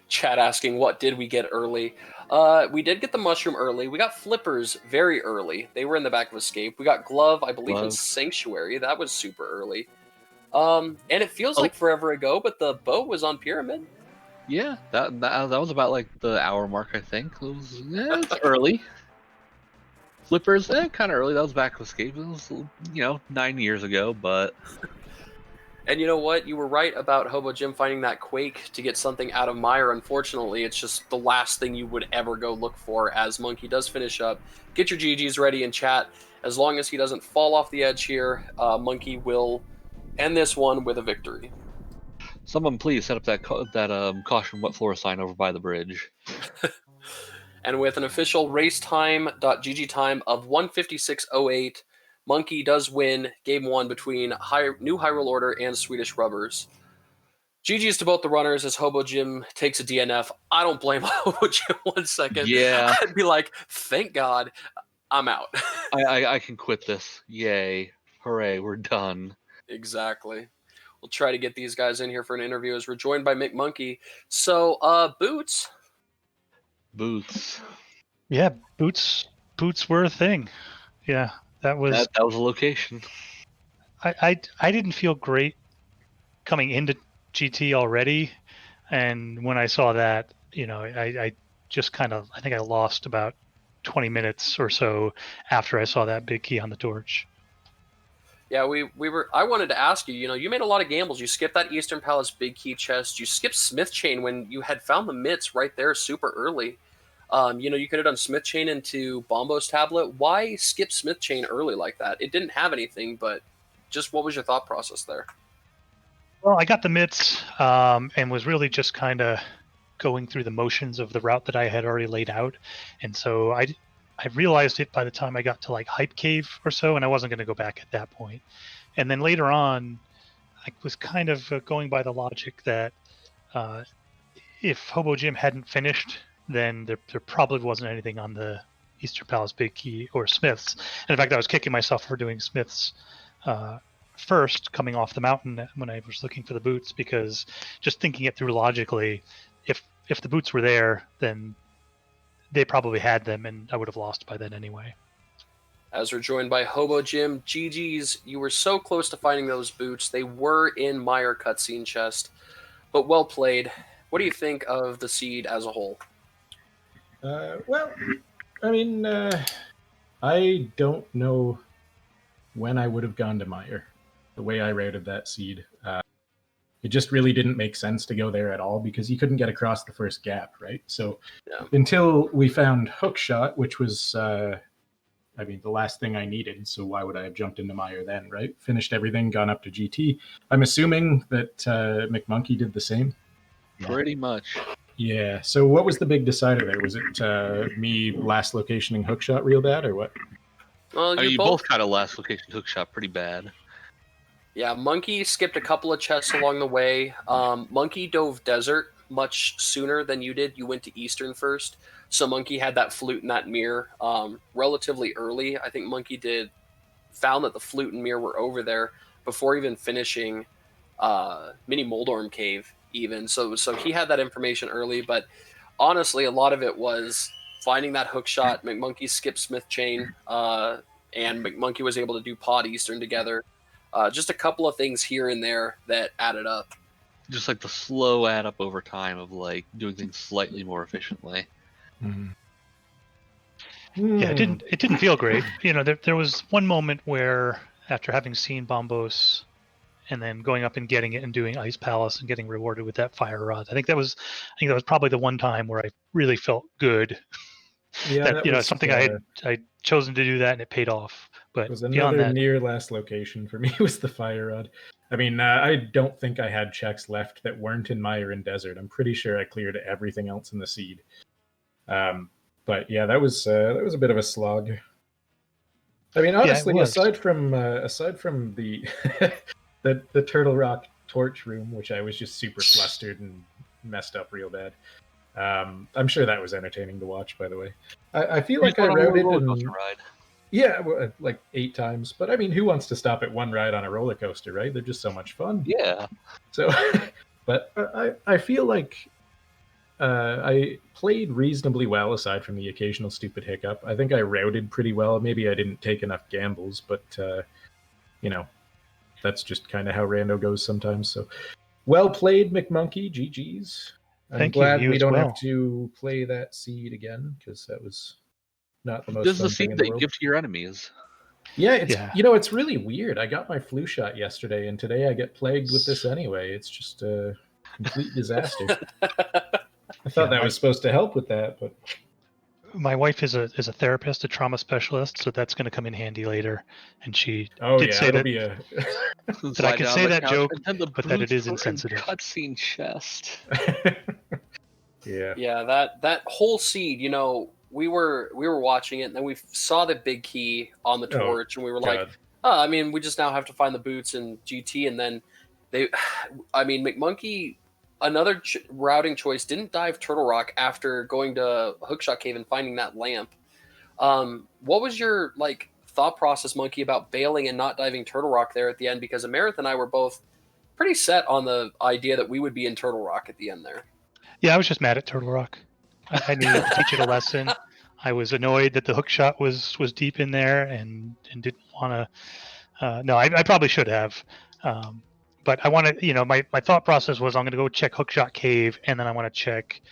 Chat asking, what did we get early? We did get the mushroom early. We got flippers very early. They were in the back of Escape. We got glove, I believe, in Sanctuary. That was super early. And it feels like forever ago, but the bow was on Pyramid. Yeah, that was about like the hour mark, I think. It's early. Flippers, kind of early. That was back of Escape. It was 9 years ago, but. And you know what? You were right about HoboJim finding that Quake to get something out of Mire. Unfortunately, it's just the last thing you would ever go look for as Monkey does finish up. Get your GGs ready in chat. As long as he doesn't fall off the edge here, Monkey will end this one with a victory. Someone please set up that caution what floor sign over by the bridge. And with an official racetime.gg time of 1:56:08, Monkey does win Game 1 between New Hyrule Order and Swedish Rubbers. GG's to both the runners as HoboJim takes a DNF. I don't blame HoboJim 1 second. Yeah. I'd be like, thank God, I'm out. I can quit this. Yay. Hooray, we're done. Exactly. We'll try to get these guys in here for an interview as we're joined by McMonkey. So, Boots. Yeah, boots were a thing. Yeah. That was a location. I didn't feel great coming into GT already, and when I saw that, I just I think I lost about 20 minutes or so after I saw that big key on the torch. Yeah, I wanted to ask you, you made a lot of gambles. You skipped that Eastern Palace big key chest. You skipped Smith Chain when you had found the mitts right there super early. You could have done Smith Chain into Bombo's tablet. Why skip Smith Chain early like that? It didn't have anything, but just what was your thought process there? Well, I got the mitts and was really just kind of going through the motions of the route that I had already laid out, and so I realized it by the time I got to like Hype Cave or so, and I wasn't going to go back at that point. And then later on, I was kind of going by the logic that if HoboJim hadn't finished, then there probably wasn't anything on the Eastern Palace Big Key or Smiths. And in fact, I was kicking myself for doing Smiths first, coming off the mountain when I was looking for the boots, because just thinking it through logically, if the boots were there, then they probably had them, and I would have lost by then anyway. As we're joined by HoboJim, GG's, you were so close to finding those boots. They were in Meyer cutscene chest, but well played. What do you think of the seed as a whole? Well, I mean, I don't know when I would have gone to Meyer. The way I routed that seed, it just really didn't make sense to go there at all because you couldn't get across the first gap, right? So until we found Hookshot, which was, the last thing I needed. So why would I have jumped into Meyer then, right? Finished everything, gone up to GT. I'm assuming that McMonkey did the same. Pretty much. Yeah. So what was the big decider there? Was it me last locationing Hookshot real bad or what? Well, You both kind of last location Hookshot pretty bad. Yeah, Monkey skipped a couple of chests along the way. Monkey dove desert much sooner than you did. You went to Eastern first. So Monkey had that flute and that mirror relatively early. I think Monkey found that the flute and mirror were over there before even finishing Mini Moldorm Cave even. So he had that information early, but honestly, a lot of it was finding that hook shot. McMonkey skipped Smith Chain, and McMonkey was able to do Pod Eastern together. Just a couple of things here and there that added up. Just like the slow add up over time of like doing things slightly more efficiently. Yeah, it didn't feel great. There was one moment where after having seen Bombos and then going up and getting it and doing Ice Palace and getting rewarded with that fire rod, I think that was probably the one time where I really felt good. Yeah, that was something I'd chosen to do that and it paid off. But it was another near last location for me was the fire rod. I mean, I don't think I had checks left that weren't in Meyer and Desert. I'm pretty sure I cleared everything else in the seed. But yeah, that was a bit of a slog. I mean, honestly, aside from the the Turtle Rock torch room, which I was just super flustered and messed up real bad. I'm sure that was entertaining to watch. By the way, I feel like I routed ride. Yeah, like 8 times. But I mean, who wants to stop at one ride on a roller coaster, right? They're just so much fun. Yeah. So, but I feel like I played reasonably well aside from the occasional stupid hiccup. I think I routed pretty well. Maybe I didn't take enough gambles, but that's just kind of how rando goes sometimes. So, well played, McMonkey. GG's. I'm glad we don't have to play that seed again because that was not the most. This is the seed that you give to your enemies. Yeah, it's really weird. I got my flu shot yesterday, and today I get plagued with this anyway. It's just a complete disaster. I thought that was supposed to help with that, but my wife is a therapist, a trauma specialist, so that's going to come in handy later. And she did say that that I can say that joke, but that it is insensitive. Cutscene chest. Yeah, that whole seed. We were watching it, and then we saw the big key on the torch, and we were like, we just now have to find the boots in GT, and then McMonkey. Another routing choice didn't dive Turtle Rock after going to Hookshot Cave and finding that lamp. What was your thought process, Monkey, about bailing and not diving Turtle Rock there at the end? Because Amerith and I were both pretty set on the idea that we would be in Turtle Rock at the end there. Yeah, I was just mad at Turtle Rock. I needed to teach it a lesson. I was annoyed that the hookshot was deep in there and didn't want to. No, I probably should have. But I want to, my thought process was I'm going to go check Hookshot Cave, and then I want to check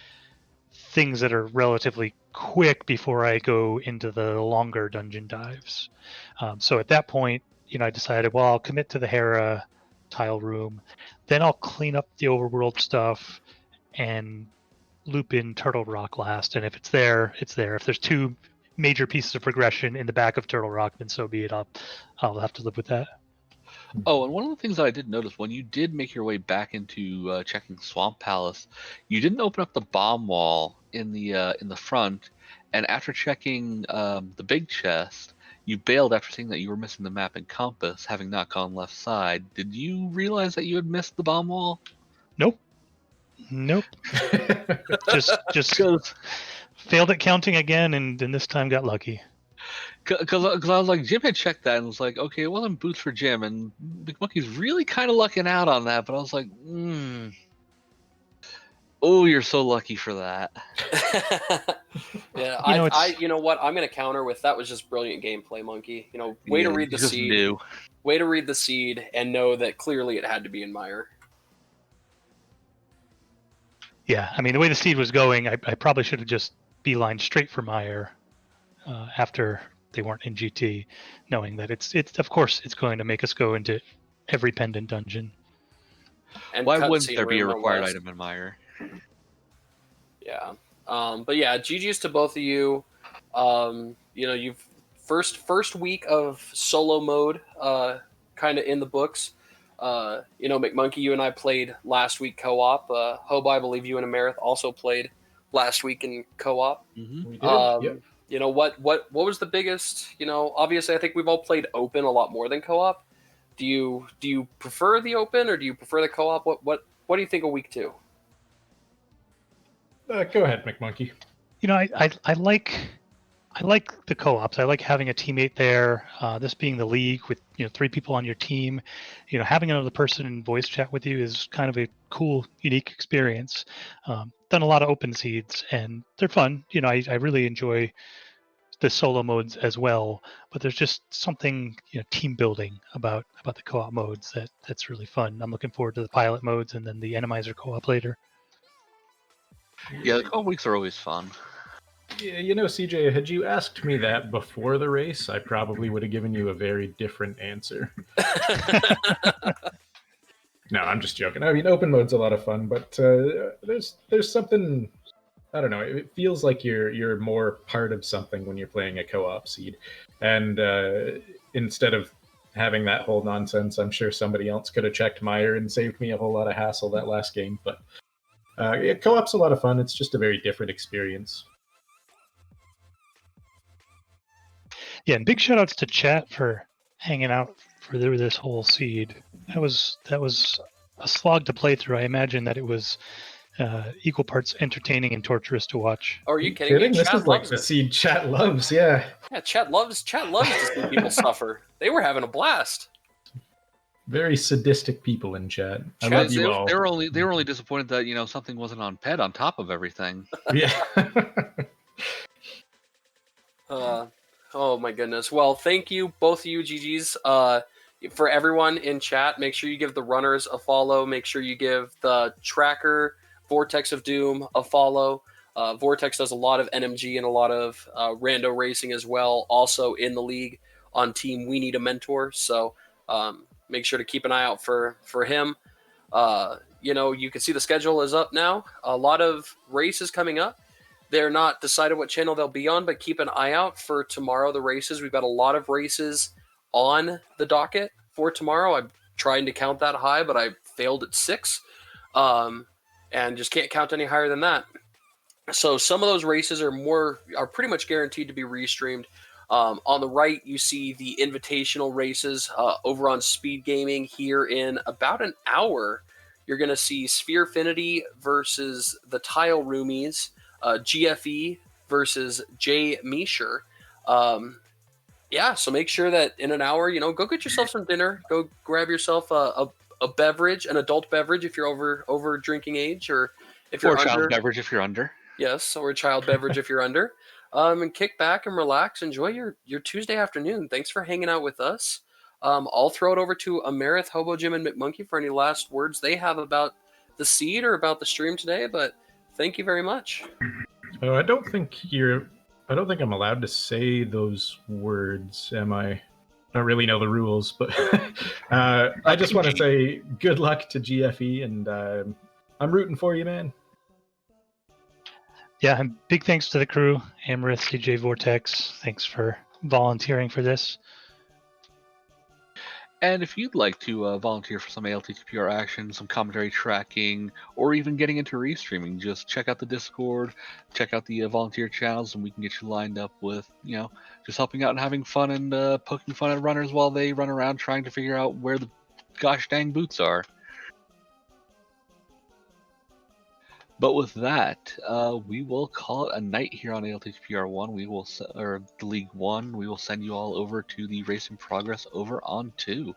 things that are relatively quick before I go into the longer dungeon dives. So at that point, I decided, well, I'll commit to the Hera tile room. Then I'll clean up the overworld stuff and loop in Turtle Rock last. And if it's there, it's there. If there's 2 major pieces of progression in the back of Turtle Rock, then so be it. I'll have to live with that. Oh, and one of the things that I did notice when you did make your way back into checking Swamp Palace, you didn't open up the bomb wall in the front, and after checking the big chest, you bailed after seeing that you were missing the map and compass, having not gone left side. Did you realize that you had missed the bomb wall? Nope. Just Because failed at counting again, and this time got lucky. Because I was like, Jim had checked that and was like, okay, it wasn't boots for Jim, and McMonkey's really kind of lucking out on that. But I was like, oh, you're so lucky for that. Yeah, you know what? I'm going to counter with that was just brilliant gameplay, Monkey. You know, way to read the seed. Knew. Way to read the seed and know that clearly it had to be in Meyer. Yeah, I mean, the way the seed was going, I probably should have just beelined straight for Meyer after they weren't in GT, knowing that it's of course it's going to make us go into every pendant dungeon. And why wouldn't there be a required item in Meyer? Yeah, but yeah, GG's to both of you. You know, you've first week of solo mode, kind of in the books. You know, McMonkey, you and I played last week co-op. Hobo, I believe you and Amerith also played last week in co-op. Mm-hmm. We did. Yep. You know, what was the biggest? You know, obviously, I think we've all played open a lot more than co-op. Do you prefer the open or do you prefer the co-op? What do you think of week 2? Go ahead, McMonkey. You know, I like the co-ops. I like having a teammate there. This being the league with 3 people on your team, having another person in voice chat with you is kind of a cool, unique experience. Done a lot of open seeds and they're fun. I really enjoy the solo modes as well. But there's just something team building about the co-op modes that's really fun. I'm looking forward to the pilot modes and then the Enemizer co-op later. Yeah, the co-op weeks are always fun. Yeah, CJ, had you asked me that before the race, I probably would have given you a very different answer. No, I'm just joking. I mean, open mode's a lot of fun, but there's something, I don't know. It feels like you're more part of something when you're playing a co-op seed, and instead of having that whole nonsense, I'm sure somebody else could have checked Meyer and saved me a whole lot of hassle that last game. But yeah, co-op's a lot of fun. It's just a very different experience. Yeah, and big shout outs to chat for hanging out for this whole seed. That was a slog to play through. I imagine that it was equal parts entertaining and torturous to watch. Oh, are you kidding me? This is like the seed chat loves, yeah. Yeah, chat loves to see people suffer. They were having a blast. Very sadistic people in chat. I love you all. They were only disappointed that something wasn't on PED on top of everything. Yeah. Oh my goodness. Well, thank you, both of you, GGs. For everyone in chat, make sure you give the runners a follow. Make sure you give the tracker, Vortex of Doom, a follow. Vortex does a lot of NMG and a lot of rando racing as well. Also in the league on team We Need a Mentor. So make sure to keep an eye out for him. You can see the schedule is up now. A lot of races coming up. They're not decided what channel they'll be on, but keep an eye out for tomorrow, the races. We've got a lot of races on the docket for tomorrow. I'm trying to count that high, but I failed at 6. And just can't count any higher than that. So some of those races are pretty much guaranteed to be restreamed. On the right, you see the invitational races over on Speed Gaming here in about an hour. You're going to see Spherefinity versus the Tile Roomies. GFE versus Jay Meisher. Yeah, so make sure that in an hour, go get yourself some dinner. Go grab yourself a beverage, an adult beverage if you're over drinking age, or if you're or under. Child beverage if you're under. Yes, or a child beverage if you're under. And kick back and relax. Enjoy your Tuesday afternoon. Thanks for hanging out with us. I'll throw it over to Amerith, HoboJim, and McMonkey for any last words they have about the seed or about the stream today, but thank you very much. Oh, I don't think I'm allowed to say those words, am I? I don't really know the rules, but I just want to say good luck to GFE, and I'm rooting for you, man. Yeah, and big thanks to the crew, Amaris, CJ, Vortex. Thanks for volunteering for this. And if you'd like to volunteer for some ALTTPR action, some commentary tracking, or even getting into restreaming, just check out the Discord, check out the volunteer channels, and we can get you lined up with, just helping out and having fun and poking fun at runners while they run around trying to figure out where the gosh dang boots are. But with that, we will call it a night here on ALTTPR 1. Or the League 1. We will send you all over to the Race in Progress over on 2.